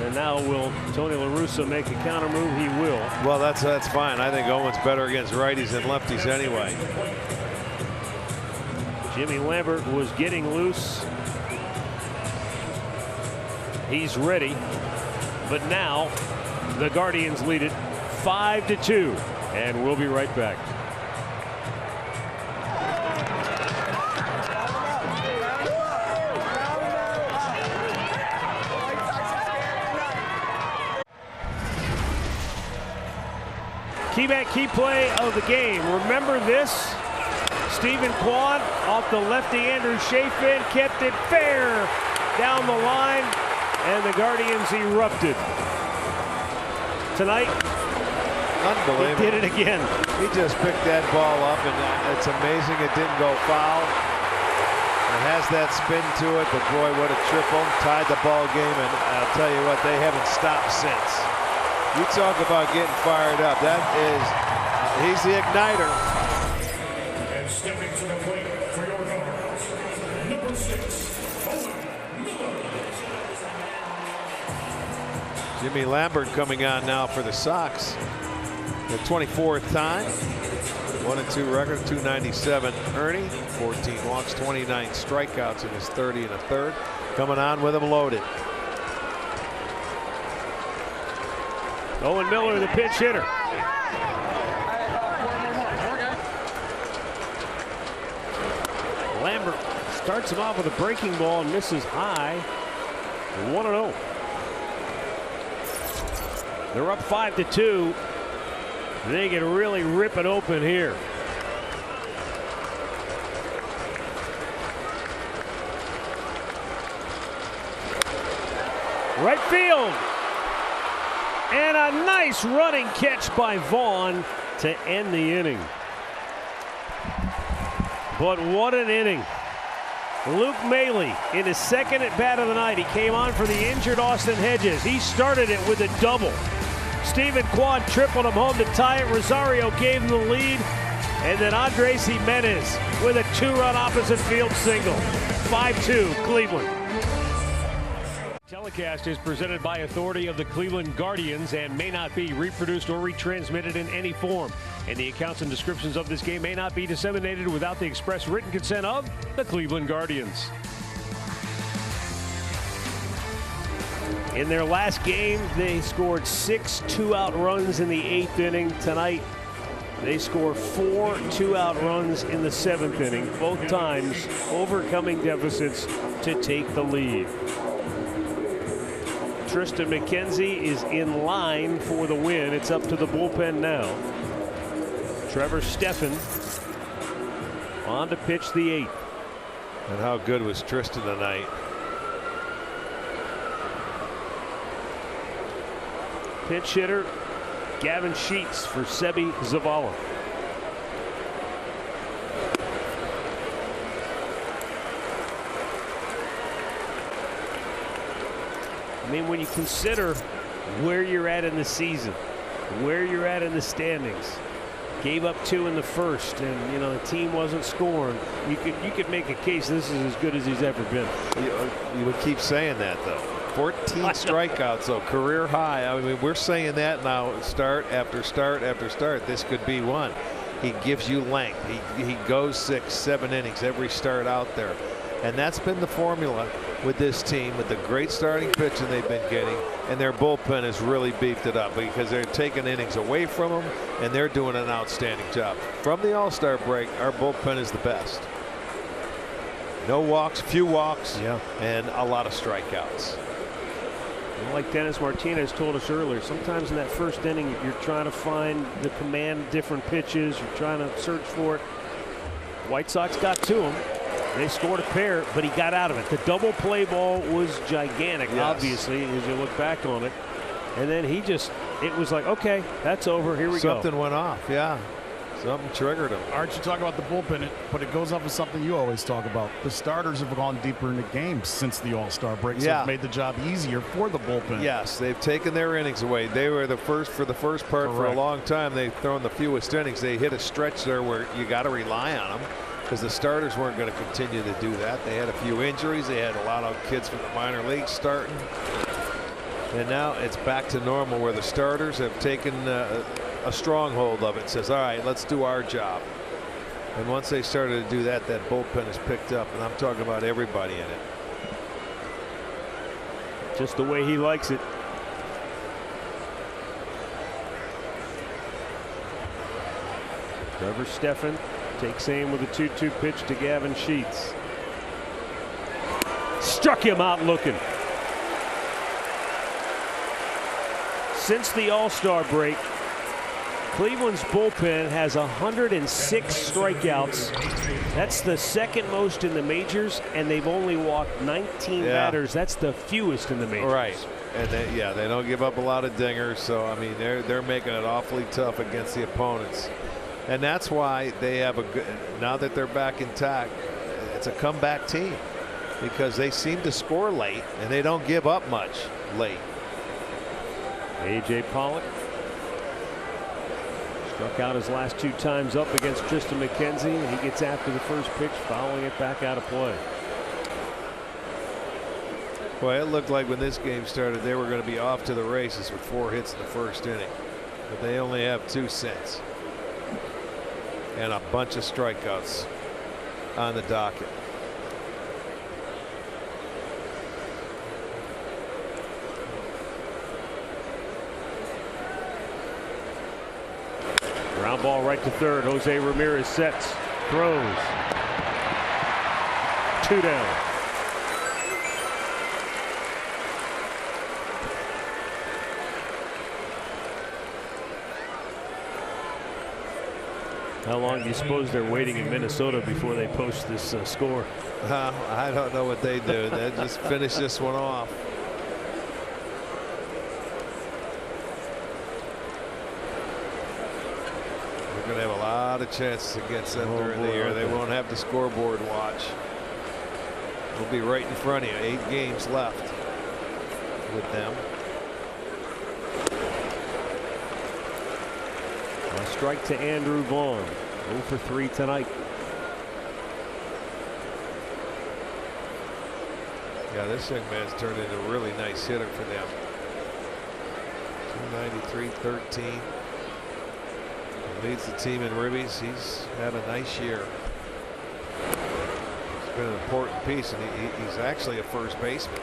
And now will Tony La Russa make a counter move? He will. Well, that's fine. I think Owen's better against righties than lefties anyway. Jimmy Lambert was getting loose. He's ready. But now the Guardians lead it 5-2. And we'll be right back. Key play of the game. Remember this? Stephen Kwan off the lefty Andrew Chafin kept it fair down the line, and the Guardians erupted. Tonight, unbelievable. He did it again. He just picked that ball up, and it's amazing it didn't go foul. It has that spin to it, but boy, what a triple. Tied the ball game, and I'll tell you what, they haven't stopped since. You talk about getting fired up. That is He's the igniter. And stepping to the plate for your Guardians, number 6, Owen Miller. Jimmy Lambert coming on now for the Sox. The 24th time. 1-2 record, 297 Ernie, 14 walks, 29 strikeouts in his 30 1/3. Coming on with him loaded. Owen Miller, the pinch hitter. Lambert starts him off with a breaking ball and misses high. 1-0. They're up 5-2. They can really rip it open here. Right field. And a nice running catch by Vaughn to end the inning. But what an inning. Luke Maile in his second at bat of the night. He came on for the injured Austin Hedges. He started it with a double. Stephen Kwan tripled him home to tie it. Rosario gave him the lead. And then Andres Jimenez with a 2-run opposite field single. 5-2 Cleveland. Telecast is presented by authority of the Cleveland Guardians and may not be reproduced or retransmitted in any form. And the accounts and descriptions of this game may not be disseminated without the express written consent of the Cleveland Guardians. In their last game, they scored 6 2-out runs in the 8th inning. Tonight, they score 4 2-out runs in the 7th inning, both times overcoming deficits to take the lead. Tristan McKenzie is in line for the win. It's up to the bullpen now. Trevor Stephan on to pitch the 8th. And how good was Tristan tonight? Pinch hitter Gavin Sheets for Sebi Zavala. I mean, when you consider where you're at in the season, where you're at in the standings, gave up 2 in the first, and you know the team wasn't scoring. You could make a case this is as good as he's ever been. You would keep saying that though. 14 strikeouts, though, career high. I mean, we're saying that now, start after start after start. This could be one. He gives you length. He goes 6, 7 innings every start out there. And that's been the formula with this team, with the great starting pitching they've been getting, and their bullpen has really beefed it up because they're taking innings away from them, and they're doing an outstanding job. From the All-Star break, our bullpen is the best. No walks, few walks, and a lot of strikeouts. Like Dennis Martinez told us earlier, sometimes in that first inning, you're trying to find the command, different pitches. You're trying to search for it. White Sox got to him. They scored a pair, but he got out of it. The double play ball was gigantic, obviously, as you look back on it. And then it was like, okay, that's over. Here we go. Something went off, Something triggered him. Aren't you talking about the bullpen? But it goes off of something you always talk about. The starters have gone deeper into games since the All-Star break, so it's made the job easier for the bullpen. Yes, they've taken their innings away. They were for the first part for a long time. They've thrown the fewest innings. They hit a stretch there where you got to rely on them because the starters weren't going to continue to do that. They had a few injuries. They had a lot of kids from the minor leagues starting. And now it's back to normal where the starters have taken a stronghold of it. Says, all right, let's do our job. And once they started to do that, that bullpen is picked up, and I'm talking about everybody in it. Just the way he likes it. Trevor Stephan takes aim with a 2-2 pitch to Gavin Sheets. Struck him out looking. Since the All-Star break, Cleveland's bullpen has 106 strikeouts. That's the second most in the majors, and they've only walked 19 batters. That's the fewest in the majors. Right. And they don't give up a lot of dingers, so I mean they're making it awfully tough against the opponents. And that's why they have a good, now that they're back intact, it's a comeback team because they seem to score late and they don't give up much late. A.J. Pollock Struck out his last 2 times up against Tristan McKenzie, and he gets after the first pitch, fouling it back out of play. Well, it looked like when this game started, they were going to be off to the races with 4 hits in the first inning. But they only have 2 sets. And a bunch of strikeouts on the docket. Ground ball right to third. Jose Ramirez sets, throws. 2 down. How long do you suppose they're waiting in Minnesota before they post this score? I don't know what they do. They just finish this one off. We're going to have a lot of chances against them during the year. They won't have the scoreboard watch. We'll be right in front of you. 8 games left with them. A strike to Andrew Vaughn. 0 for 3 tonight. Yeah, this young man's turned into a really nice hitter for them. 293-13. Leads the team in ribbies. He's had a nice year. He's been an important piece, and he's actually a first baseman.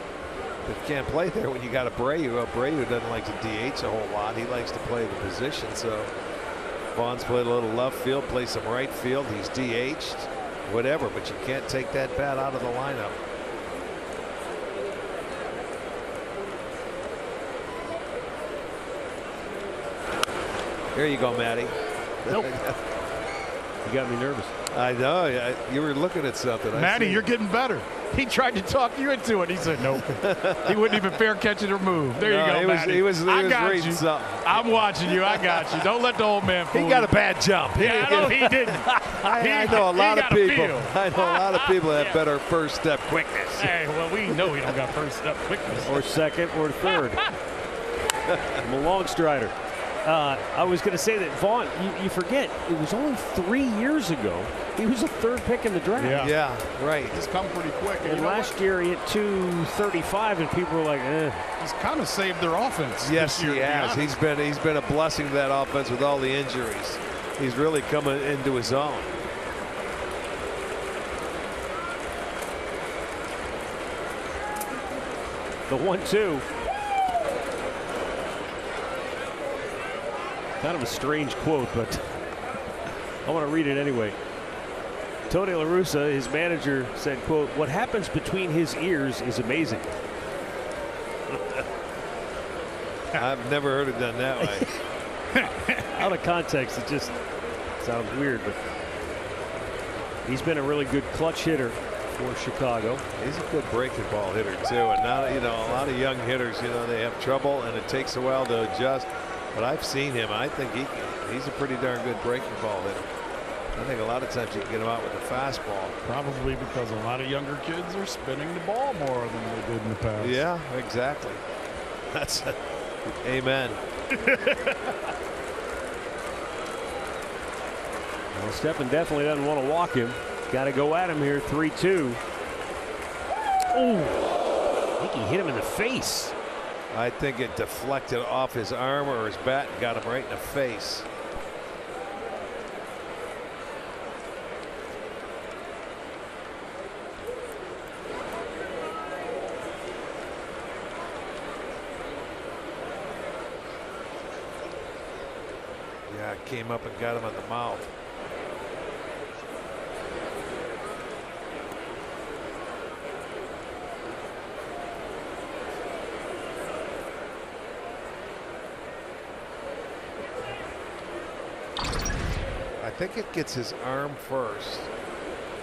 But you can't play there when you got Abreu. Abreu doesn't like to DH a whole lot. He likes to play the position. So Vaughn's played a little left field, played some right field. He's DH'd, whatever, but you can't take that bat out of the lineup. Here you go, Matty. Nope. You got me nervous. I know. You were looking at something. Matty, you're getting better. He tried to talk you into it. He said nope. He wouldn't even fair catch it or move. There you go, Matty. He was reading something. I'm watching you. I got you. Don't let the old man fool you. He got a bad jump. Yeah, no, he didn't. I know a lot of people. I know a lot of people have better first step quickness. Hey, well, we know he don't got first step quickness. Or second or third. I'm a long strider. I was going to say that Vaughn, you forget, it was only 3 years ago. He was a 3rd pick in the draft. Yeah, right. He's come pretty quick. And last year he hit 235, and people were like, eh. He's kind of saved their offense. Yes, this year, he has. He's been a blessing to that offense with all the injuries. He's really coming into his own. The 1-2. Kind of a strange quote, but I want to read it anyway. Tony La Russa, his manager, said, quote, "What happens between his ears is amazing." I've never heard it done that way. Out of context, it just sounds weird, but he's been a really good clutch hitter for Chicago. He's a good breaking ball hitter too, and now a lot of young hitters, they have trouble, and it takes a while to adjust. But I've seen him. I think he's a pretty darn good breaking ball hitter. I think a lot of times you can get him out with a fastball. Probably because a lot of younger kids are spinning the ball more than they did in the past. Yeah, exactly. That's amen. Well, Steffen definitely doesn't want to walk him. Got to go at him here. 3-2. Oh, I think he hit him in the face. I think it deflected off his arm or his bat and got him right in the face. Yeah, it came up and got him on the mouth. I think it gets his arm first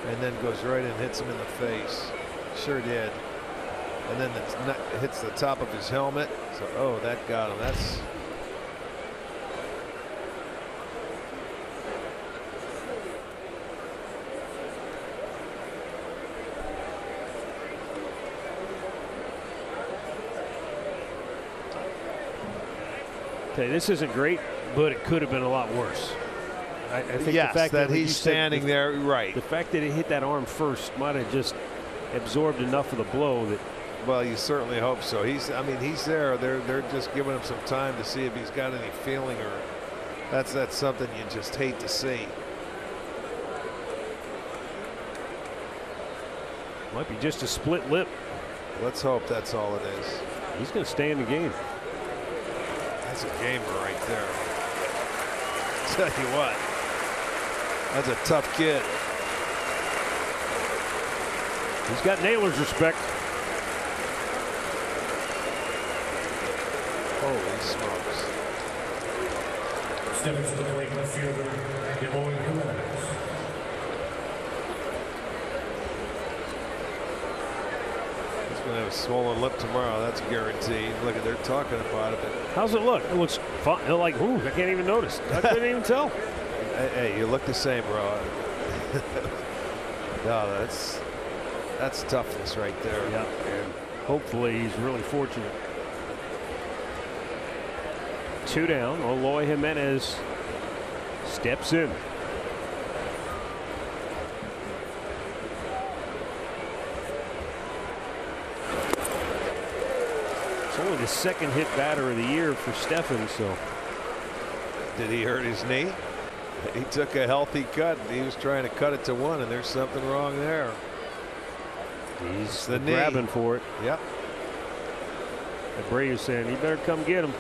and then goes right and hits him in the face. Sure did. And then it hits the top of his helmet. So, oh, that got him. That's. Okay, this isn't great, but it could have been a lot worse. I think yes, the fact that like he's you said, standing there, right. The fact that he hit that arm first might have just absorbed enough of the blow that. Well, you certainly hope so. I mean, he's there. They're just giving him some time to see if he's got any feeling, or that's something you just hate to see. Might be just a split lip. Let's hope that's all it is. He's going to stay in the game. That's a gamer right there. Tell you what, that's a tough kid. He's got Naylor's respect. Holy smokes. Stepping to the plate, left fielder, Eloy Jimenez. He's going to have a swollen lip tomorrow. That's guaranteed. Look at, they're talking about it. But how's it look? It looks fine. Like, ooh, I can't even notice. I couldn't even tell. Hey, you look the same, bro. No, that's toughness right there. Yeah, and hopefully he's really fortunate. 2 down. Eloy Jimenez steps in. It's only the second hit batter of the year for Stephan. So, did he hurt his knee? He took a healthy cut. He was trying to cut it to 1, and there's something wrong there. He's grabbing for it. Yep. And Brady's saying, "You better come get him."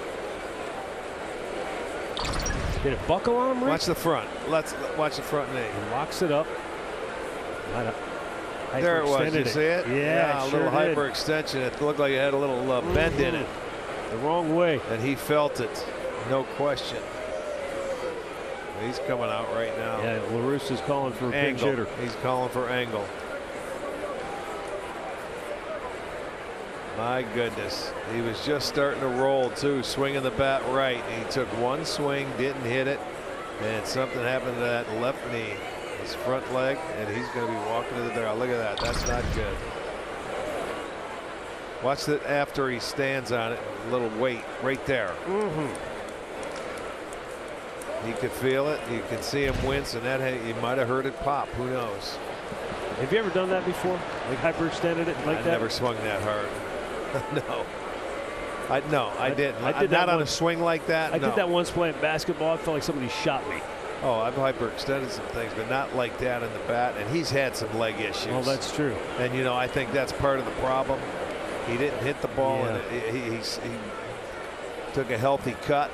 Did it buckle on him, Rick? Watch the front. Let's watch the front knee. He locks it up. There it was. You see it? Yeah, a it little sure did. hyperextension. It looked like it had a little bend in it. The wrong way. And he felt it, no question. He's coming out right now. Yeah, LaRusse is calling for a pinch hitter. He's calling for Engel. My goodness. He was just starting to roll, too, swinging the bat right. He took one swing, didn't hit it, and something happened to that left knee, his front leg, and he's going to be walking to the door. Look at that. That's not good. Watch it after he stands on it. A little weight right there. He could feel it. You could see him wince, and that he might have heard it pop. Who knows? Have you ever done that before? Like hyperextended it like that? I never swung that hard. No. I didn't. I did not that on a swing like that. I did that once playing basketball. I felt like somebody shot me. Oh, I've hyperextended some things, but not like that in the bat. And he's had some leg issues. Oh, that's true. And, you know, I think that's part of the problem. He didn't hit the ball, Yeah. and he took a healthy cut.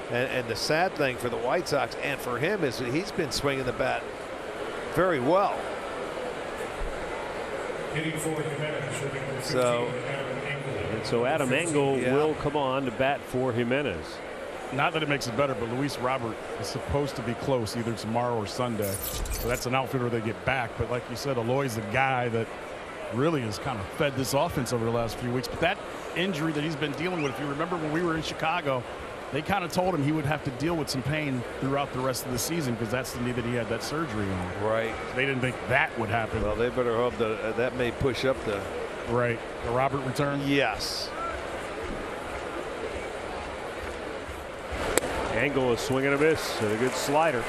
And the sad thing for the White Sox and for him is that he's been swinging the bat very well. So Adam Engel will come on to bat for Jimenez. Not that it makes it better, but Luis Robert is supposed to be close either tomorrow or Sunday. So that's an outfielder they get back. But like you said, Eloy's the guy that really has kind of fed this offense over the last few weeks. But that injury that he's been dealing with, if you remember when we were in Chicago, they kind of told him he would have to deal with some pain throughout the rest of the season because that's the knee that he had that surgery on. Right. They didn't think that would happen. Well, they better hope that that may push up the Robert return. Yes. Engel is swinging a miss and a good slider.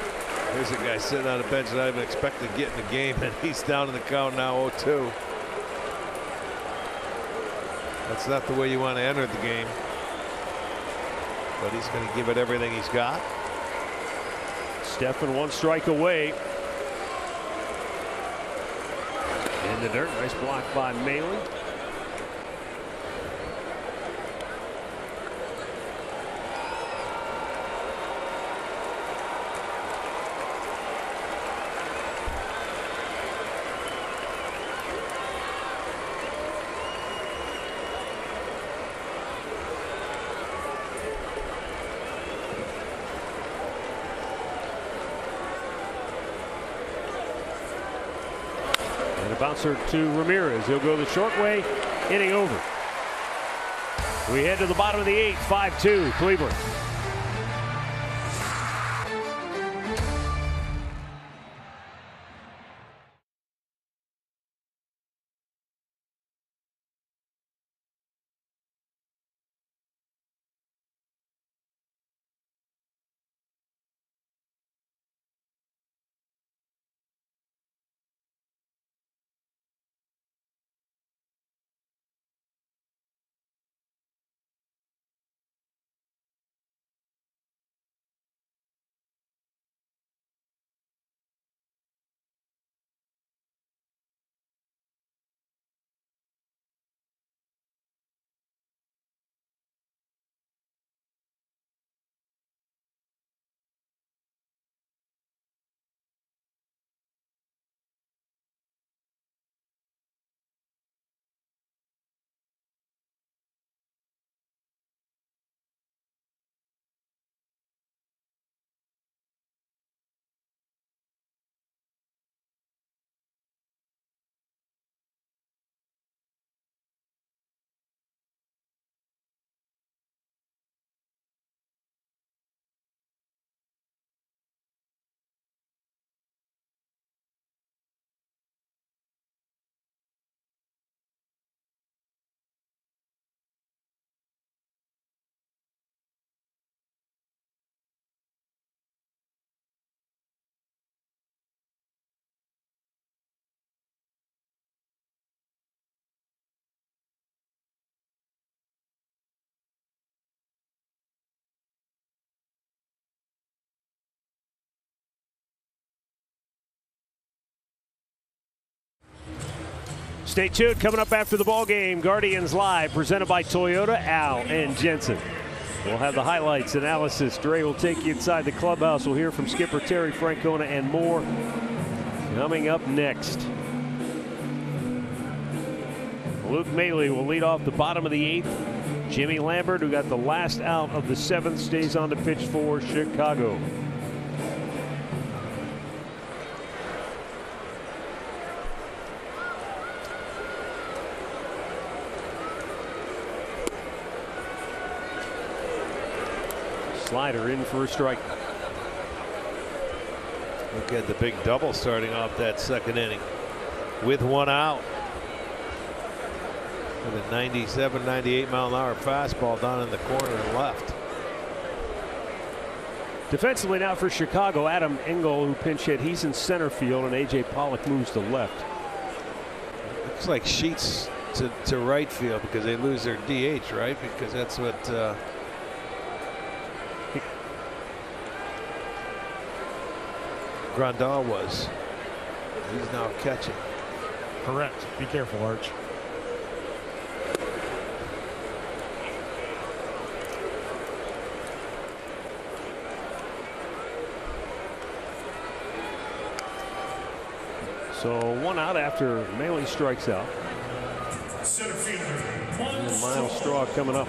There's a guy sitting on the bench that I even expected to get in the game, and he's down in the count now 0-2. That's not the way you want to enter the game. But he's going to give it everything he's got. Stephan 1 strike away. In the dirt. Nice block by Malin. Bouncer to Ramirez. He'll go the short way. Inning over. We head to the bottom of the 8th. 5-2 Cleveland. Stay tuned. Coming up after the ball game, Guardians Live, presented by Toyota, Al and Jensen. We'll have the highlights, analysis. Dre will take you inside the clubhouse. We'll hear from skipper Terry Francona and more coming up next. Luke Maile will lead off the bottom of the 8th. Jimmy Lambert, who got the last out of the 7th, stays on the pitch for Chicago. Slider in for a strike. Look at the big double starting off that second inning with 1 out. With a 97, 98 mile an hour fastball down in the corner and left. Defensively now for Chicago, Adam Engel, who pinch hit. He's in center field, and A.J. Pollock moves to left. Looks like Sheets to right field because they lose their DH, right? Because that's what Grandal was. He's now catching. Correct. Be careful, Arch. So 1 out after Maile strikes out. Center fielder, And Miles Straw coming up.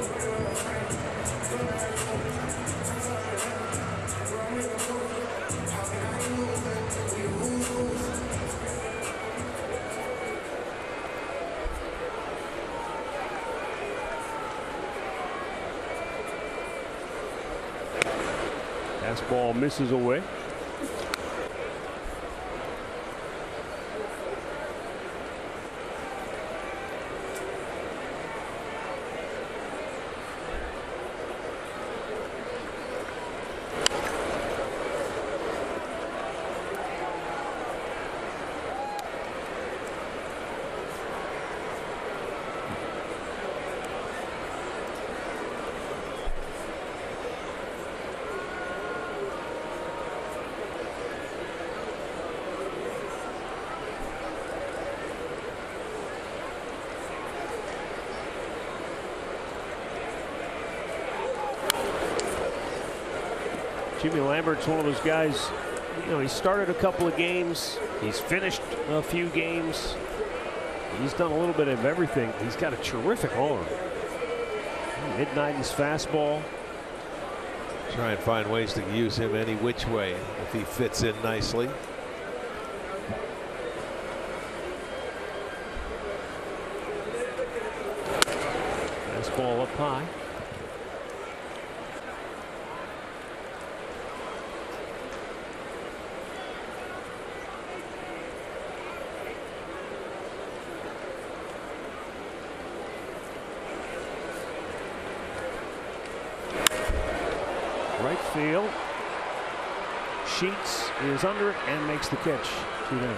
Fastball misses away. Jimmy Lambert's one of those guys, you know, he started a couple of games. He's finished a few games. He's done a little bit of everything. He's got a terrific arm. Mid-90s fastball. Try and find ways to use him any which way if he fits in nicely. Fastball up high. Right field. Sheets is under it and makes the catch. 2 down.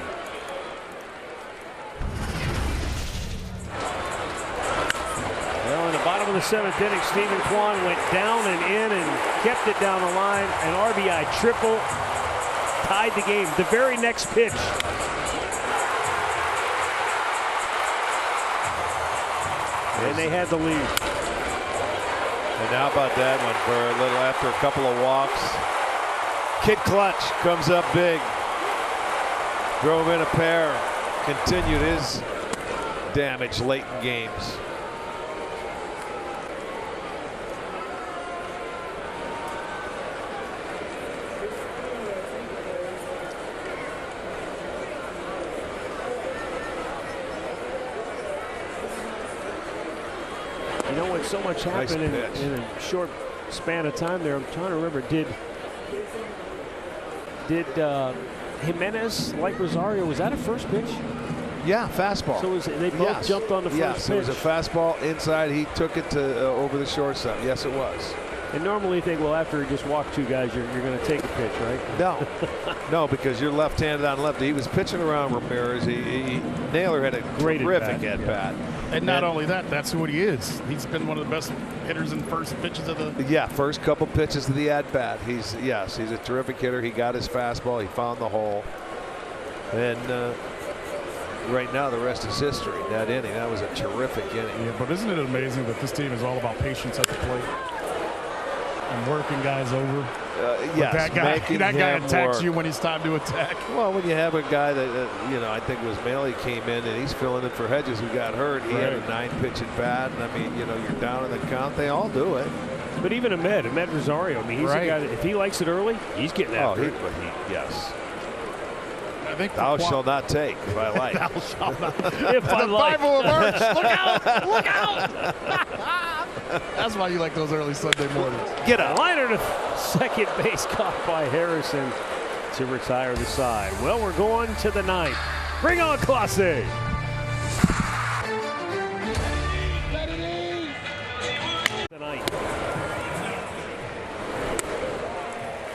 Well, in the bottom of the 7th inning, Stephen Kwan went down and in and kept it down the line. An RBI triple tied the game. The very next pitch. And they had the lead. And how about that one for a little after a couple of walks? Kid Clutch comes up big. Drove in a pair. Continued his damage late in games. You know what? So much happened in a short span of time there. I'm trying to remember. Did Jimenez, like Rosario, was that a first pitch? Yeah, fastball. So they both jumped on the first pitch. It was a fastball inside. He took it to over the shortstop. Yes, it was. And normally you think, well, after you just walk 2 guys, you're going to take a pitch, right? No, no, because you're left-handed on lefty. He was pitching around Ramirez. Naylor had a great terrific at bat. And not only that, that's what he is. He's been one of the best hitters in first pitches of the. First couple pitches of the at bat. He's a terrific hitter. He got his fastball. He found the hole, and right now, the rest is history. That inning, that was a terrific inning. Yeah, but isn't it amazing that this team is all about patience at the plate and working guys over? Yes, that guy attacks work. you when it's time to attack. Well, when you have a guy that, I think it was Maley came in and he's filling in for Hedges who got hurt. He had a 9-pitch at bat. And I mean, you're down in the count. They all do it. But even Ahmed Rosario, I mean, he's a guy that if he likes it early, he's getting after it. Yes. I think thou shalt not take if I like. Thou shalt not. If I like. Bible of Arts. Look out! Look out! That's why you like those early Sunday mornings. Get a liner to second base, caught by Harrison to retire the side. Well, we're going to the 9th. Bring on Clase.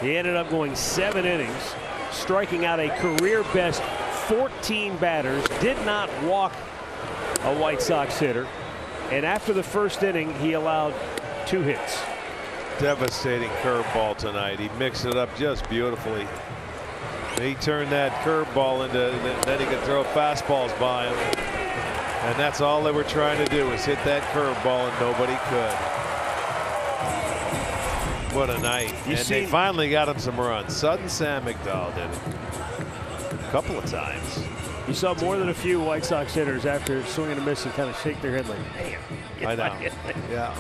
He ended up going 7 innings, striking out a career best 14 batters, did not walk a White Sox hitter, and after the first inning, he allowed 2 hits. Devastating curveball tonight. He mixed it up just beautifully. He turned that curveball into, then he could throw fastballs by him. And that's all they were trying to do, was hit that curveball, and nobody could. What a night. They finally got him some runs. Sudden Sam McDowell did it a couple of times. You saw more than a few White Sox hitters after swinging and missing kind of shake their head like, damn. I know. Yeah.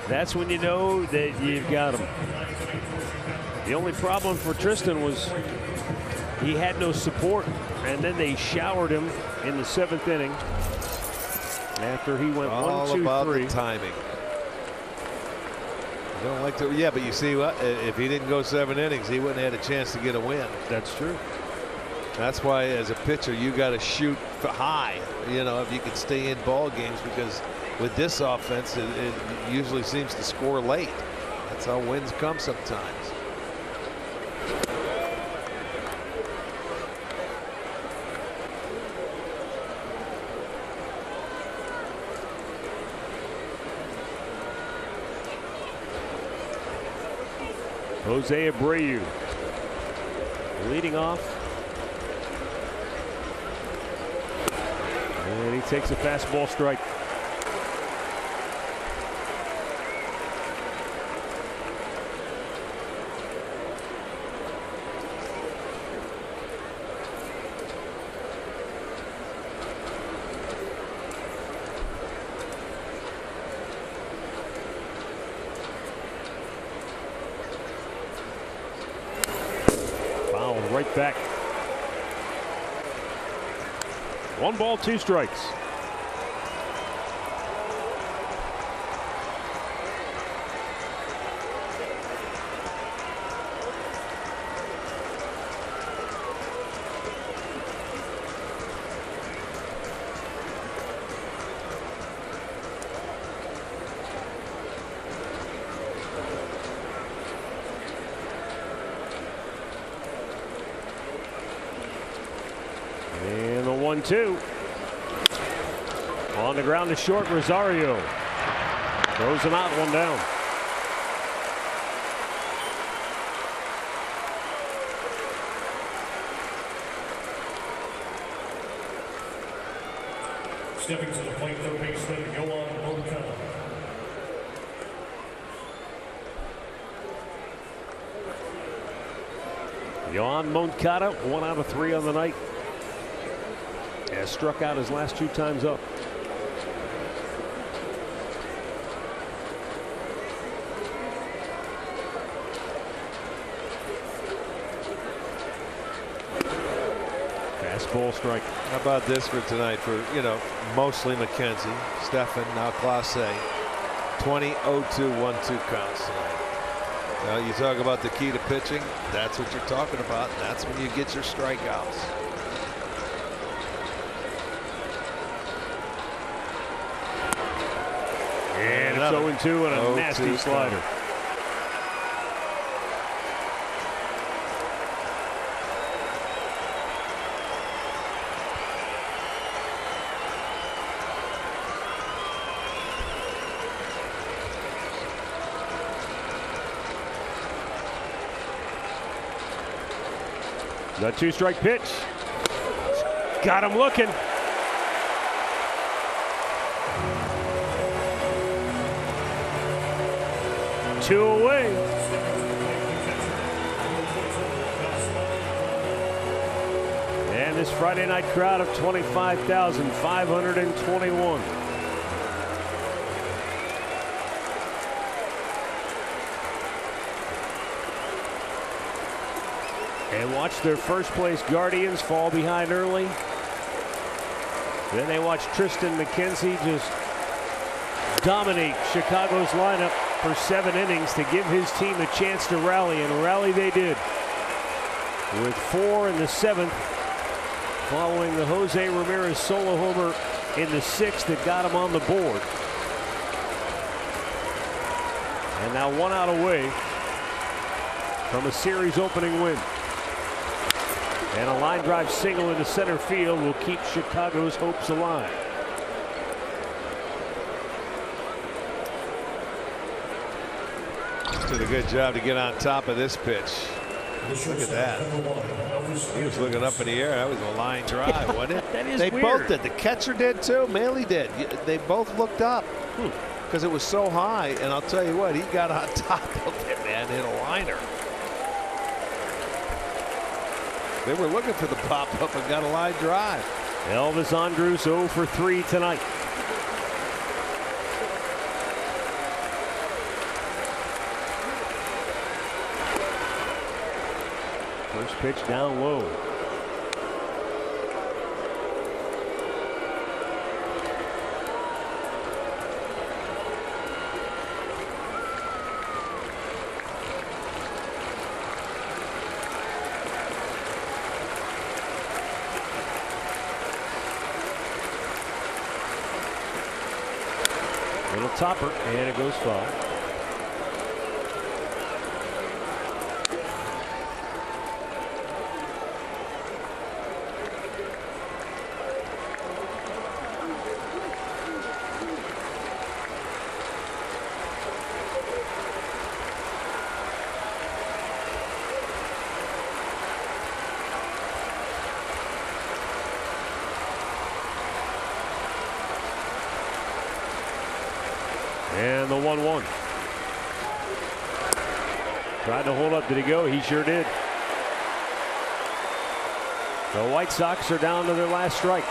That's when you know that you've got him. The only problem for Tristan was he had no support, and then they showered him in the 7th inning after he went all 1, 2, about 3. the timing. I don't like to. Yeah, but you see what? If he didn't go 7 innings, he wouldn't have had a chance to get a win. That's true. That's why, as a pitcher, you got to shoot high. If you can stay in ball games, because with this offense, it usually seems to score late. That's how wins come sometimes. Jose Abreu leading off. And he takes a fastball strike. Right back. 1 ball, 2 strikes. And the 1-2. On the ground to short, Rosario. Throws him out, 1 down. Stepping to the plate, third baseman, Yoan Moncada. Yoan Moncada, 1 out of 3 on the night. Has struck out his last 2 times up. Fastball strike. How about this for tonight for, mostly McKenzie, Stephan, now Clase. 20-0-2, 1-2 counts tonight. You talk about the key to pitching. That's what you're talking about. That's when you get your strikeouts. And it's 0-2 and a nasty slider. The 2-strike pitch. Got him looking. Two away. And this Friday night crowd of 25,521. And watch their first place Guardians fall behind early. Then they watch Triston McKenzie just dominate Chicago's lineup for 7 innings to give his team a chance to rally, and rally they did. With 4 in the 7th, following the Jose Ramirez solo homer in the 6th that got him on the board. And now 1 out away from a series opening win. And a line drive single into center field will keep Chicago's hopes alive. Did a good job to get on top of this pitch. Look at that. He was looking up in the air. That was a line drive, wasn't it? That is they weird. both did. The catcher did too. Maley did. They both looked up because it was so high. And I'll tell you what, he got on top of it, man. Hit a liner. They were looking for the pop-up and got a line drive. Elvis Andrus 0 for 3 tonight. First pitch down low. Little topper, and it goes foul. And the 1-1. Tried to hold up. Did he go? He sure did. The White Sox are down to their last strike.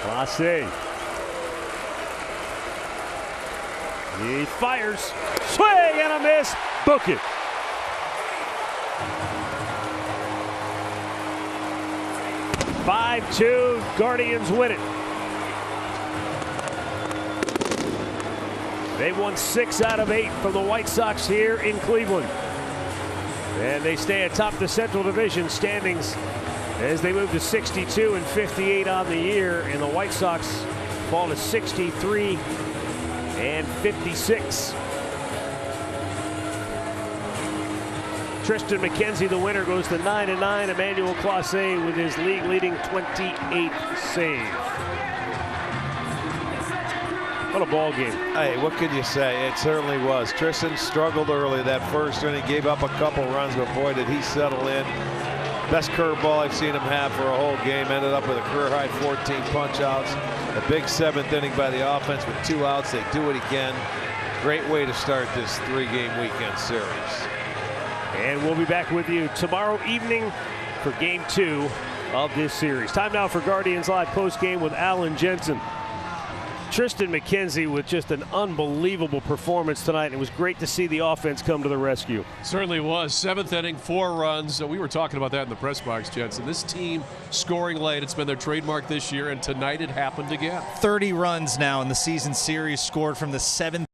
Clase. He fires, swing and a miss, book it. "5-2, Guardians win it. They've won 6 out of 8 from the White Sox here in Cleveland. And they stay atop the Central Division standings as they move to 62 and 58 on the year, and the White Sox fall to 63 and 56. Triston McKenzie, the winner, goes to 9-9. Emmanuel Clase with his league-leading 28th save. What a ball game. Hey, what can you say? It certainly was. Triston struggled early that first inning, gave up a couple runs, but boy, did he settle in. Best curveball I've seen him have for a whole game. Ended up with a career-high 14 punch-outs. A big 7th inning by the offense with 2 outs. They do it again. Great way to start this 3-game weekend series. And we'll be back with you tomorrow evening for Game 2 of this series. Time now for Guardians Live postgame with Alan Jensen. Triston McKenzie with just an unbelievable performance tonight. It was great to see the offense come to the rescue. Certainly was. 7th inning, 4 runs. We were talking about that in the press box, Jensen. This team scoring late. It's been their trademark this year, and tonight it happened again. 30 runs now in the season series scored from the 7th.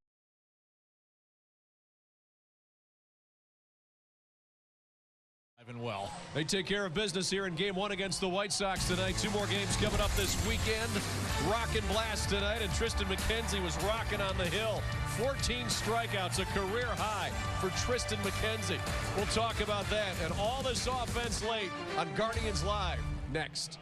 Well. They take care of business here in Game 1 against the White Sox tonight. 2 more games coming up this weekend. Rock and blast tonight, and Triston McKenzie was rocking on the hill. 14 strikeouts, a career high for Triston McKenzie. We'll talk about that and all this offense late on Guardians Live next.